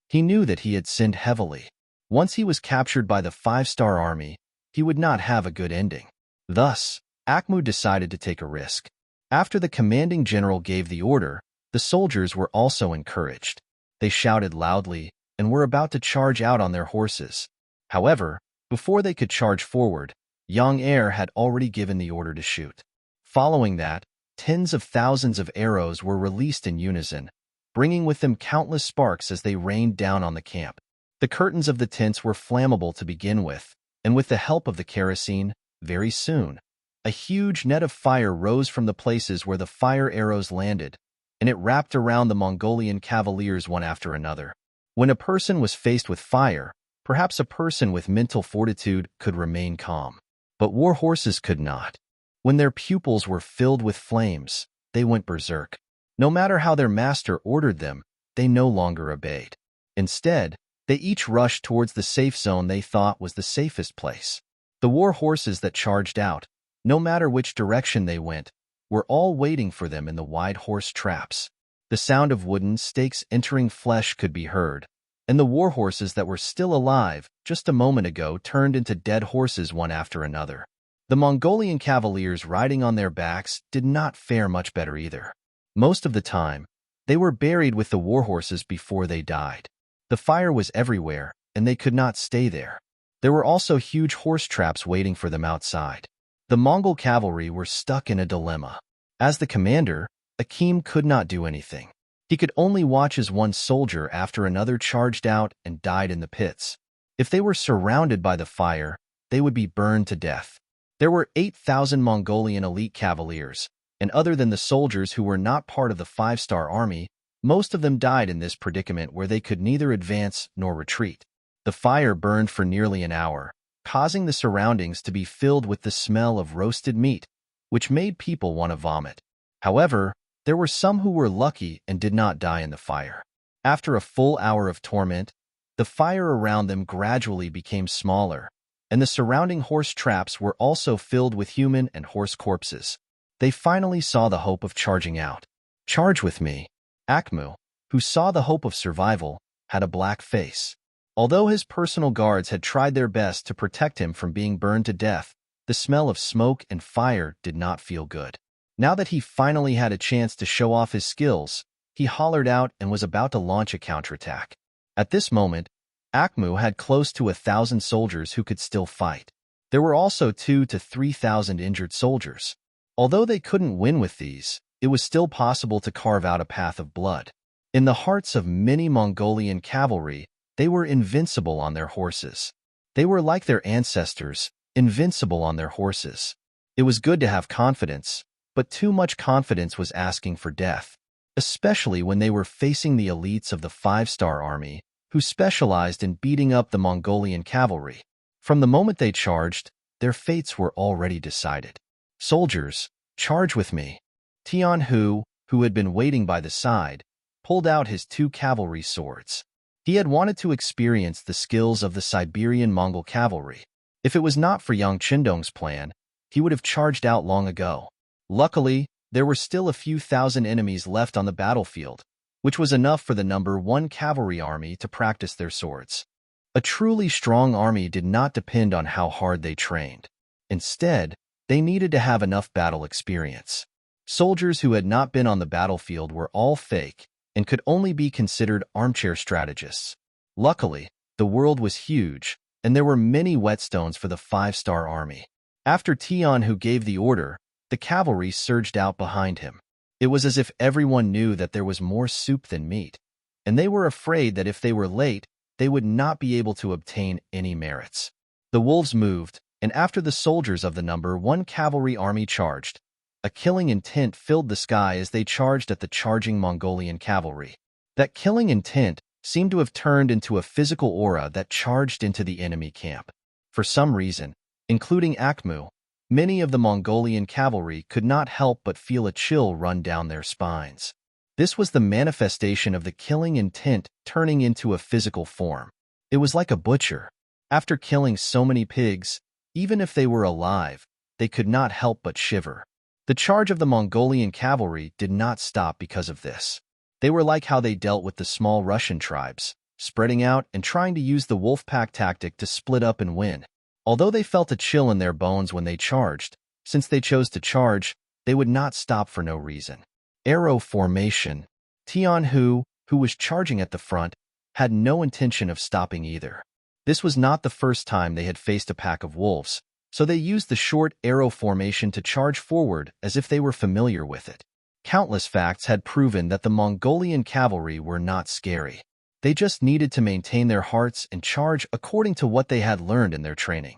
He knew that he had sinned heavily. Once he was captured by the 5-star army, he would not have a good ending. Thus, Akmu decided to take a risk. After the commanding general gave the order, the soldiers were also encouraged. They shouted loudly and were about to charge out on their horses. However, before they could charge forward, Yang Heir had already given the order to shoot. Following that, tens of thousands of arrows were released in unison, bringing with them countless sparks as they rained down on the camp. The curtains of the tents were flammable to begin with, and with the help of the kerosene, very soon, a huge net of fire rose from the places where the fire arrows landed, and it wrapped around the Mongolian cavaliers one after another. When a person was faced with fire, perhaps a person with mental fortitude could remain calm. But war horses could not. When their pupils were filled with flames, they went berserk. No matter how their master ordered them, they no longer obeyed. Instead, they each rushed towards the safe zone they thought was the safest place. The war horses that charged out, no matter which direction they went, were all waiting for them in the wide horse traps. The sound of wooden stakes entering flesh could be heard, and the war horses that were still alive just a moment ago turned into dead horses one after another. The Mongolian cavaliers riding on their backs did not fare much better either. Most of the time, they were buried with the war horses before they died. The fire was everywhere, and they could not stay there. There were also huge horse traps waiting for them outside. The Mongol cavalry were stuck in a dilemma. As the commander, Akim could not do anything. He could only watch as one soldier after another charged out and died in the pits. If they were surrounded by the fire, they would be burned to death. There were 8,000 Mongolian elite cavaliers, and other than the soldiers who were not part of the five-star army, most of them died in this predicament where they could neither advance nor retreat. The fire burned for nearly an hour, causing the surroundings to be filled with the smell of roasted meat, which made people want to vomit. However, there were some who were lucky and did not die in the fire. After a full hour of torment, the fire around them gradually became smaller, and the surrounding horse traps were also filled with human and horse corpses. They finally saw the hope of charging out. "Charge with me." Akmu, who saw the hope of survival, had a black face. Although his personal guards had tried their best to protect him from being burned to death, the smell of smoke and fire did not feel good. Now that he finally had a chance to show off his skills, he hollered out and was about to launch a counterattack. At this moment, Akmu had close to 1,000 soldiers who could still fight. There were also 2,000 to 3,000 injured soldiers. Although they couldn't win with these, it was still possible to carve out a path of blood. In the hearts of many Mongolian cavalry, they were invincible on their horses. They were like their ancestors, invincible on their horses. It was good to have confidence, but too much confidence was asking for death, especially when they were facing the elites of the five-star army, who specialized in beating up the Mongolian cavalry. From the moment they charged, their fates were already decided. "Soldiers, charge with me." Tian Hu, who had been waiting by the side, pulled out his 2 cavalry swords. He had wanted to experience the skills of the Siberian Mongol cavalry. If it was not for Yang Qindong's plan, he would have charged out long ago. Luckily, there were still a few thousand enemies left on the battlefield, which was enough for the number 1 cavalry army to practice their swords. A truly strong army did not depend on how hard they trained. Instead, they needed to have enough battle experience. Soldiers who had not been on the battlefield were all fake and could only be considered armchair strategists. Luckily, the world was huge, and there were many whetstones for the five-star army. After Tian Hu gave the order, the cavalry surged out behind him. It was as if everyone knew that there was more soup than meat, and they were afraid that if they were late, they would not be able to obtain any merits. The wolves moved, and after the soldiers of the number 1 cavalry army charged, a killing intent filled the sky as they charged at the charging Mongolian cavalry. That killing intent seemed to have turned into a physical aura that charged into the enemy camp. For some reason, including Akmu, many of the Mongolian cavalry could not help but feel a chill run down their spines. This was the manifestation of the killing intent turning into a physical form. It was like a butcher. After killing so many pigs, even if they were alive, they could not help but shiver. The charge of the Mongolian cavalry did not stop because of this. They were like how they dealt with the small Russian tribes, spreading out and trying to use the wolf pack tactic to split up and win. Although they felt a chill in their bones when they charged, since they chose to charge, they would not stop for no reason. Arrow formation. Tian Hu, who was charging at the front, had no intention of stopping either. This was not the first time they had faced a pack of wolves, so they used the short arrow formation to charge forward as if they were familiar with it. Countless facts had proven that the Mongolian cavalry were not scary. They just needed to maintain their hearts and charge according to what they had learned in their training.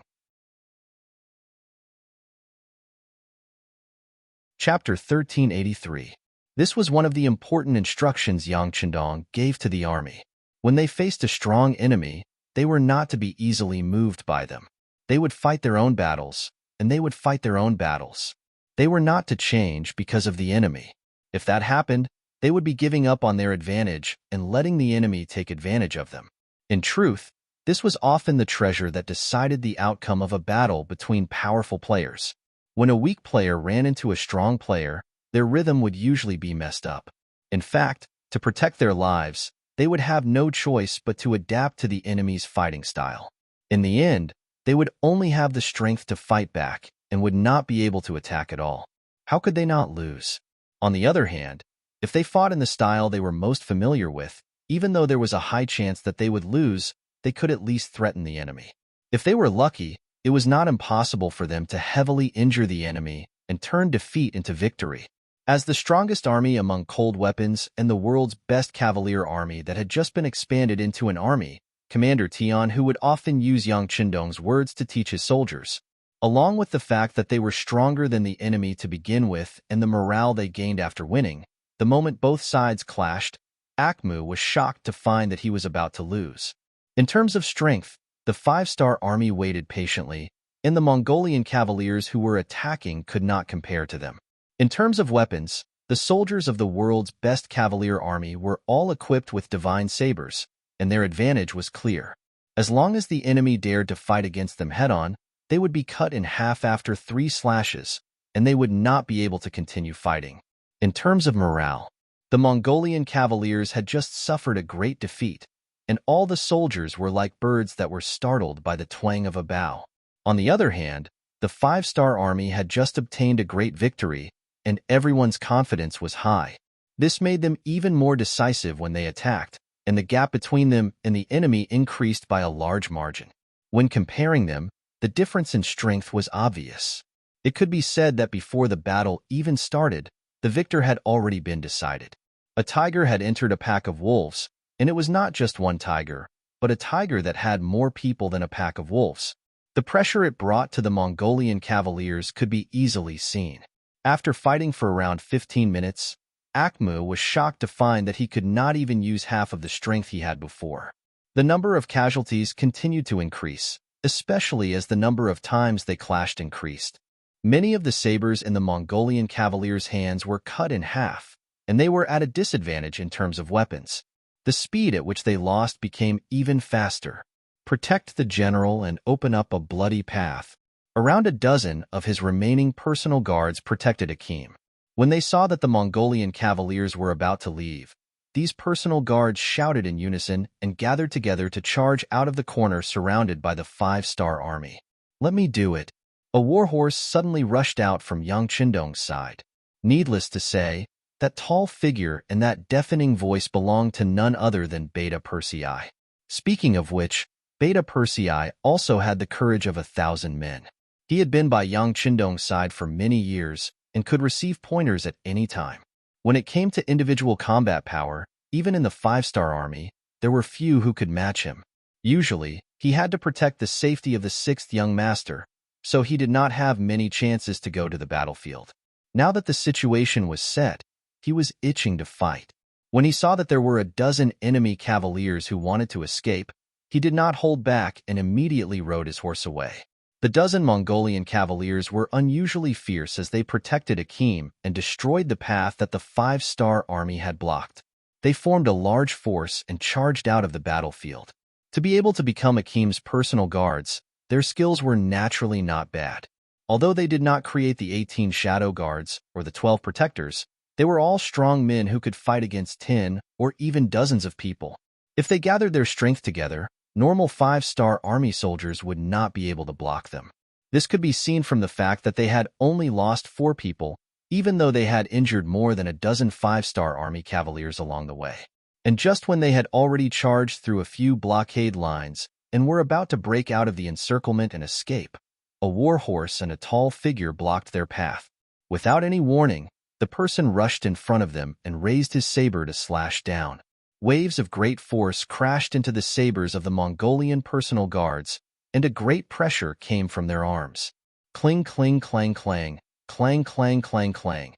Chapter 1383. This was one of the important instructions Yang Qindong gave to the army. When they faced a strong enemy, they were not to be easily moved by them. They would fight their own battles, and they would fight their own battles. They were not to change because of the enemy. If that happened, they would be giving up on their advantage and letting the enemy take advantage of them. In truth, this was often the treasure that decided the outcome of a battle between powerful players. When a weak player ran into a strong player, their rhythm would usually be messed up. In fact, to protect their lives, they would have no choice but to adapt to the enemy's fighting style. In the end, they would only have the strength to fight back and would not be able to attack at all. How could they not lose? On the other hand, if they fought in the style they were most familiar with, even though there was a high chance that they would lose, they could at least threaten the enemy. If they were lucky, it was not impossible for them to heavily injure the enemy and turn defeat into victory. As the strongest army among cold weapons and the world's best cavalier army that had just been expanded into an army, Commander Tian, who would often use Yang Qindong's words to teach his soldiers, along with the fact that they were stronger than the enemy to begin with and the morale they gained after winning, the moment both sides clashed, Akmu was shocked to find that he was about to lose. In terms of strength, the five-star army waited patiently, and the Mongolian cavaliers who were attacking could not compare to them. In terms of weapons, the soldiers of the world's best cavalier army were all equipped with divine sabers, and their advantage was clear. As long as the enemy dared to fight against them head-on, they would be cut in half after 3 slashes, and they would not be able to continue fighting. In terms of morale, the Mongolian cavaliers had just suffered a great defeat, and all the soldiers were like birds that were startled by the twang of a bow. On the other hand, the five-star army had just obtained a great victory, and everyone's confidence was high. This made them even more decisive when they attacked, and the gap between them and the enemy increased by a large margin. When comparing them, the difference in strength was obvious. It could be said that before the battle even started, the victor had already been decided. A tiger had entered a pack of wolves, and it was not just one tiger, but a tiger that had more people than a pack of wolves. The pressure it brought to the Mongolian cavaliers could be easily seen. After fighting for around 15 minutes, Akmu was shocked to find that he could not even use half of the strength he had before. The number of casualties continued to increase, especially as the number of times they clashed increased. Many of the sabers in the Mongolian cavaliers' hands were cut in half, and they were at a disadvantage in terms of weapons. The speed at which they lost became even faster. Protect the general and open up a bloody path. Around a dozen of his remaining personal guards protected Akim. When they saw that the Mongolian cavaliers were about to leave, these personal guards shouted in unison and gathered together to charge out of the corner surrounded by the five-star army. "Let me do it." A warhorse suddenly rushed out from Yang Qindong's side. Needless to say, that tall figure and that deafening voice belonged to none other than Beta Persei. Speaking of which, Beta Persei also had the courage of 1,000 men. He had been by Yang Qindong's side for many years and could receive pointers at any time. When it came to individual combat power, even in the five-star army, there were few who could match him. Usually, he had to protect the safety of the 6th young master, so he did not have many chances to go to the battlefield. Now that the situation was set, he was itching to fight. When he saw that there were a dozen enemy cavaliers who wanted to escape, he did not hold back and immediately rode his horse away. The dozen Mongolian cavaliers were unusually fierce as they protected Akim and destroyed the path that the five-star army had blocked. They formed a large force and charged out of the battlefield. To be able to become Akim's personal guards, their skills were naturally not bad. Although they did not create the 18 shadow guards or the 12 protectors, they were all strong men who could fight against 10 or even dozens of people. If they gathered their strength together, normal five-star army soldiers would not be able to block them. This could be seen from the fact that they had only lost 4 people, even though they had injured more than a dozen five-star army cavaliers along the way. And just when they had already charged through a few blockade lines and were about to break out of the encirclement and escape, a warhorse and a tall figure blocked their path. Without any warning, the person rushed in front of them and raised his saber to slash down. Waves of great force crashed into the sabers of the Mongolian personal guards, and a great pressure came from their arms. Cling, cling, clang, clang, clang, clang, clang, clang.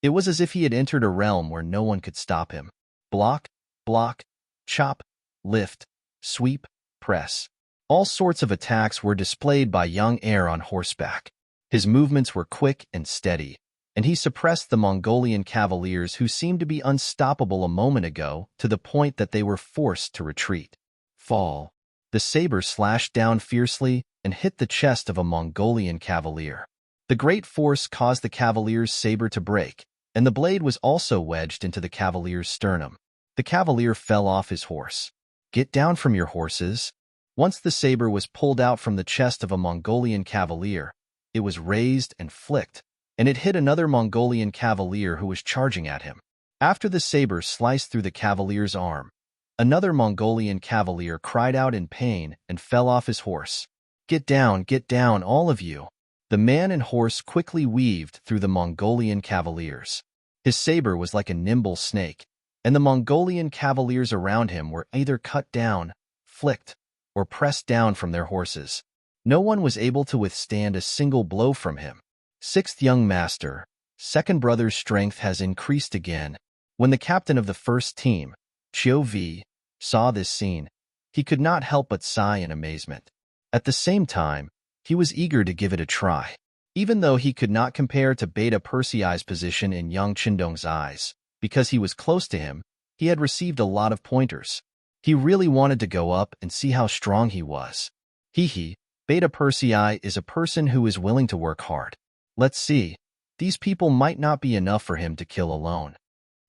It was as if he had entered a realm where no one could stop him. Block, block, chop, lift, sweep, press. All sorts of attacks were displayed by young heir on horseback. His movements were quick and steady, and he suppressed the Mongolian cavaliers who seemed to be unstoppable a moment ago to the point that they were forced to retreat. Fall. The saber slashed down fiercely and hit the chest of a Mongolian cavalier. The great force caused the cavalier's saber to break, and the blade was also wedged into the cavalier's sternum. The cavalier fell off his horse. "Get down from your horses." Once the saber was pulled out from the chest of a Mongolian cavalier, it was raised and flicked, and it hit another Mongolian cavalier who was charging at him. After the saber sliced through the cavalier's arm, another Mongolian cavalier cried out in pain and fell off his horse. Get down, all of you." The man and horse quickly weaved through the Mongolian cavaliers. His saber was like a nimble snake, and the Mongolian cavaliers around him were either cut down, flicked, or pressed down from their horses. No one was able to withstand a single blow from him. Sixth young master, second brother's strength has increased again. When the captain of the first team, Chiu Vi, saw this scene, he could not help but sigh in amazement. At the same time, he was eager to give it a try. Even though he could not compare to Beta Persei's position in Yang Qindong's eyes, because he was close to him, he had received a lot of pointers. He really wanted to go up and see how strong he was. Beta Persei is a person who is willing to work hard. Let's see. These people might not be enough for him to kill alone.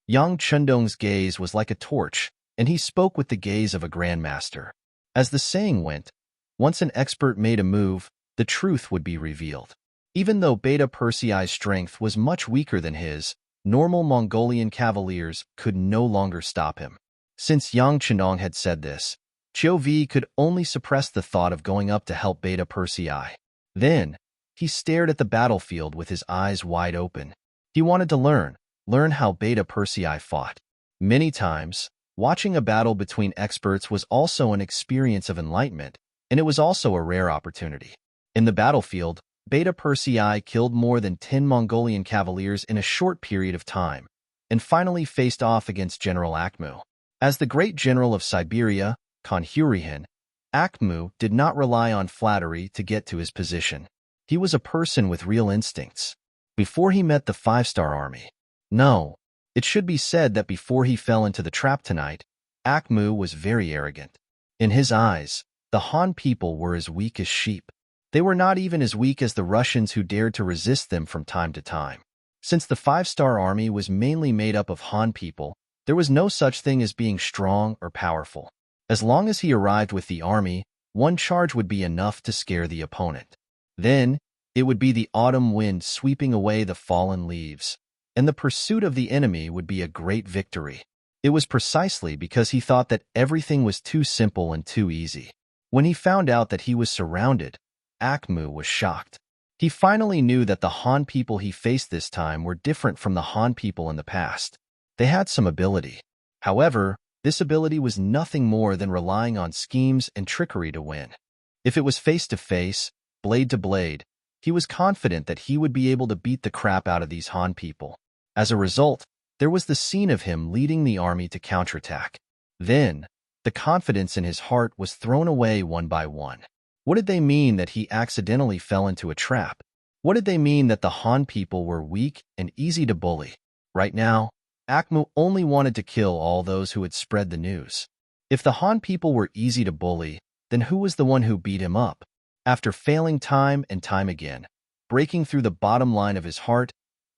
Yang Qindong's gaze was like a torch, and he spoke with the gaze of a grandmaster. As the saying went, once an expert made a move, the truth would be revealed. Even though Beta Persei's strength was much weaker than his, normal Mongolian cavaliers could no longer stop him. Since Yang Qindong had said this, Chiu Vi could only suppress the thought of going up to help Beta Persei. Then, he stared at the battlefield with his eyes wide open. He wanted to learn how Beta Persei fought. Many times, watching a battle between experts was also an experience of enlightenment, and it was also a rare opportunity. In the battlefield, Beta Persei killed more than 10 Mongolian cavaliers in a short period of time, and finally faced off against General Akmu. As the great general of Siberia, Khan Hurihan, Akmu did not rely on flattery to get to his position. He was a person with real instincts. Before he met the 5-star army. No, it should be said that before he fell into the trap tonight, Akmu was very arrogant. In his eyes, the Han people were as weak as sheep. They were not even as weak as the Russians who dared to resist them from time to time. Since the 5-star army was mainly made up of Han people, there was no such thing as being strong or powerful. As long as he arrived with the army, one charge would be enough to scare the opponent. Then, it would be the autumn wind sweeping away the fallen leaves, and the pursuit of the enemy would be a great victory. It was precisely because he thought that everything was too simple and too easy. When he found out that he was surrounded, Akmu was shocked. He finally knew that the Han people he faced this time were different from the Han people in the past. They had some ability. However, this ability was nothing more than relying on schemes and trickery to win. If it was face-to-face, blade to blade, he was confident that he would be able to beat the crap out of these Han people. As a result, there was the scene of him leading the army to counterattack. Then, the confidence in his heart was thrown away one by one. What did they mean that he accidentally fell into a trap? What did they mean that the Han people were weak and easy to bully? Right now, Akmu only wanted to kill all those who had spread the news. If the Han people were easy to bully, then who was the one who beat him up? After failing time and time again, breaking through the bottom line of his heart,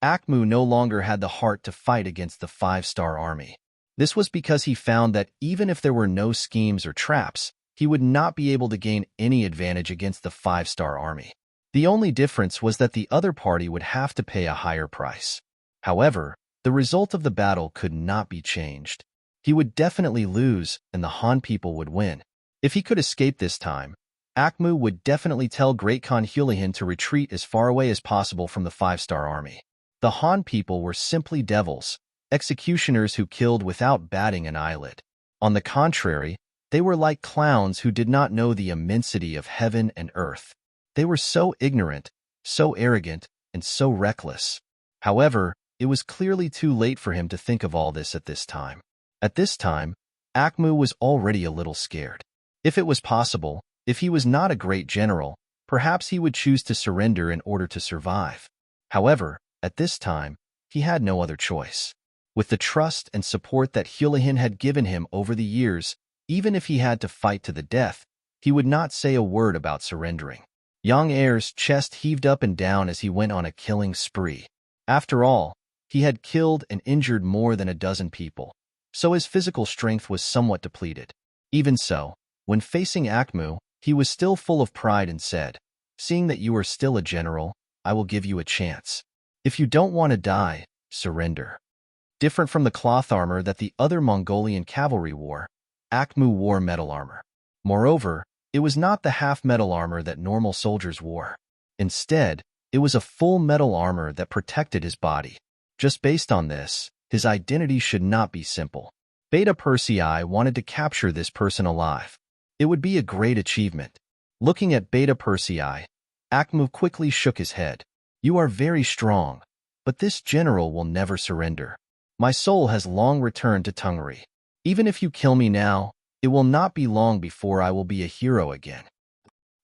Akmu no longer had the heart to fight against the 5-star army. This was because he found that even if there were no schemes or traps, he would not be able to gain any advantage against the 5-star army. The only difference was that the other party would have to pay a higher price. However, the result of the battle could not be changed. He would definitely lose, and the Han people would win. If he could escape this time, Akmu would definitely tell Great Khan Hulahan to retreat as far away as possible from the 5-star army. The Han people were simply devils, executioners who killed without batting an eyelid. On the contrary, they were like clowns who did not know the immensity of heaven and earth. They were so ignorant, so arrogant, and so reckless. However, it was clearly too late for him to think of all this at this time. At this time, Akmu was already a little scared. If it was possible, if he was not a great general, perhaps he would choose to surrender in order to survive. However, At this time, he had no other choice. With the trust and support that Hulahin had given him over the years, even if he had to fight to the death, he would not say a word about surrendering. Young Heir's chest heaved up and down as he went on a killing spree. After all, he had killed and injured more than a dozen people, so his physical strength was somewhat depleted. Even so, when facing Akmu, he was still full of pride and said, "Seeing that you are still a general, I will give you a chance. If you don't want to die, surrender." Different from the cloth armor that the other Mongolian cavalry wore, Akmu wore metal armor. Moreover, it was not the half-metal armor that normal soldiers wore. Instead, it was a full metal armor that protected his body. Just based on this, his identity should not be simple. Beta Persei wanted to capture this person alive. It would be a great achievement. Looking at Beta Persei, Akmu quickly shook his head. "You are very strong, but this general will never surrender. My soul has long returned to Tungri. Even if you kill me now, it will not be long before I will be a hero again."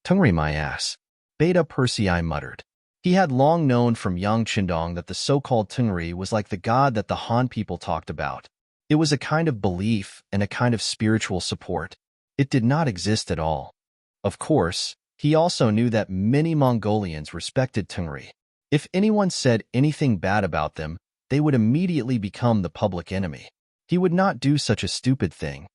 "Tungri my ass," Beta Persei muttered. He had long known from young Qindong that the so-called Tungri was like the god that the Han people talked about. It was a kind of belief and a kind of spiritual support. It did not exist at all. Of course, he also knew that many Mongolians respected Tungri. If anyone said anything bad about them, they would immediately become the public enemy. He would not do such a stupid thing.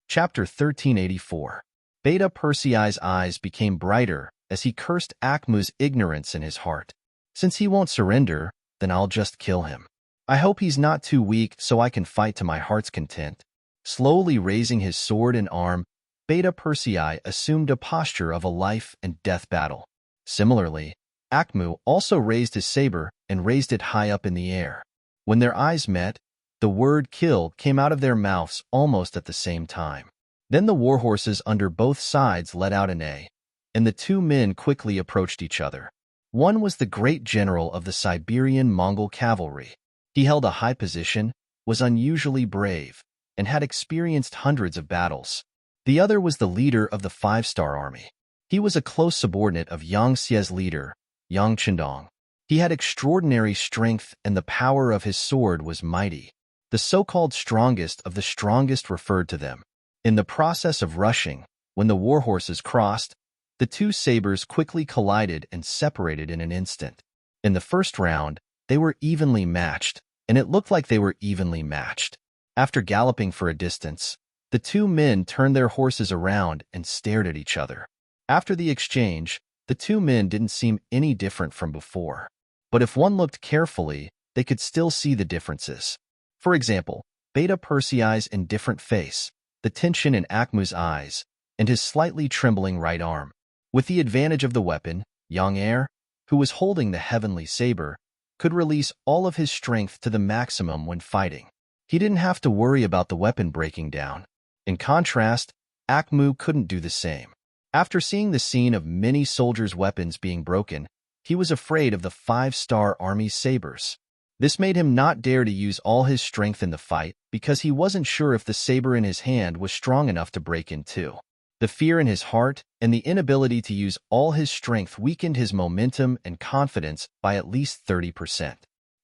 Chapter 1384. Beta Persei's eyes became brighter as he cursed Akmu's ignorance in his heart. "Since he won't surrender, then I'll just kill him. I hope he's not too weak so I can fight to my heart's content." Slowly raising his sword and arm, Beta Persei assumed a posture of a life and death battle. Similarly, Akmu also raised his saber and raised it high up in the air. When their eyes met, the word "kill" came out of their mouths almost at the same time. Then the warhorses under both sides let out an A, and the two men quickly approached each other. One was the great general of the Siberian Mongol cavalry. He held a high position, was unusually brave, and had experienced hundreds of battles. The other was the leader of the five-star army. He was a close subordinate of Yang Xie's leader, Yang Qindong. He had extraordinary strength and the power of his sword was mighty. The so-called strongest of the strongest referred to them. In the process of rushing, when the warhorses crossed, the two sabers quickly collided and separated in an instant. In the first round, they were evenly matched, and it looked like they were evenly matched. After galloping for a distance, the two men turned their horses around and stared at each other. After the exchange, the two men didn't seem any different from before. But if one looked carefully, they could still see the differences. For example, Beta Persei's indifferent face, the tension in Akmu's eyes, and his slightly trembling right arm. With the advantage of the weapon, Young Heir, who was holding the heavenly saber, could release all of his strength to the maximum when fighting. He didn't have to worry about the weapon breaking down. In contrast, Akmu couldn't do the same. After seeing the scene of many soldiers' weapons being broken, he was afraid of the five-star army's sabers. This made him not dare to use all his strength in the fight because he wasn't sure if the saber in his hand was strong enough to break in two. The fear in his heart and the inability to use all his strength weakened his momentum and confidence by at least 30%.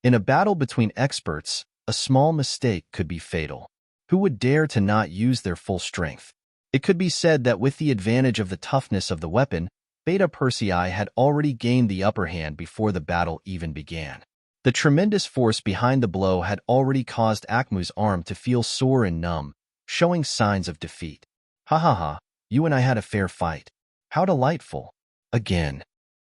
In a battle between experts, a small mistake could be fatal. Who would dare to not use their full strength? It could be said that with the advantage of the toughness of the weapon, Beta Persei had already gained the upper hand before the battle even began. The tremendous force behind the blow had already caused Akmu's arm to feel sore and numb, showing signs of defeat. "Ha ha ha, you and I had a fair fight. How delightful." Again.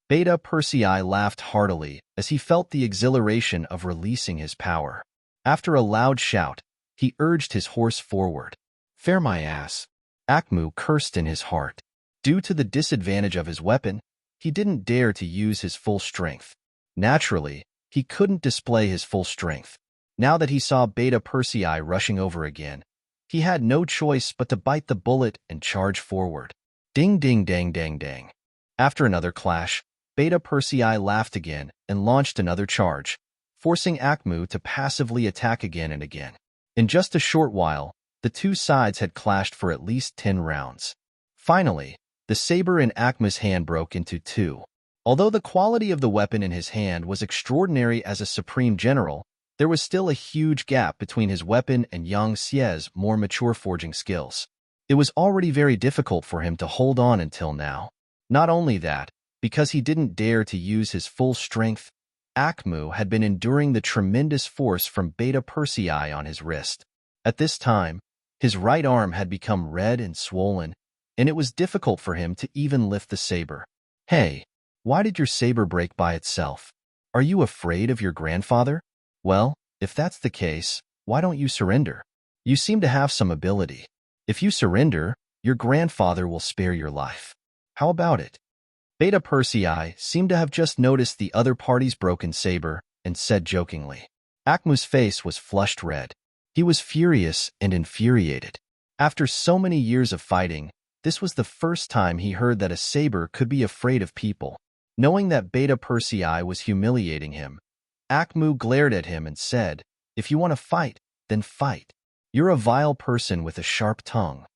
Beta Persei laughed heartily as he felt the exhilaration of releasing his power. After a loud shout, he urged his horse forward. "Fair my ass." Akmu cursed in his heart. Due to the disadvantage of his weapon, he didn't dare to use his full strength. Naturally, he couldn't display his full strength. Now that he saw Beta Persei rushing over again, he had no choice but to bite the bullet and charge forward. Ding ding dang dang dang. After another clash, Beta Persei laughed again and launched another charge, forcing Akmu to passively attack again and again. In just a short while, the two sides had clashed for at least 10 rounds. Finally, The saber in Akmu's hand broke into two. Although the quality of the weapon in his hand was extraordinary as a supreme general, there was still a huge gap between his weapon and Yang Xie's more mature forging skills. It was already very difficult for him to hold on until now. Not only that, because he didn't dare to use his full strength, Akmu had been enduring the tremendous force from Beta Persei on his wrist. At this time, his right arm had become red and swollen, and it was difficult for him to even lift the saber. Hey, why did your saber break by itself? Are you afraid of your grandfather? Well, if that's the case, why don't you surrender? You seem to have some ability. If you surrender, your grandfather will spare your life. How about it? Beta Persei seemed to have just noticed the other party's broken saber and said jokingly. Akmu's face was flushed red. He was furious and infuriated. After so many years of fighting, this was the first time he heard that a saber could be afraid of people. Knowing that Beta Persei was humiliating him, Akmu glared at him and said, "If you want to fight, then fight. You're a vile person with a sharp tongue.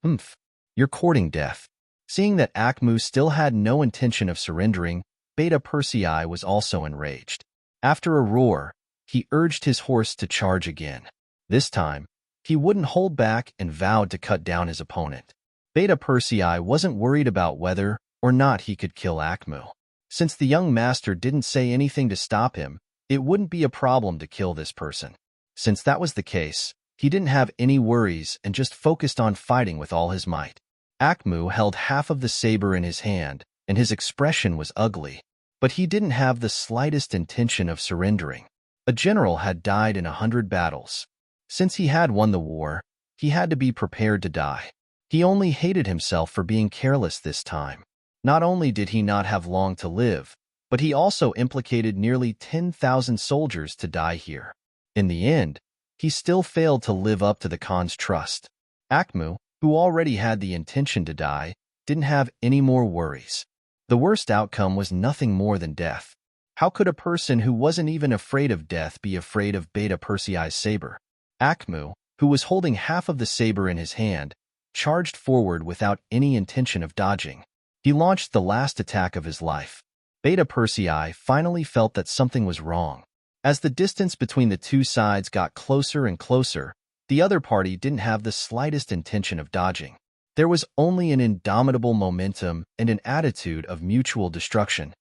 Humph, you're courting death." Seeing that Akmu still had no intention of surrendering, Beta Persei was also enraged. After a roar, he urged his horse to charge again. This time, he wouldn't hold back and vowed to cut down his opponent. Beta Persei wasn't worried about whether or not he could kill Akmu. Since the young master didn't say anything to stop him, it wouldn't be a problem to kill this person. Since that was the case, he didn't have any worries and just focused on fighting with all his might. Akmu held half of the saber in his hand, and his expression was ugly. But he didn't have the slightest intention of surrendering. A general had died in 100 battles. Since he had won the war, he had to be prepared to die. He only hated himself for being careless this time. Not only did he not have long to live, but he also implicated nearly 10,000 soldiers to die here. In the end, he still failed to live up to the Khan's trust. Akmu, who already had the intention to die, didn't have any more worries. The worst outcome was nothing more than death. How could a person who wasn't even afraid of death be afraid of Beta Persei's saber? Akmu, who was holding half of the saber in his hand, charged forward without any intention of dodging. He launched the last attack of his life. Beta Persei finally felt that something was wrong. As the distance between the two sides got closer and closer, the other party didn't have the slightest intention of dodging. There was only an indomitable momentum and an attitude of mutual destruction.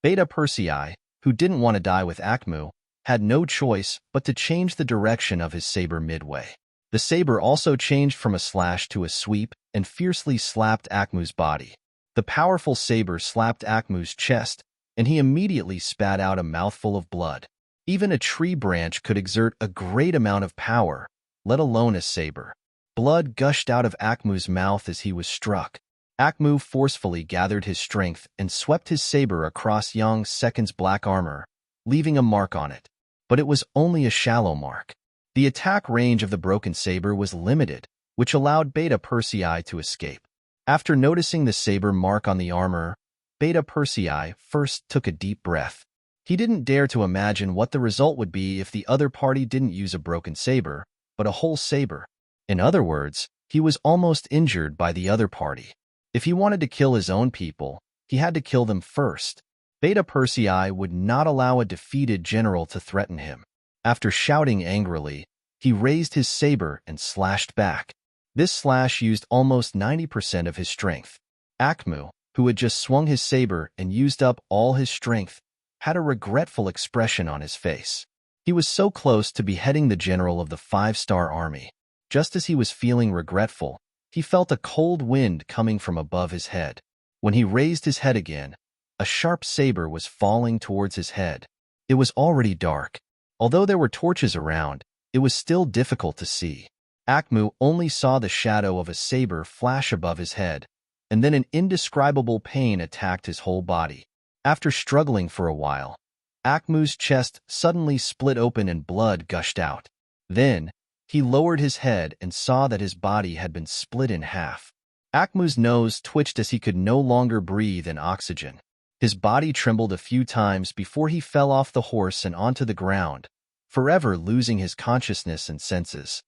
Beta Persei, who didn't want to die with Akmu, had no choice but to change the direction of his saber midway. The saber also changed from a slash to a sweep and fiercely slapped Akmu's body. The powerful saber slapped Akmu's chest, and he immediately spat out a mouthful of blood. Even a tree branch could exert a great amount of power, let alone a saber. Blood gushed out of Akmu's mouth as he was struck. Akmu forcefully gathered his strength and swept his saber across Yang Second's black armor, leaving a mark on it. But it was only a shallow mark. The attack range of the broken saber was limited, which allowed Beta Persei to escape. After noticing the saber mark on the armor, Beta Persei first took a deep breath. He didn't dare to imagine what the result would be if the other party didn't use a broken saber, but a whole saber. In other words, he was almost injured by the other party. If he wanted to kill his own people, he had to kill them first. Beta Persei would not allow a defeated general to threaten him. After shouting angrily, he raised his saber and slashed back. This slash used almost 90% of his strength. Akmu, who had just swung his saber and used up all his strength, had a regretful expression on his face. He was so close to beheading the general of the 5-star army. Just as he was feeling regretful, he felt a cold wind coming from above his head. When he raised his head again, a sharp saber was falling towards his head. It was already dark. Although there were torches around, it was still difficult to see. Akmu only saw the shadow of a saber flash above his head, and then an indescribable pain attacked his whole body. After struggling for a while, Akmu's chest suddenly split open and blood gushed out. Then, he lowered his head and saw that his body had been split in half. Akmu's nose twitched as he could no longer breathe in oxygen. His body trembled a few times before he fell off the horse and onto the ground, forever losing his consciousness and senses.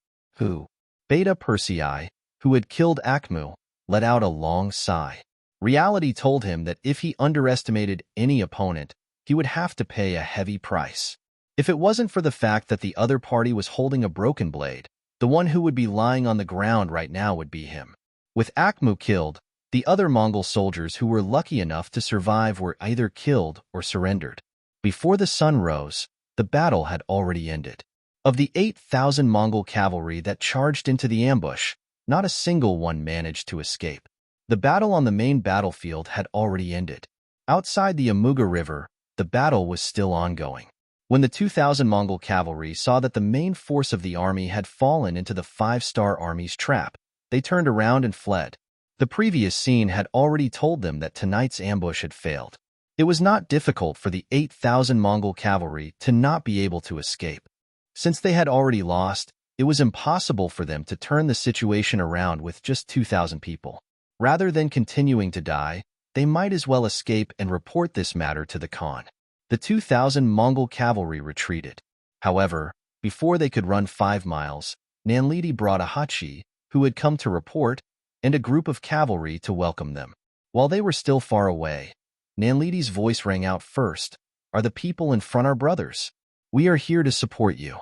Beta Persei, who had killed Akmu, let out a long sigh. Reality told him that if he underestimated any opponent, he would have to pay a heavy price. If it wasn't for the fact that the other party was holding a broken blade, the one who would be lying on the ground right now would be him. With Akmu killed, the other Mongol soldiers who were lucky enough to survive were either killed or surrendered. Before the sun rose, the battle had already ended. Of the 8,000 Mongol cavalry that charged into the ambush, not a single one managed to escape. The battle on the main battlefield had already ended. Outside the Amuga River, the battle was still ongoing. When the 2,000 Mongol cavalry saw that the main force of the army had fallen into the 5-star army's trap, they turned around and fled. The previous scene had already told them that tonight's ambush had failed. It was not difficult for the 8,000 Mongol cavalry to not be able to escape. Since they had already lost, it was impossible for them to turn the situation around with just 2,000 people. Rather than continuing to die, they might as well escape and report this matter to the Khan. The 2,000 Mongol cavalry retreated. However, before they could run 5 miles, Nanlidi brought a Hachi, who had come to report, and a group of cavalry to welcome them. While they were still far away, Nanlidi's voice rang out first. "Are the people in front our brothers? We are here to support you."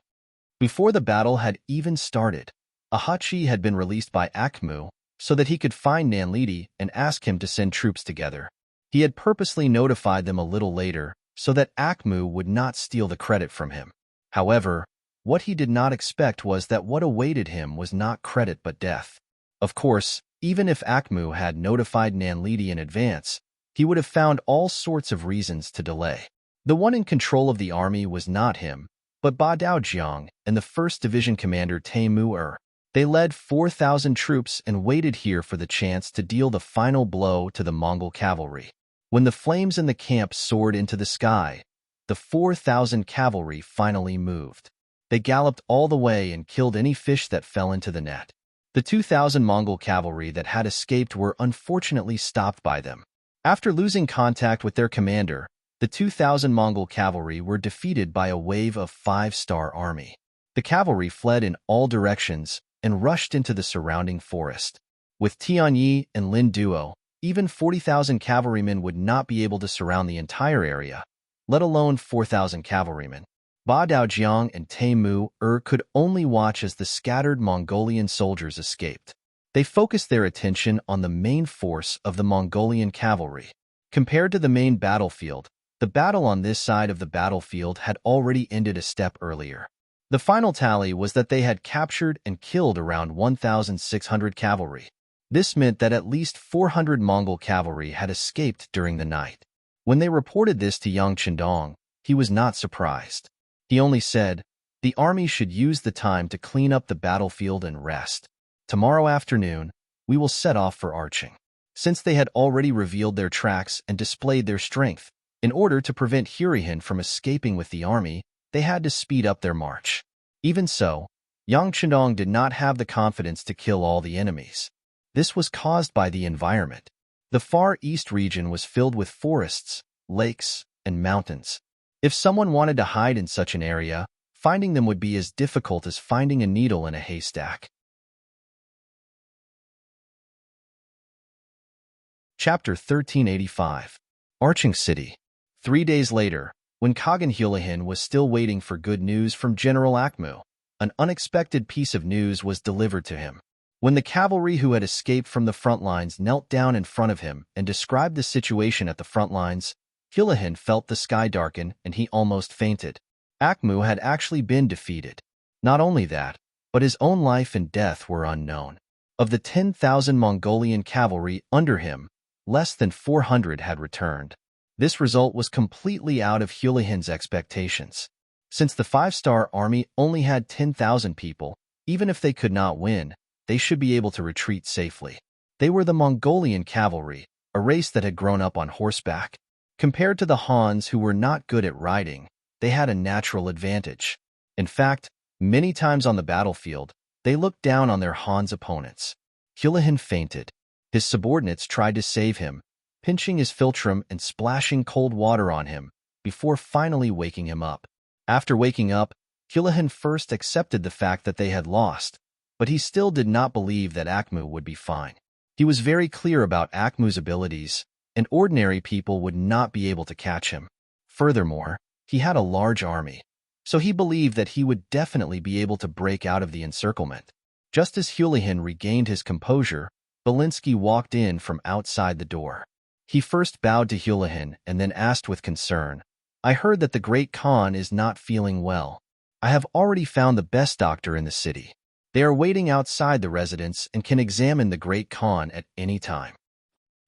Before the battle had even started, a Hachi had been released by Akmu so that he could find Nanlidi and ask him to send troops together. He had purposely notified them a little later so that Akmu would not steal the credit from him. However, what he did not expect was that what awaited him was not credit but death. Of course, even if Akmu had notified Nanlidi in advance, he would have found all sorts of reasons to delay. The one in control of the army was not him, but Ba Daojiang and the 1st Division Commander Taimu. They led 4,000 troops and waited here for the chance to deal the final blow to the Mongol cavalry. When the flames in the camp soared into the sky, the 4,000 cavalry finally moved. They galloped all the way and killed any fish that fell into the net. The 2,000 Mongol cavalry that had escaped were unfortunately stopped by them. After losing contact with their commander, the 2,000 Mongol cavalry were defeated by a wave of 5-star army. The cavalry fled in all directions and rushed into the surrounding forest. With Tianyi and Lin Duo, even 40,000 cavalrymen would not be able to surround the entire area, let alone 4,000 cavalrymen. Ba Daojiang and Taimu could only watch as the scattered Mongolian soldiers escaped. They focused their attention on the main force of the Mongolian cavalry. Compared to the main battlefield, the battle on this side of the battlefield had already ended a step earlier. The final tally was that they had captured and killed around 1,600 cavalry. This meant that at least 400 Mongol cavalry had escaped during the night. When they reported this to Yang Chendong, he was not surprised. He only said, "The army should use the time to clean up the battlefield and rest. Tomorrow afternoon, we will set off for Arching." Since they had already revealed their tracks and displayed their strength, in order to prevent Hurihin from escaping with the army, they had to speed up their march. Even so, Yang Chendong did not have the confidence to kill all the enemies. This was caused by the environment. The Far East region was filled with forests, lakes, and mountains. If someone wanted to hide in such an area, finding them would be as difficult as finding a needle in a haystack. Chapter 1385. Arching City. 3 days later, when Kagan Hulahin was still waiting for good news from General Akmu, an unexpected piece of news was delivered to him. When the cavalry who had escaped from the front lines knelt down in front of him and described the situation at the front lines, Hulahin felt the sky darken and he almost fainted. Akmu had actually been defeated. Not only that, but his own life and death were unknown. Of the 10,000 Mongolian cavalry under him, less than 400 had returned. This result was completely out of Hulahin's expectations. Since the 5-star army only had 10,000 people, even if they could not win, they should be able to retreat safely. They were the Mongolian cavalry, a race that had grown up on horseback. Compared to the Hans who were not good at riding, they had a natural advantage. In fact, many times on the battlefield, they looked down on their Hans opponents. Hulahin fainted. His subordinates tried to save him, pinching his philtrum and splashing cold water on him, before finally waking him up. After waking up, Hulahin first accepted the fact that they had lost, but he still did not believe that Akmu would be fine. He was very clear about Akmu's abilities, and ordinary people would not be able to catch him. Furthermore, he had a large army, so he believed that he would definitely be able to break out of the encirclement. Just as Houlihan regained his composure, Belinsky walked in from outside the door. He first bowed to Houlihan and then asked with concern, "I heard that the Great Khan is not feeling well. I have already found the best doctor in the city. They are waiting outside the residence and can examine the Great Khan at any time."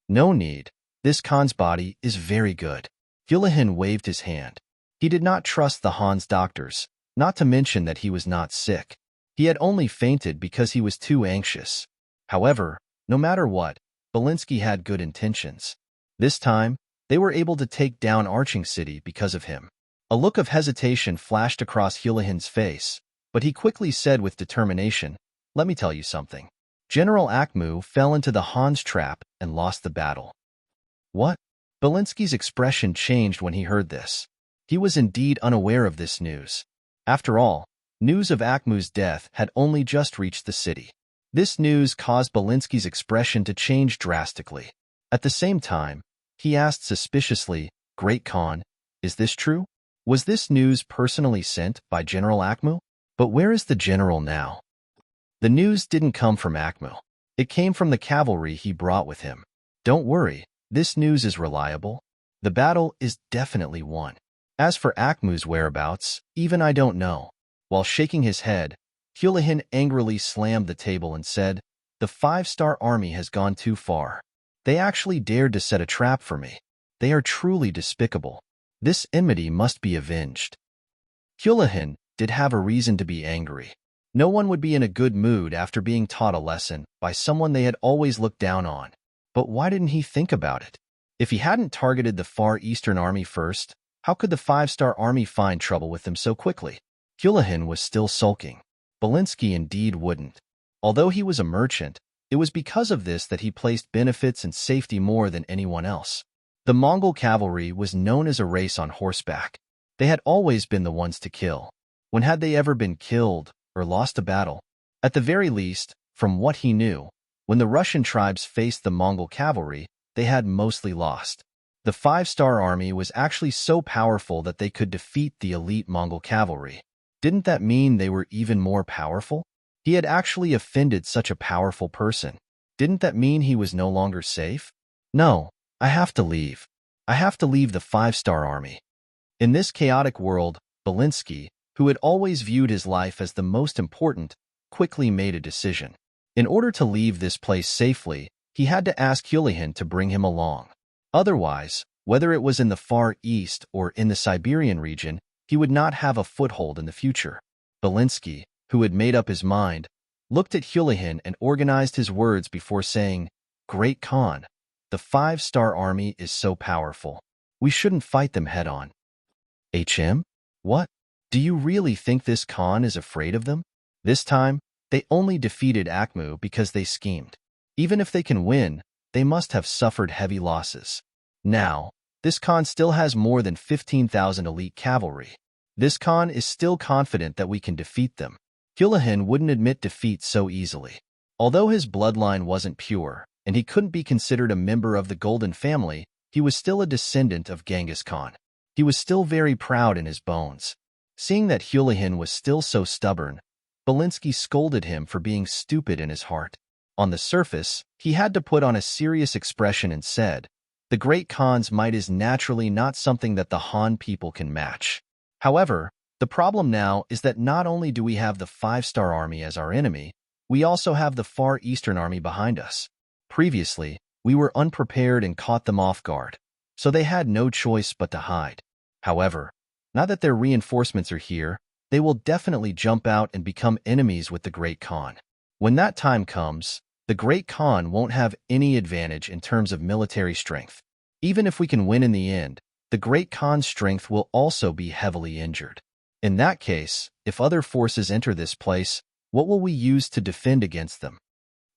"No need. This Khan's body is very good." Houlihan waved his hand. He did not trust the Han's doctors, not to mention that he was not sick. He had only fainted because he was too anxious. However, no matter what, Belinsky had good intentions. This time, they were able to take down Arching City because of him. A look of hesitation flashed across Houlihan's face, but he quickly said with determination, "Let me tell you something. General Akmu fell into the Han's trap and lost the battle." "What?" Belinsky's expression changed when he heard this. He was indeed unaware of this news. After all, news of Akmu's death had only just reached the city. This news caused Belinsky's expression to change drastically. At the same time, he asked suspiciously, "Great Khan, is this true? Was this news personally sent by General Akmu? But where is the general now?" "The news didn't come from Akmu. It came from the cavalry he brought with him. Don't worry, this news is reliable. The battle is definitely won. As for Akmu's whereabouts, even I don't know." While shaking his head, Houlihan angrily slammed the table and said, "The 5-star army has gone too far. They actually dared to set a trap for me. They are truly despicable. This enmity must be avenged." Houlihan did have a reason to be angry. No one would be in a good mood after being taught a lesson by someone they had always looked down on. But why didn't he think about it? If he hadn't targeted the Far Eastern Army first, how could the 5-star army find trouble with them so quickly? Houlihan was still sulking. Belinsky indeed wouldn't. Although he was a merchant, it was because of this that he placed benefits and safety more than anyone else. The Mongol cavalry was known as a race on horseback. They had always been the ones to kill. When had they ever been killed or lost a battle? At the very least, from what he knew, when the Russian tribes faced the Mongol cavalry, they had mostly lost. The 5-star army was actually so powerful that they could defeat the elite Mongol cavalry. Didn't that mean they were even more powerful? He had actually offended such a powerful person. Didn't that mean he was no longer safe? "No, I have to leave. I have to leave the 5-star army." In this chaotic world, Belinsky, who had always viewed his life as the most important, quickly made a decision. In order to leave this place safely, he had to ask Houlihan to bring him along. Otherwise, whether it was in the Far East or in the Siberian region, he would not have a foothold in the future. Belinsky, who had made up his mind, looked at Houlihan and organized his words before saying, "Great Khan, the 5-star army is so powerful. We shouldn't fight them head-on." "HM? What? Do you really think this Khan is afraid of them?" This time, they only defeated Akmu because they schemed. Even if they can win, they must have suffered heavy losses. Now, this Khan still has more than 15,000 elite cavalry. This Khan is still confident that we can defeat them. Houlihan wouldn't admit defeat so easily. Although his bloodline wasn't pure, and he couldn't be considered a member of the Golden family, he was still a descendant of Genghis Khan. He was still very proud in his bones. Seeing that Houlihan was still so stubborn, Belinsky scolded him for being stupid in his heart. On the surface, he had to put on a serious expression and said, "The Great Khan's might is naturally not something that the Han people can match. However, the problem now is that not only do we have the 5-star army as our enemy, we also have the Far Eastern army behind us. Previously, we were unprepared and caught them off guard, so they had no choice but to hide. However, now that their reinforcements are here, they will definitely jump out and become enemies with the Great Khan. When that time comes, the Great Khan won't have any advantage in terms of military strength. Even if we can win in the end, the Great Khan's strength will also be heavily injured. In that case, if other forces enter this place, what will we use to defend against them?"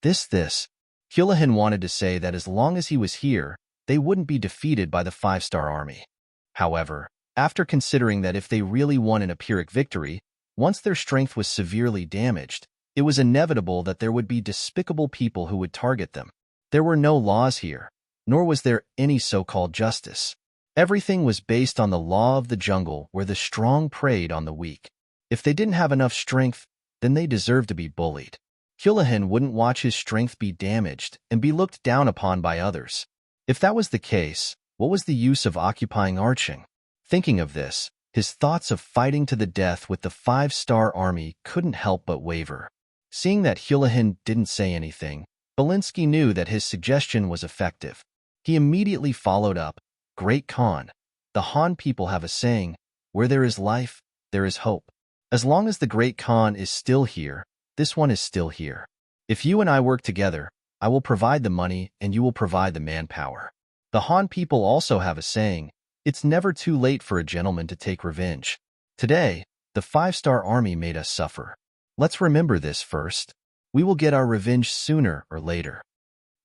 This. Houlihan wanted to say that as long as he was here, they wouldn't be defeated by the 5-star army. However, after considering that if they really won an Pyrrhic victory, once their strength was severely damaged, it was inevitable that there would be despicable people who would target them. There were no laws here, nor was there any so-called justice. Everything was based on the law of the jungle where the strong preyed on the weak. If they didn't have enough strength, then they deserved to be bullied. Houlihan wouldn't watch his strength be damaged and be looked down upon by others. If that was the case, what was the use of occupying Arching? Thinking of this, his thoughts of fighting to the death with the 5-star army couldn't help but waver. Seeing that Houlihan didn't say anything, Belinsky knew that his suggestion was effective. He immediately followed up, "Great Khan, the Han people have a saying, where there is life, there is hope. As long as the Great Khan is still here, this one is still here. If you and I work together, I will provide the money and you will provide the manpower." The Han people also have a saying, "It's never too late for a gentleman to take revenge." Today, the 5-star army made us suffer. Let's remember this first. We will get our revenge sooner or later.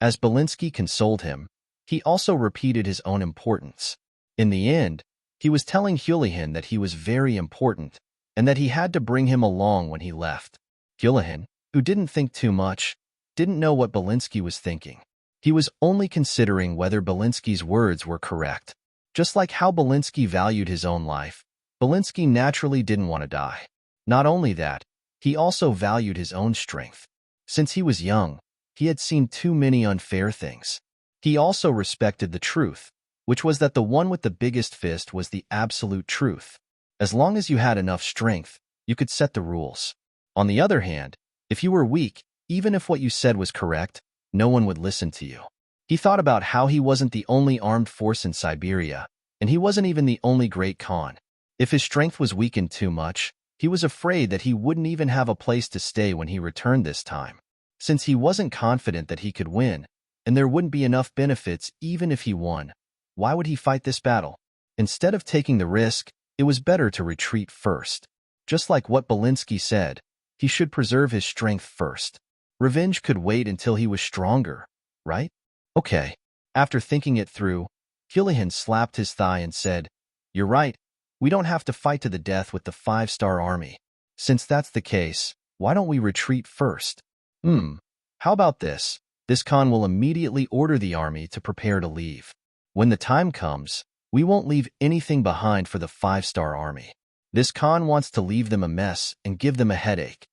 As Belinsky consoled him, he also repeated his own importance. In the end, he was telling Houlihan that he was very important and that he had to bring him along when he left. Houlihan, who didn't think too much, didn't know what Belinsky was thinking. He was only considering whether Belinsky's words were correct. Just like how Belinsky valued his own life, Belinsky naturally didn't want to die. Not only that, he also valued his own strength. Since he was young, he had seen too many unfair things. He also respected the truth, which was that the one with the biggest fist was the absolute truth. As long as you had enough strength, you could set the rules. On the other hand, if you were weak, even if what you said was correct, no one would listen to you. He thought about how he wasn't the only armed force in Siberia, and he wasn't even the only Great Khan. If his strength was weakened too much, he was afraid that he wouldn't even have a place to stay when he returned this time. Since he wasn't confident that he could win, and there wouldn't be enough benefits even if he won, why would he fight this battle? Instead of taking the risk, it was better to retreat first. Just like what Belinsky said, he should preserve his strength first. Revenge could wait until he was stronger, right? Okay. After thinking it through, Houlihan slapped his thigh and said, "You're right. We don't have to fight to the death with the 5-star army. Since that's the case, why don't we retreat first? How about this? This Khan will immediately order the army to prepare to leave. When the time comes, we won't leave anything behind for the 5-star army. This Khan wants to leave them a mess and give them a headache."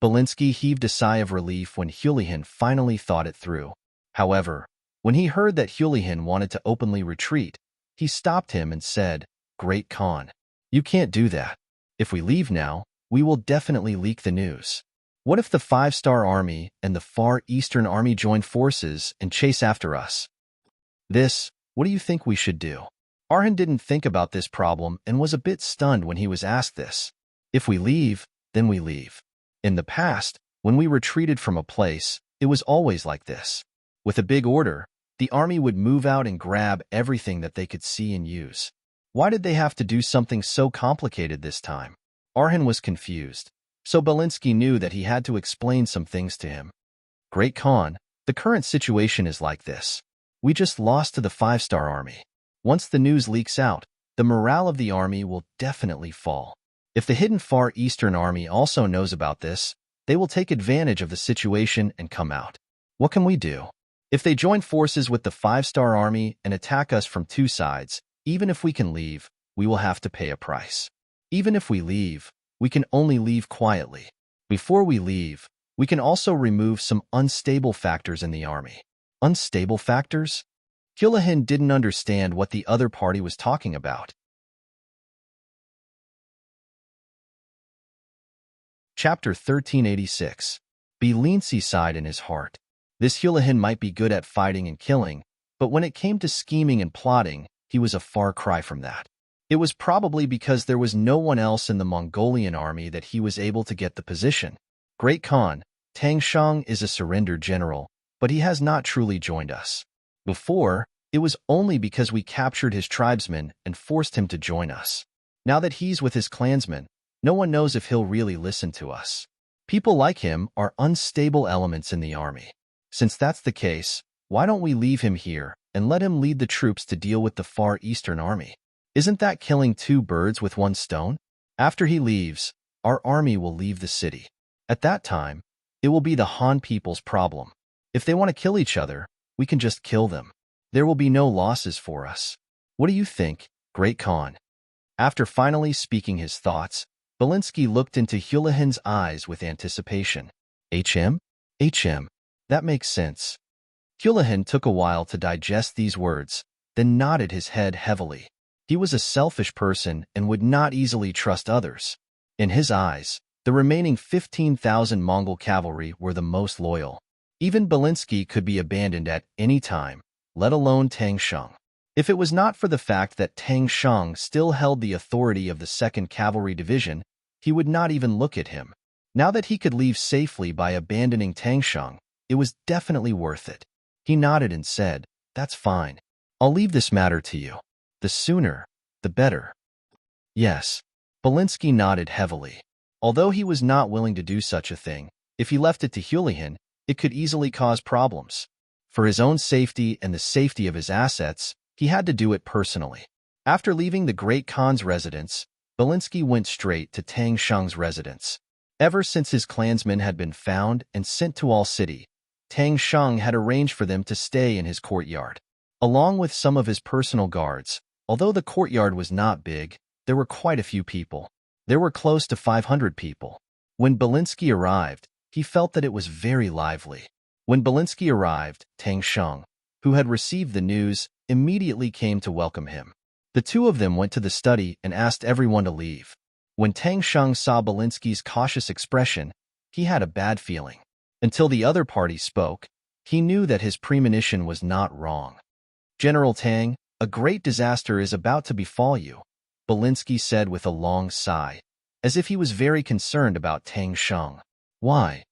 Belinsky heaved a sigh of relief when Houlihan finally thought it through. However, when he heard that Houlihan wanted to openly retreat, he stopped him and said, "Great Khan, you can't do that. If we leave now, we will definitely leak the news. What if the 5-star army and the Far Eastern army join forces and chase after us? What do you think we should do?" Arhan didn't think about this problem and was a bit stunned when he was asked this. If we leave, then we leave. In the past, when we retreated from a place, it was always like this. With a big order, the army would move out and grab everything that they could see and use. Why did they have to do something so complicated this time? Arhan was confused, so Belinsky knew that he had to explain some things to him. "Great Khan, the current situation is like this. We just lost to the 5-star army. Once the news leaks out, the morale of the army will definitely fall. If the hidden Far Eastern army also knows about this, they will take advantage of the situation and come out. What can we do? If they join forces with the 5-star army and attack us from two sides, even if we can leave, we will have to pay a price. Even if we leave, we can only leave quietly. Before we leave, we can also remove some unstable factors in the army." Unstable factors? Houlihan didn't understand what the other party was talking about. Chapter 1386. Belinsky sighed in his heart. This Houlihan might be good at fighting and killing, but when it came to scheming and plotting, he was a far cry from that. It was probably because there was no one else in the Mongolian army that he was able to get the position. "Great Khan, Tang Shang is a surrendered general, but he has not truly joined us. Before, it was only because we captured his tribesmen and forced him to join us. Now that he's with his clansmen, no one knows if he'll really listen to us. People like him are unstable elements in the army. Since that's the case, why don't we leave him here and let him lead the troops to deal with the Far Eastern army? Isn't that killing two birds with one stone? After he leaves, our army will leave the city. At that time, it will be the Han people's problem. If they want to kill each other, We can just kill them. There will be no losses for us. What do you think, Great Khan? After finally speaking his thoughts, Belinsky looked into Houlihan's eyes with anticipation. HM? HM. That makes sense. Houlihan took a while to digest these words, then nodded his head heavily. He was a selfish person and would not easily trust others. In his eyes, the remaining 15,000 Mongol cavalry were the most loyal. Even Belinsky could be abandoned at any time, let alone Tang Sheng. If it was not for the fact that Tang Sheng still held the authority of the 2nd Cavalry Division, he would not even look at him. Now that he could leave safely by abandoning Tang Sheng, it was definitely worth it. He nodded and said, "That's fine. I'll leave this matter to you. The sooner, the better." Yes. Belinsky nodded heavily. Although he was not willing to do such a thing, if he left it to Houlihan, it could easily cause problems. For his own safety and the safety of his assets, he had to do it personally. After leaving the Great Khan's residence, Belinsky went straight to Tang Sheng's residence. Ever since his clansmen had been found and sent to All City, Tang Sheng had arranged for them to stay in his courtyard. Along with some of his personal guards, although the courtyard was not big, there were quite a few people. There were close to 500 people. When Belinsky arrived, he felt that it was very lively. When Belinsky arrived, Tang Sheng, who had received the news, immediately came to welcome him. The two of them went to the study and asked everyone to leave. When Tang Sheng saw Belinsky's cautious expression, he had a bad feeling. Until the other party spoke, he knew that his premonition was not wrong. "General Tang, a great disaster is about to befall you," Belinsky said with a long sigh, as if he was very concerned about Tang Sheng. "Why?"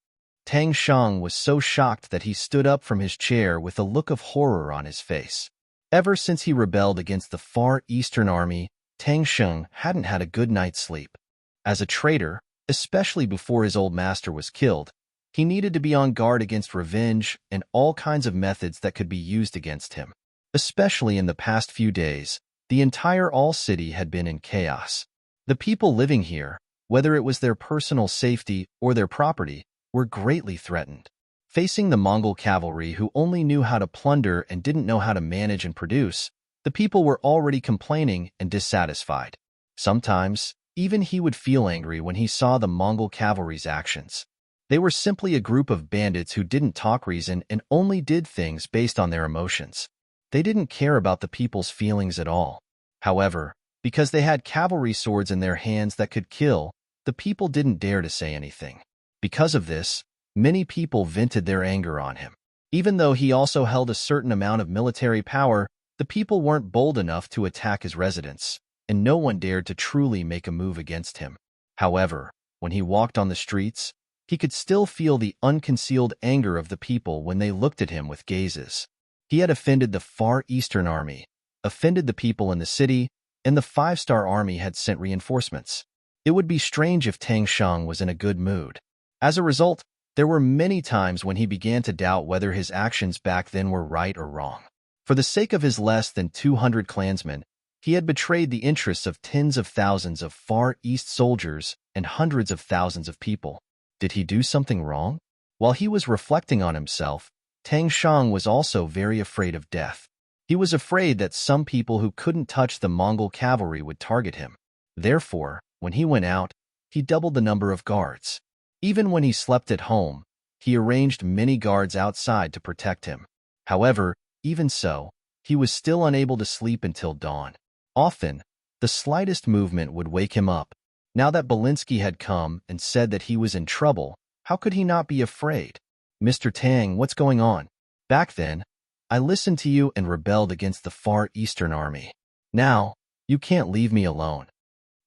Tang Sheng was so shocked that he stood up from his chair with a look of horror on his face. Ever since he rebelled against the Far Eastern Army, Tang Sheng hadn't had a good night's sleep. As a traitor, especially before his old master was killed, he needed to be on guard against revenge and all kinds of methods that could be used against him. Especially in the past few days, the entire All City had been in chaos. The people living here, whether it was their personal safety or their property, were greatly threatened. Facing the Mongol cavalry who only knew how to plunder and didn't know how to manage and produce, the people were already complaining and dissatisfied. Sometimes, even he would feel angry when he saw the Mongol cavalry's actions. They were simply a group of bandits who didn't talk reason and only did things based on their emotions. They didn't care about the people's feelings at all. However, because they had cavalry swords in their hands that could kill, the people didn't dare to say anything. Because of this, many people vented their anger on him. Even though he also held a certain amount of military power, the people weren't bold enough to attack his residence, and no one dared to truly make a move against him. However, when he walked on the streets, he could still feel the unconcealed anger of the people when they looked at him with gazes. He had offended the Far Eastern Army, offended the people in the city, and the 5-star army had sent reinforcements. It would be strange if Tang Sheng was in a good mood. As a result, there were many times when he began to doubt whether his actions back then were right or wrong. For the sake of his less than 200 clansmen, he had betrayed the interests of tens of thousands of Far East soldiers and hundreds of thousands of people. Did he do something wrong? While he was reflecting on himself, Tang Sheng was also very afraid of death. He was afraid that some people who couldn't touch the Mongol cavalry would target him. Therefore, when he went out, he doubled the number of guards. Even when he slept at home, he arranged many guards outside to protect him. However, even so, he was still unable to sleep until dawn. Often, the slightest movement would wake him up. Now that Belinsky had come and said that he was in trouble, how could he not be afraid? "Mr. Tang, what's going on? Back then, I listened to you and rebelled against the Far Eastern Army. Now, you can't leave me alone."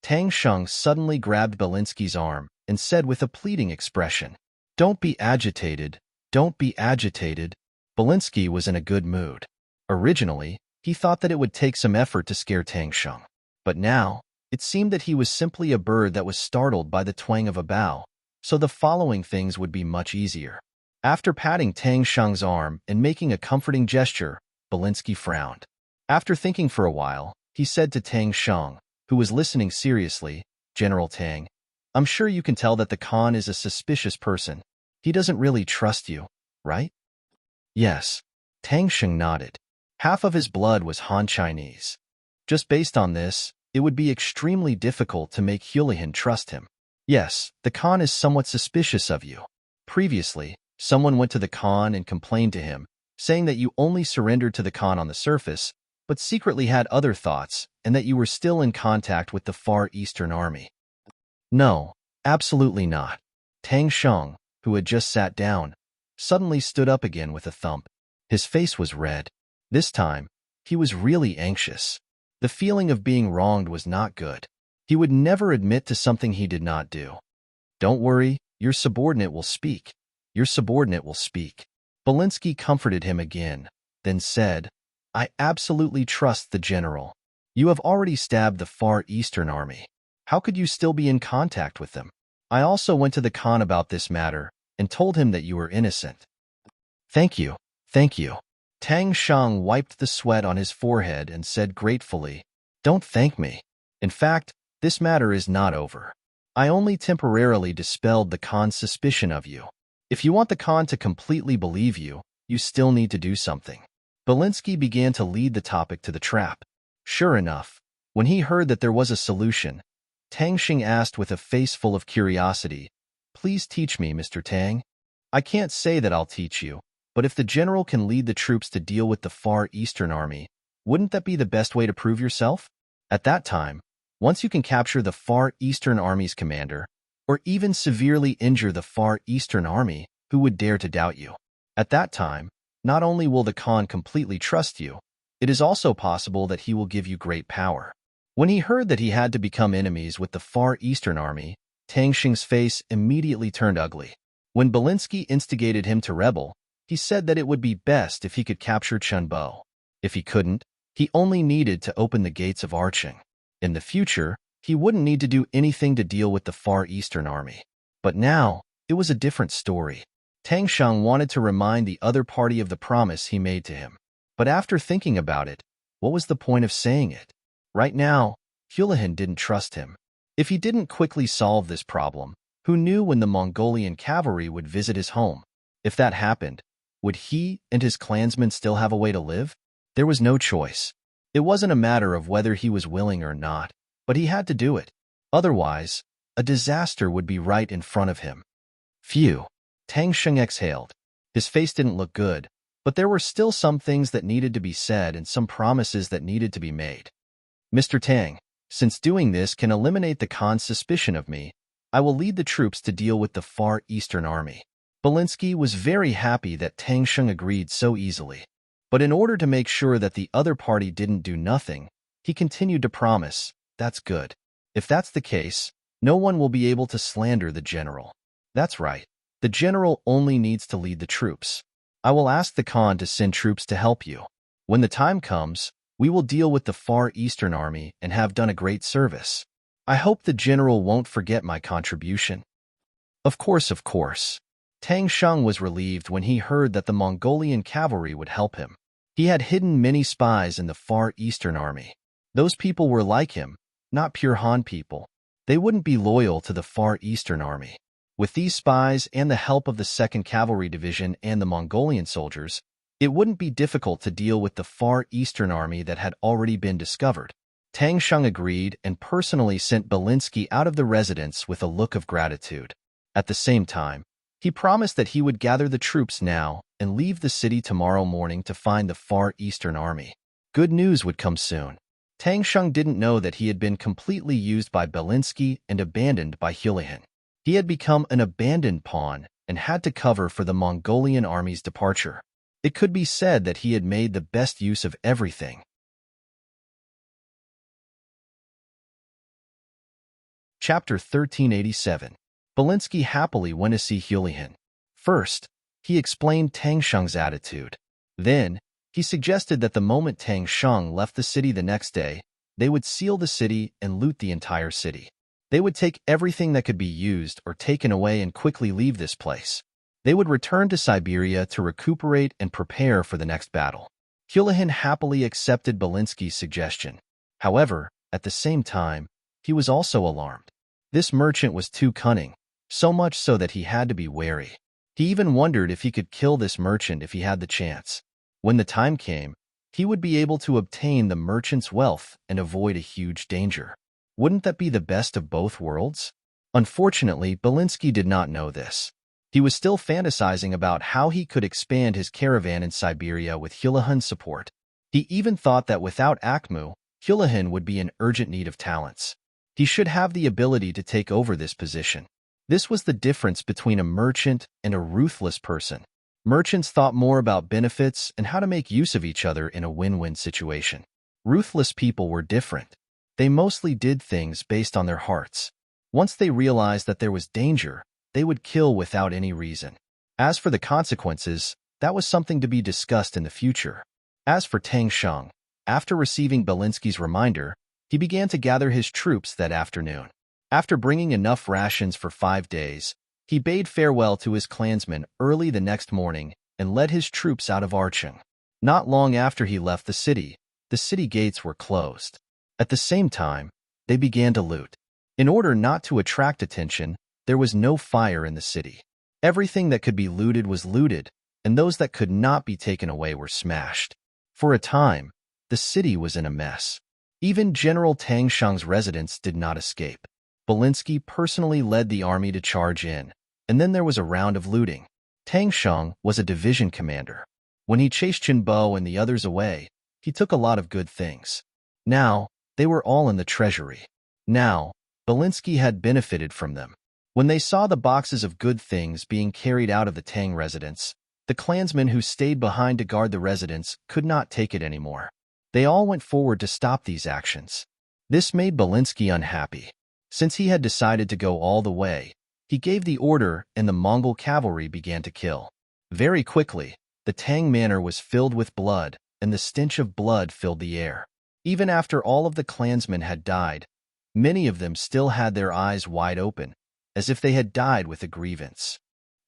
Tang Sheng suddenly grabbed Belinsky's arm and said with a pleading expression, "Don't be agitated, don't be agitated." Belinsky was in a good mood. Originally, he thought that it would take some effort to scare Tang Sheng, but now, it seemed that he was simply a bird that was startled by the twang of a bow, so the following things would be much easier. After patting Tang Sheng's arm and making a comforting gesture, Belinsky frowned. After thinking for a while, he said to Tang Sheng, who was listening seriously, "General Tang, I'm sure you can tell that the Khan is a suspicious person. He doesn't really trust you, right?" "Yes." Tang Sheng nodded. Half of his blood was Han Chinese. Just based on this, it would be extremely difficult to make Hulihan trust him. Yes, the Khan is somewhat suspicious of you. Previously, someone went to the Khan and complained to him, saying that you only surrendered to the Khan on the surface, but secretly had other thoughts, and that you were still in contact with the Far Eastern Army. No, absolutely not. Tang Sheng, who had just sat down, suddenly stood up again with a thump. His face was red. This time, he was really anxious. The feeling of being wronged was not good. He would never admit to something he did not do. Don't worry, your subordinate will speak. Your subordinate will speak. Belinsky comforted him again, then said, I absolutely trust the general. You have already stabbed the Far Eastern Army. How could you still be in contact with them? I also went to the Khan about this matter and told him that you were innocent. Thank you, thank you. Tang Sheng wiped the sweat on his forehead and said gratefully, Don't thank me. In fact, this matter is not over. I only temporarily dispelled the Khan's suspicion of you. If you want the Khan to completely believe you, you still need to do something. Belinsky began to lead the topic to the trap. Sure enough, when he heard that there was a solution, Tang Sheng asked with a face full of curiosity, Please teach me, Mr. Tang. I can't say that I'll teach you, but if the general can lead the troops to deal with the Far Eastern Army, wouldn't that be the best way to prove yourself? At that time, once you can capture the Far Eastern Army's commander, or even severely injure the Far Eastern Army, who would dare to doubt you? At that time, not only will the Khan completely trust you, it is also possible that he will give you great power. When he heard that he had to become enemies with the Far Eastern Army, Tang Sheng's face immediately turned ugly. When Belinsky instigated him to rebel, he said that it would be best if he could capture Chunbo. If he couldn't, he only needed to open the gates of Arching. In the future, he wouldn't need to do anything to deal with the Far Eastern Army. But now, it was a different story. Tang Sheng wanted to remind the other party of the promise he made to him. But after thinking about it, what was the point of saying it? Right now, Hulihan didn't trust him. If he didn't quickly solve this problem, who knew when the Mongolian cavalry would visit his home? If that happened, would he and his clansmen still have a way to live? There was no choice. It wasn't a matter of whether he was willing or not, but he had to do it. Otherwise, a disaster would be right in front of him. Phew. Tang Sheng exhaled. His face didn't look good, but there were still some things that needed to be said and some promises that needed to be made. Mr. Tang, since doing this can eliminate the Khan's suspicion of me, I will lead the troops to deal with the Far Eastern Army. Belinsky was very happy that Tang Sheng agreed so easily. But in order to make sure that the other party didn't do nothing, he continued to promise, That's good. If that's the case, no one will be able to slander the general. That's right. The general only needs to lead the troops. I will ask the Khan to send troops to help you. When the time comes, we will deal with the Far Eastern Army and have done a great service. I hope the general won't forget my contribution. Of course, of course. Tang Sheng was relieved when he heard that the Mongolian cavalry would help him. He had hidden many spies in the Far Eastern Army. Those people were like him, not pure Han people. They wouldn't be loyal to the Far Eastern Army. With these spies and the help of the 2nd Cavalry Division and the Mongolian soldiers, it wouldn't be difficult to deal with the Far Eastern Army that had already been discovered. Tang Sheng agreed and personally sent Belinsky out of the residence with a look of gratitude. At the same time, he promised that he would gather the troops now and leave the city tomorrow morning to find the Far Eastern Army. Good news would come soon. Tang Sheng didn't know that he had been completely used by Belinsky and abandoned by Hulihan. He had become an abandoned pawn and had to cover for the Mongolian army's departure. It could be said that he had made the best use of everything. Chapter 1387. Belinsky happily went to see Hulihan. First, he explained Tang Sheng's attitude. Then, he suggested that the moment Tang Sheng left the city the next day, they would seal the city and loot the entire city. They would take everything that could be used or taken away and quickly leave this place. They would return to Siberia to recuperate and prepare for the next battle. Hulihan happily accepted Belinsky's suggestion. However, at the same time, he was also alarmed. This merchant was too cunning, so much so that he had to be wary. He even wondered if he could kill this merchant if he had the chance. When the time came, he would be able to obtain the merchant's wealth and avoid a huge danger. Wouldn't that be the best of both worlds? Unfortunately, Belinsky did not know this. He was still fantasizing about how he could expand his caravan in Siberia with Hulahan's support. He even thought that without Akmu, Hulahan would be in urgent need of talents. He should have the ability to take over this position. This was the difference between a merchant and a ruthless person. Merchants thought more about benefits and how to make use of each other in a win-win situation. Ruthless people were different. They mostly did things based on their hearts. Once they realized that there was danger, they would kill without any reason. As for the consequences, that was something to be discussed in the future. As for Tang Sheng, after receiving Belinsky's reminder, he began to gather his troops that afternoon. After bringing enough rations for 5 days, he bade farewell to his clansmen early the next morning and led his troops out of Archeng. Not long after he left the city gates were closed. At the same time, they began to loot. In order not to attract attention, there was no fire in the city. Everything that could be looted was looted, and those that could not be taken away were smashed. For a time, the city was in a mess. Even General Tang Sheng's residence did not escape. Belinsky personally led the army to charge in, and then there was a round of looting. Tang Sheng was a division commander. When he chased Bo and the others away, he took a lot of good things. Now, they were all in the treasury. Now, Belinsky had benefited from them. When they saw the boxes of good things being carried out of the Tang residence, the clansmen who stayed behind to guard the residence could not take it anymore. They all went forward to stop these actions. This made Belinsky unhappy. Since he had decided to go all the way, he gave the order and the Mongol cavalry began to kill. Very quickly, the Tang manor was filled with blood, and the stench of blood filled the air. Even after all of the clansmen had died, many of them still had their eyes wide open, as if they had died with a grievance.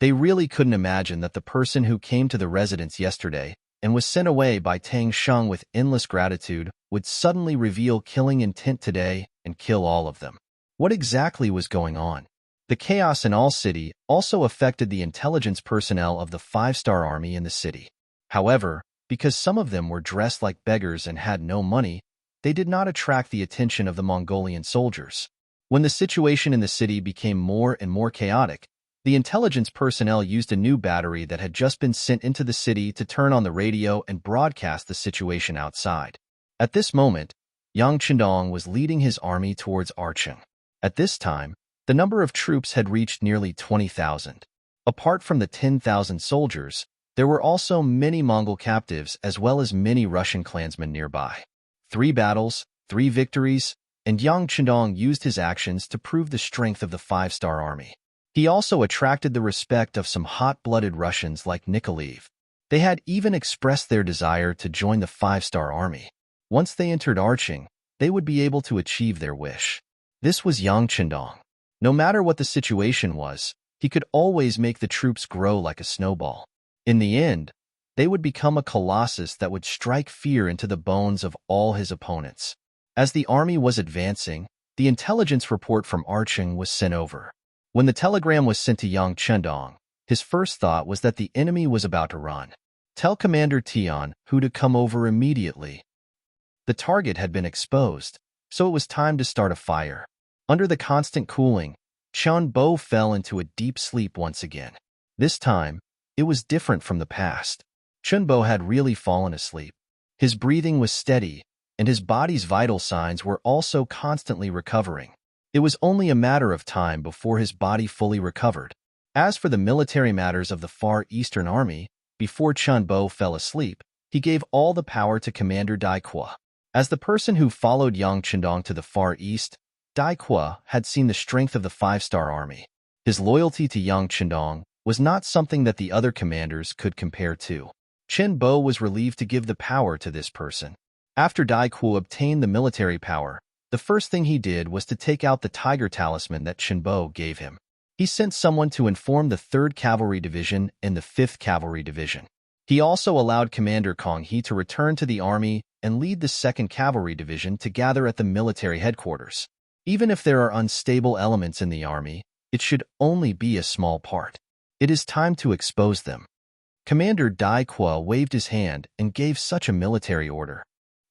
They really couldn't imagine that the person who came to the residence yesterday and was sent away by Tang Sheng with endless gratitude would suddenly reveal killing intent today and kill all of them. What exactly was going on? The chaos in all city also affected the intelligence personnel of the 5-star army in the city. However, because some of them were dressed like beggars and had no money, they did not attract the attention of the Mongolian soldiers. When the situation in the city became more and more chaotic, the intelligence personnel used a new battery that had just been sent into the city to turn on the radio and broadcast the situation outside. At this moment, Yang Chendong was leading his army towards Archeng. At this time, the number of troops had reached nearly 20,000. Apart from the 10,000 soldiers, there were also many Mongol captives as well as many Russian clansmen nearby. 3 battles, 3 victories, and Yang Chendong used his actions to prove the strength of the 5-star army. He also attracted the respect of some hot-blooded Russians like Nikolaev. They had even expressed their desire to join the 5-star army. Once they entered Archeng, they would be able to achieve their wish. This was Yang Chendong. No matter what the situation was, he could always make the troops grow like a snowball. In the end, they would become a colossus that would strike fear into the bones of all his opponents. As the army was advancing, the intelligence report from Archeng was sent over. When the telegram was sent to Yang Chendong, his first thought was that the enemy was about to run. Tell Commander Tian Hu to come over immediately. The target had been exposed, so it was time to start a fire. Under the constant cooling, Chen Bo fell into a deep sleep once again. This time, it was different from the past. Chen Bo had really fallen asleep. His breathing was steady, and his body's vital signs were also constantly recovering. It was only a matter of time before his body fully recovered. As for the military matters of the Far Eastern Army, before Chen Bo fell asleep, he gave all the power to Commander Dai Qua. As the person who followed Yang Chendong to the Far East, Dai Qua had seen the strength of the 5-star army. His loyalty to Yang Chendong was not something that the other commanders could compare to. Chen Bo was relieved to give the power to this person. After Dai Qua obtained the military power, the first thing he did was to take out the tiger talisman that Chen Bo gave him. He sent someone to inform the 3rd Cavalry Division and the 5th Cavalry Division. He also allowed Commander Kong He to return to the army and lead the 2nd Cavalry Division to gather at the military headquarters. Even if there are unstable elements in the army, it should only be a small part. It is time to expose them. Commander Dai Qua waved his hand and gave such a military order.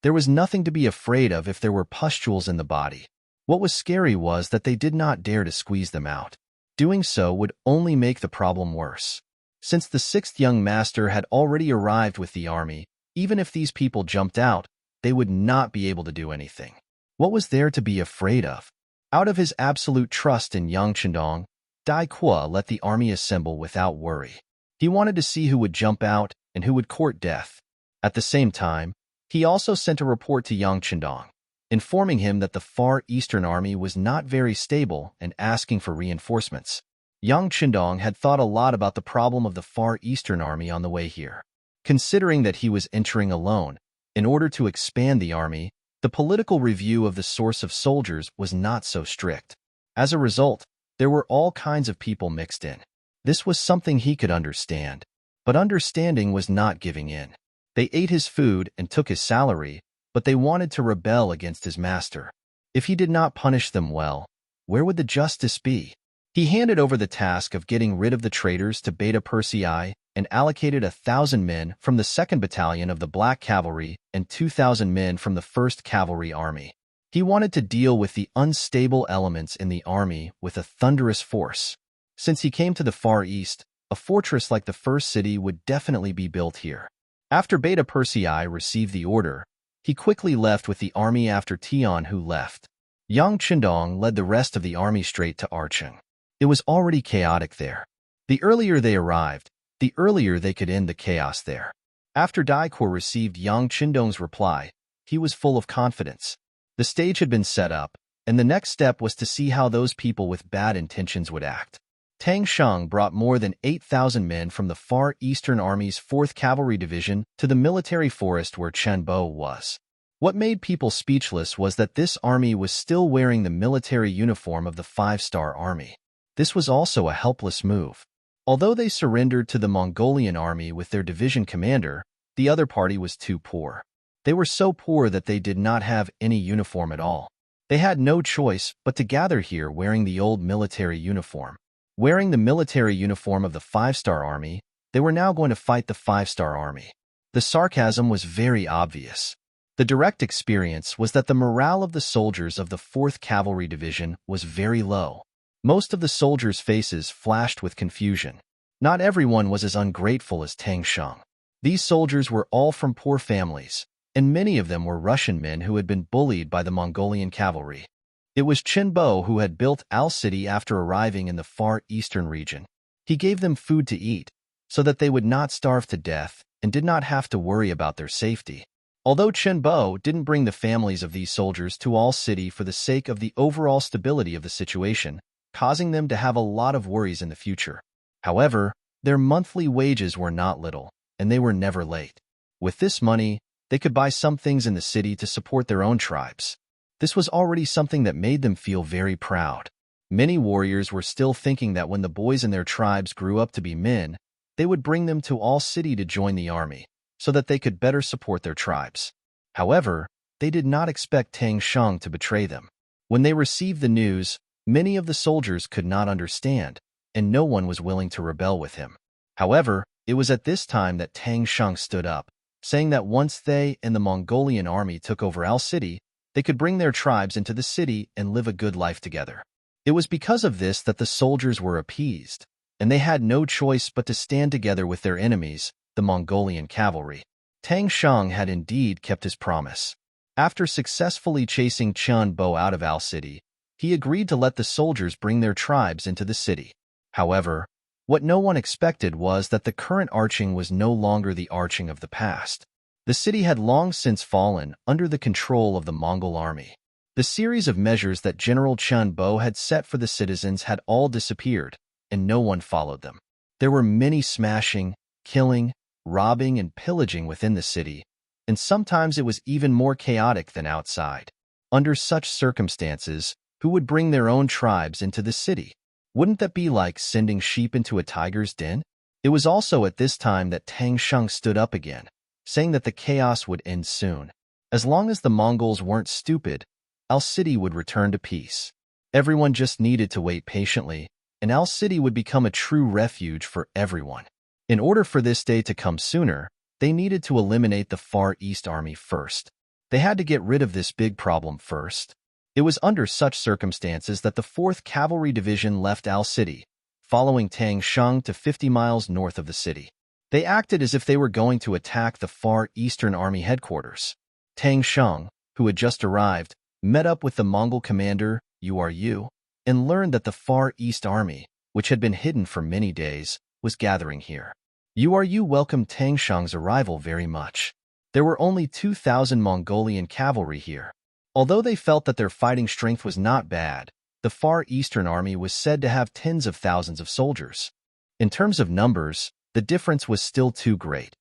There was nothing to be afraid of if there were pustules in the body. What was scary was that they did not dare to squeeze them out. Doing so would only make the problem worse. Since the sixth young master had already arrived with the army, even if these people jumped out, they would not be able to do anything. What was there to be afraid of? Out of his absolute trust in Yang Chendong, Dai Qua let the army assemble without worry. He wanted to see who would jump out and who would court death. At the same time, he also sent a report to Yang Chendong, informing him that the Far Eastern Army was not very stable and asking for reinforcements. Yang Chendong had thought a lot about the problem of the Far Eastern Army on the way here. Considering that he was entering alone, in order to expand the army, the political review of the source of soldiers was not so strict. As a result, there were all kinds of people mixed in. This was something he could understand. But understanding was not giving in. They ate his food and took his salary, but they wanted to rebel against his master. If he did not punish them well, where would the justice be? He handed over the task of getting rid of the traitors to Beta Persei and allocated 1,000 men from the 2nd Battalion of the Black Cavalry and 2,000 men from the 1st Cavalry Army. He wanted to deal with the unstable elements in the army with a thunderous force. Since he came to the Far East, a fortress like the first city would definitely be built here. After Beta Persei received the order, he quickly left with the army after Tian, who left. Yang Chendong led the rest of the army straight to Archeng. It was already chaotic there. The earlier they arrived, the earlier they could end the chaos there. After Dai Qua received Yang Chendong's reply, he was full of confidence. The stage had been set up, and the next step was to see how those people with bad intentions would act. Tang Sheng brought more than 8,000 men from the Far Eastern Army's 4th Cavalry Division to the military forest where Chen Bo was. What made people speechless was that this army was still wearing the military uniform of the 5-star army. This was also a helpless move. Although they surrendered to the Mongolian army with their division commander, the other party was too poor. They were so poor that they did not have any uniform at all. They had no choice but to gather here wearing the old military uniform. Wearing the military uniform of the 5-star army, they were now going to fight the 5-star army. The sarcasm was very obvious. The direct experience was that the morale of the soldiers of the 4th Cavalry Division was very low. Most of the soldiers' faces flashed with confusion. Not everyone was as ungrateful as Tang Sheng. These soldiers were all from poor families, and many of them were Russian men who had been bullied by the Mongolian cavalry. It was Chen Bo who had built Al City after arriving in the Far Eastern region. He gave them food to eat, so that they would not starve to death and did not have to worry about their safety. Although Chen Bo didn't bring the families of these soldiers to Al City for the sake of the overall stability of the situation, causing them to have a lot of worries in the future. However, their monthly wages were not little, and they were never late. With this money, they could buy some things in the city to support their own tribes. This was already something that made them feel very proud. Many warriors were still thinking that when the boys in their tribes grew up to be men, they would bring them to Al City to join the army, so that they could better support their tribes. However, they did not expect Tang Sheng to betray them. When they received the news, many of the soldiers could not understand, and no one was willing to rebel with him. However, it was at this time that Tang Sheng stood up, saying that once they and the Mongolian army took over Al City, they could bring their tribes into the city and live a good life together. It was because of this that the soldiers were appeased, and they had no choice but to stand together with their enemies, the Mongolian cavalry. Tang Sheng had indeed kept his promise. After successfully chasing Chen Bo out of Al City, he agreed to let the soldiers bring their tribes into the city. However, what no one expected was that the current Archeng was no longer the Archeng of the past. The city had long since fallen under the control of the Mongol army. The series of measures that General Chen Bo had set for the citizens had all disappeared, and no one followed them. There were many smashing, killing, robbing, and pillaging within the city, and sometimes it was even more chaotic than outside. Under such circumstances, who would bring their own tribes into the city? Wouldn't that be like sending sheep into a tiger's den? It was also at this time that Tang Sheng stood up again, saying that the chaos would end soon. As long as the Mongols weren't stupid, Al City would return to peace. Everyone just needed to wait patiently, and Al City would become a true refuge for everyone. In order for this day to come sooner, they needed to eliminate the Far East Army first. They had to get rid of this big problem first. It was under such circumstances that the 4th Cavalry Division left Al City, following Tang Sheng to 50 miles north of the city. They acted as if they were going to attack the Far Eastern Army headquarters. Tang Sheng, who had just arrived, met up with the Mongol commander, Uru, and learned that the Far East Army, which had been hidden for many days, was gathering here. Uru welcomed Tang Sheng's arrival very much. There were only 2,000 Mongolian cavalry here. Although they felt that their fighting strength was not bad, the Far Eastern Army was said to have tens of thousands of soldiers. In terms of numbers, the difference was still too great.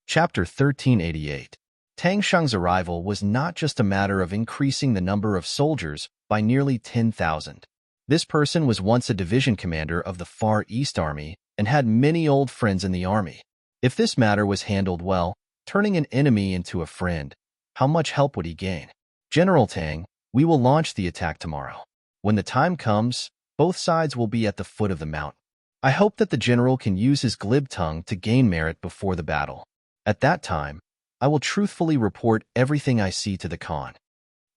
Chapter 1388. Tang Sheng's arrival was not just a matter of increasing the number of soldiers by nearly 10,000. This person was once a division commander of the Far East Army and had many old friends in the army. If this matter was handled well, turning an enemy into a friend, how much help would he gain? General Tang, we will launch the attack tomorrow. When the time comes, both sides will be at the foot of the mountain. I hope that the general can use his glib tongue to gain merit before the battle. At that time, I will truthfully report everything I see to the Khan.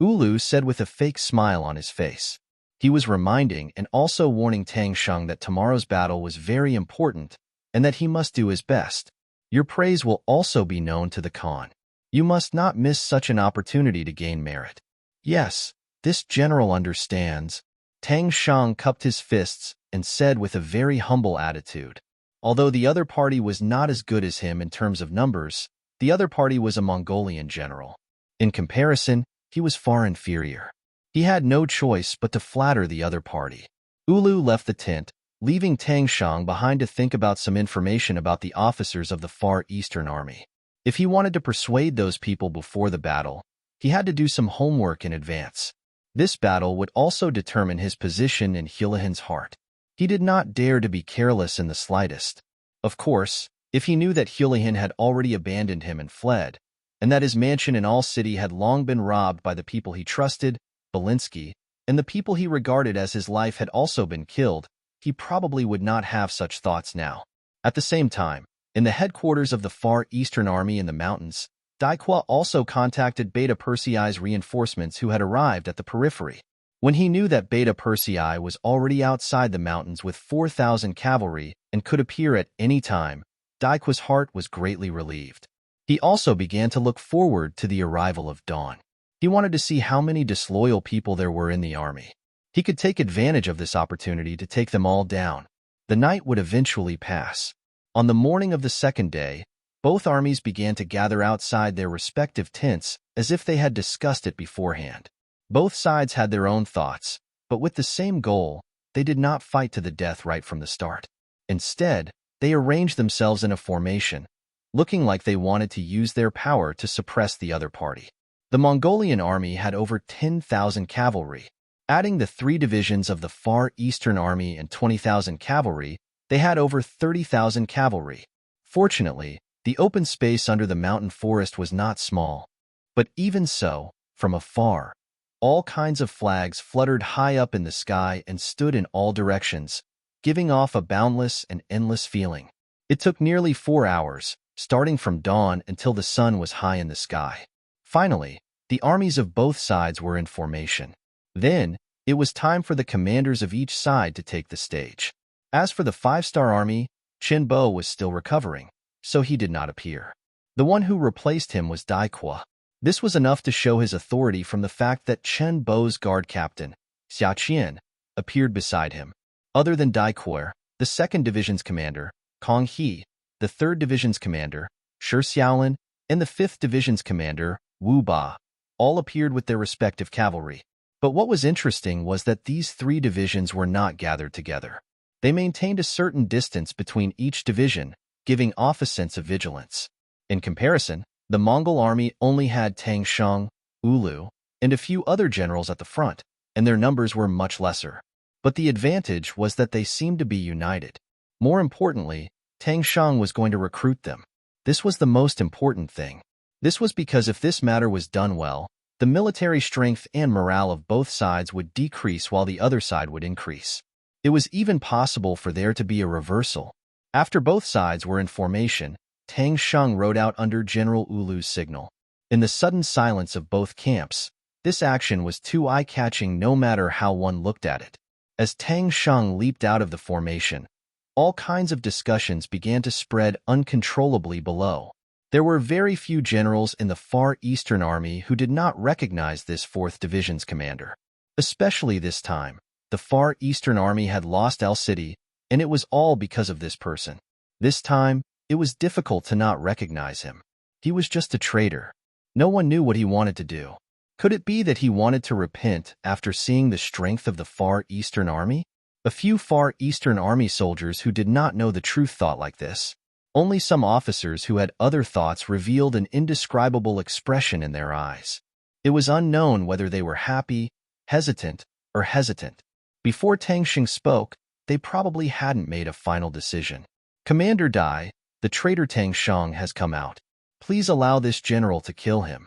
Ulu said with a fake smile on his face. He was reminding and also warning Tang Sheng that tomorrow's battle was very important and that he must do his best. Your praise will also be known to the Khan. You must not miss such an opportunity to gain merit. Yes, this general understands. Tang Sheng cupped his fists and said with a very humble attitude. Although the other party was not as good as him in terms of numbers, the other party was a Mongolian general. In comparison, he was far inferior. He had no choice but to flatter the other party. Ulu left the tent, leaving Tang Sheng behind to think about some information about the officers of the Far Eastern Army. If he wanted to persuade those people before the battle, he had to do some homework in advance. This battle would also determine his position in Hulahan's heart. He did not dare to be careless in the slightest. Of course, if he knew that Hulahan had already abandoned him and fled, and that his mansion in All City had long been robbed by the people he trusted, Belinsky, and the people he regarded as his life had also been killed, he probably would not have such thoughts now. At the same time, in the headquarters of the Far Eastern Army in the mountains, Daikwa also contacted Beta Persei's reinforcements who had arrived at the periphery. When he knew that Beta Persei was already outside the mountains with 4,000 cavalry and could appear at any time, Daikwa's heart was greatly relieved. He also began to look forward to the arrival of dawn. He wanted to see how many disloyal people there were in the army. He could take advantage of this opportunity to take them all down. The night would eventually pass. On the morning of the second day, both armies began to gather outside their respective tents as if they had discussed it beforehand. Both sides had their own thoughts, but with the same goal, they did not fight to the death right from the start. Instead, they arranged themselves in a formation, looking like they wanted to use their power to suppress the other party. The Mongolian army had over 10,000 cavalry. Adding the 3 divisions of the Far Eastern Army and 20,000 cavalry, they had over 30,000 cavalry. Fortunately, the open space under the mountain forest was not small. But even so, from afar, all kinds of flags fluttered high up in the sky and stood in all directions, giving off a boundless and endless feeling. It took nearly 4 hours, starting from dawn until the sun was high in the sky. Finally, the armies of both sides were in formation. Then, it was time for the commanders of each side to take the stage. As for the 5-star army, Chen Bo was still recovering, so he did not appear. The one who replaced him was Daikwa. This was enough to show his authority from the fact that Chen Bo's guard captain, Xia Qian, appeared beside him. Other than Daikwa, the 2nd Division's commander, Kong He, the 3rd Division's commander, Shi Xiaolin, and the 5th Division's commander, Wu Ba, all appeared with their respective cavalry. But what was interesting was that these 3 divisions were not gathered together. They maintained a certain distance between each division, giving off a sense of vigilance. In comparison, the Mongol army only had Tang Sheng, Ulu, and a few other generals at the front, and their numbers were much lesser. But the advantage was that they seemed to be united. More importantly, Tang Sheng was going to recruit them. This was the most important thing. This was because if this matter was done well, The military strength and morale of both sides would decrease while the other side would increase. It was even possible for there to be a reversal. After both sides were in formation, Tang Sheng rode out under General Ulu's signal. In the sudden silence of both camps, this action was too eye-catching no matter how one looked at it. As Tang Sheng leaped out of the formation, all kinds of discussions began to spread uncontrollably below. There were very few generals in the Far Eastern Army who did not recognize this 4th Division's commander. Especially this time, the Far Eastern Army had lost El City, and it was all because of this person. This time, it was difficult to not recognize him. He was just a traitor. No one knew what he wanted to do. Could it be that he wanted to repent after seeing the strength of the Far Eastern Army? A few Far Eastern Army soldiers who did not know the truth thought like this. Only some officers who had other thoughts revealed an indescribable expression in their eyes. It was unknown whether they were happy, hesitant, or hesitant. Before Tang Sheng spoke, they probably hadn't made a final decision. Commander Dai, the traitor Tang Sheng has come out. Please allow this general to kill him.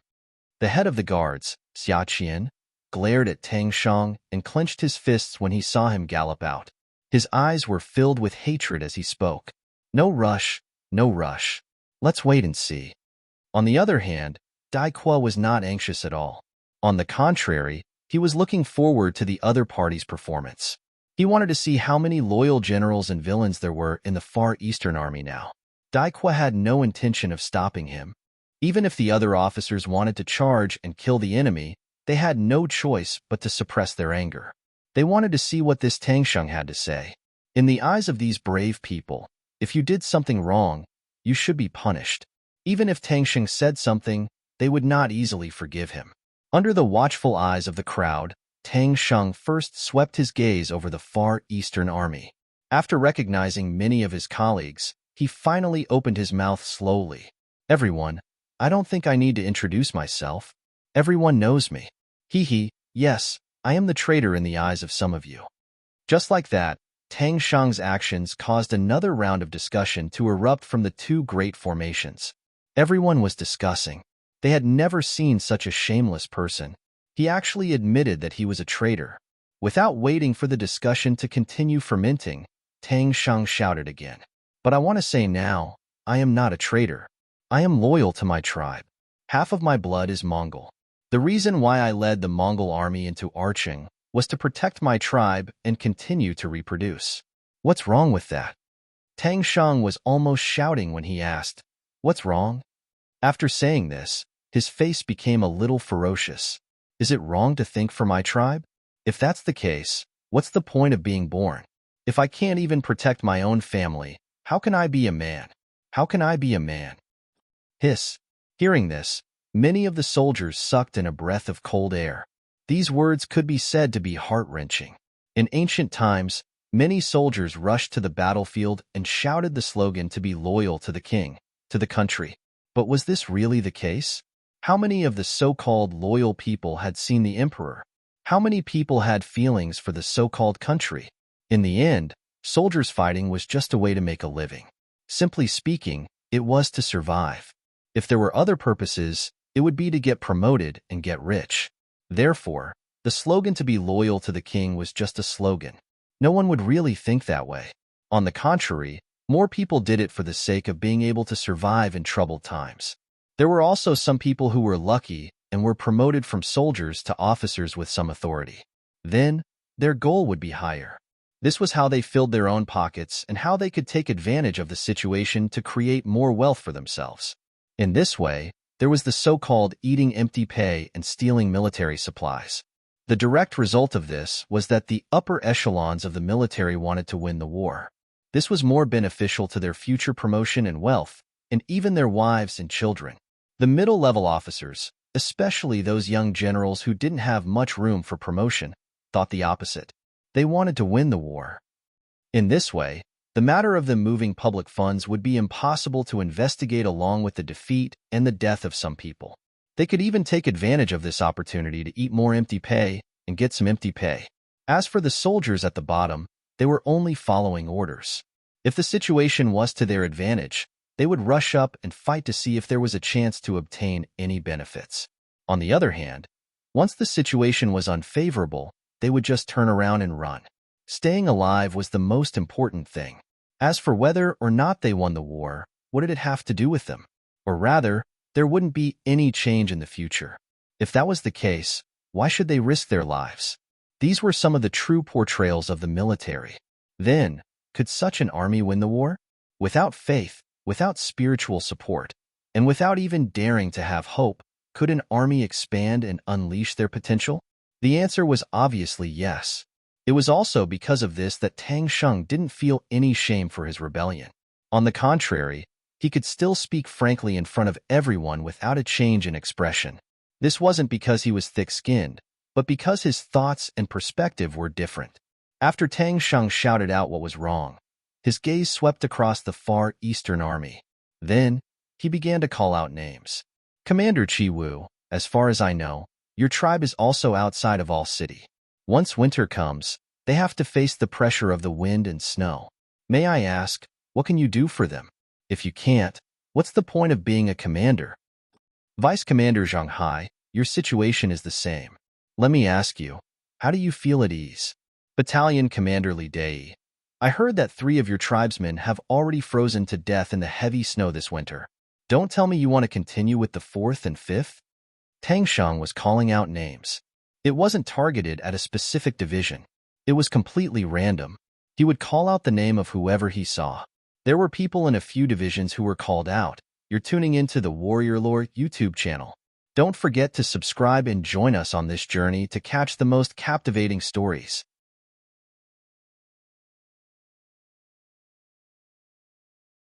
The head of the guards, Xia Qian, glared at Tang Sheng and clenched his fists when he saw him gallop out. His eyes were filled with hatred as he spoke. No rush, no rush. Let's wait and see. On the other hand, Dai Qua was not anxious at all. On the contrary, he was looking forward to the other party's performance. He wanted to see how many loyal generals and villains there were in the Far Eastern Army now. Dai Qua had no intention of stopping him. Even if the other officers wanted to charge and kill the enemy, they had no choice but to suppress their anger. They wanted to see what this Tang Sheng had to say. In the eyes of these brave people, if you did something wrong, you should be punished. Even if Tang Sheng said something, they would not easily forgive him. Under the watchful eyes of the crowd, Tang Sheng first swept his gaze over the Far Eastern Army. After recognizing many of his colleagues, he finally opened his mouth slowly. Everyone, I don't think I need to introduce myself. Everyone knows me. Hee, yes, I am the traitor in the eyes of some of you. Just like that, Tang Sheng's actions caused another round of discussion to erupt from the two great formations. Everyone was discussing. They had never seen such a shameless person. He actually admitted that he was a traitor. Without waiting for the discussion to continue fermenting, Tang Sheng shouted again. But I want to say now, I am not a traitor. I am loyal to my tribe. Half of my blood is Mongol. The reason why I led the Mongol army into Arching was to protect my tribe and continue to reproduce. What's wrong with that? Tang Sheng was almost shouting when he asked, "What's wrong?" After saying this, his face became a little ferocious. Is it wrong to think for my tribe? If that's the case, what's the point of being born? If I can't even protect my own family, how can I be a man? How can I be a man? Hiss. Hearing this, many of the soldiers sucked in a breath of cold air. These words could be said to be heart-wrenching. In ancient times, many soldiers rushed to the battlefield and shouted the slogan to be loyal to the king, to the country. But was this really the case? How many of the so-called loyal people had seen the emperor? How many people had feelings for the so-called country? In the end, soldiers fighting was just a way to make a living. Simply speaking, it was to survive. If there were other purposes, it would be to get promoted and get rich. Therefore, the slogan to be loyal to the king was just a slogan. No one would really think that way. On the contrary, more people did it for the sake of being able to survive in troubled times. There were also some people who were lucky and were promoted from soldiers to officers with some authority. Then, their goal would be higher. This was how they filled their own pockets and how they could take advantage of the situation to create more wealth for themselves. In this way, there was the so-called eating empty pay and stealing military supplies. The direct result of this was that the upper echelons of the military wanted to win the war. This was more beneficial to their future promotion and wealth, and even their wives and children. The middle-level officers, especially those young generals who didn't have much room for promotion, thought the opposite. They wanted to win the war. In this way, the matter of them moving public funds would be impossible to investigate along with the defeat and the death of some people. They could even take advantage of this opportunity to eat more empty pay and get some empty pay. As for the soldiers at the bottom, they were only following orders. If the situation was to their advantage, they would rush up and fight to see if there was a chance to obtain any benefits. On the other hand, Once the situation was unfavorable, they would just turn around and run. Staying alive was the most important thing. As for whether or not they won the war, what did it have to do with them? Or rather, there wouldn't be any change in the future. If that was the case, why should they risk their lives? These were some of the true portrayals of the military. Then, could such an army win the war? Without faith, without spiritual support, and without even daring to have hope, could an army expand and unleash their potential? The answer was obviously yes. It was also because of this that Tang Sheng didn't feel any shame for his rebellion. On the contrary, he could still speak frankly in front of everyone without a change in expression. This wasn't because he was thick-skinned, but because his thoughts and perspective were different. After Tang Sheng shouted out what was wrong, his gaze swept across the far eastern army. Then, he began to call out names. Commander Chi Wu, as far as I know, your tribe is also outside of all city. Once winter comes, they have to face the pressure of the wind and snow. May I ask, what can you do for them? If you can't, what's the point of being a commander? Vice Commander Zhang Hai, your situation is the same. Let me ask you, how do you feel at ease? Battalion Commander Li Dei, I heard that 3 of your tribesmen have already frozen to death in the heavy snow this winter. Don't tell me you want to continue with the 4th and 5th? Tang Sheng was calling out names. It wasn't targeted at a specific division. It was completely random. He would call out the name of whoever he saw. There were people in a few divisions who were called out. You're tuning into the Warrior Lore YouTube channel. Don't forget to subscribe and join us on this journey to catch the most captivating stories.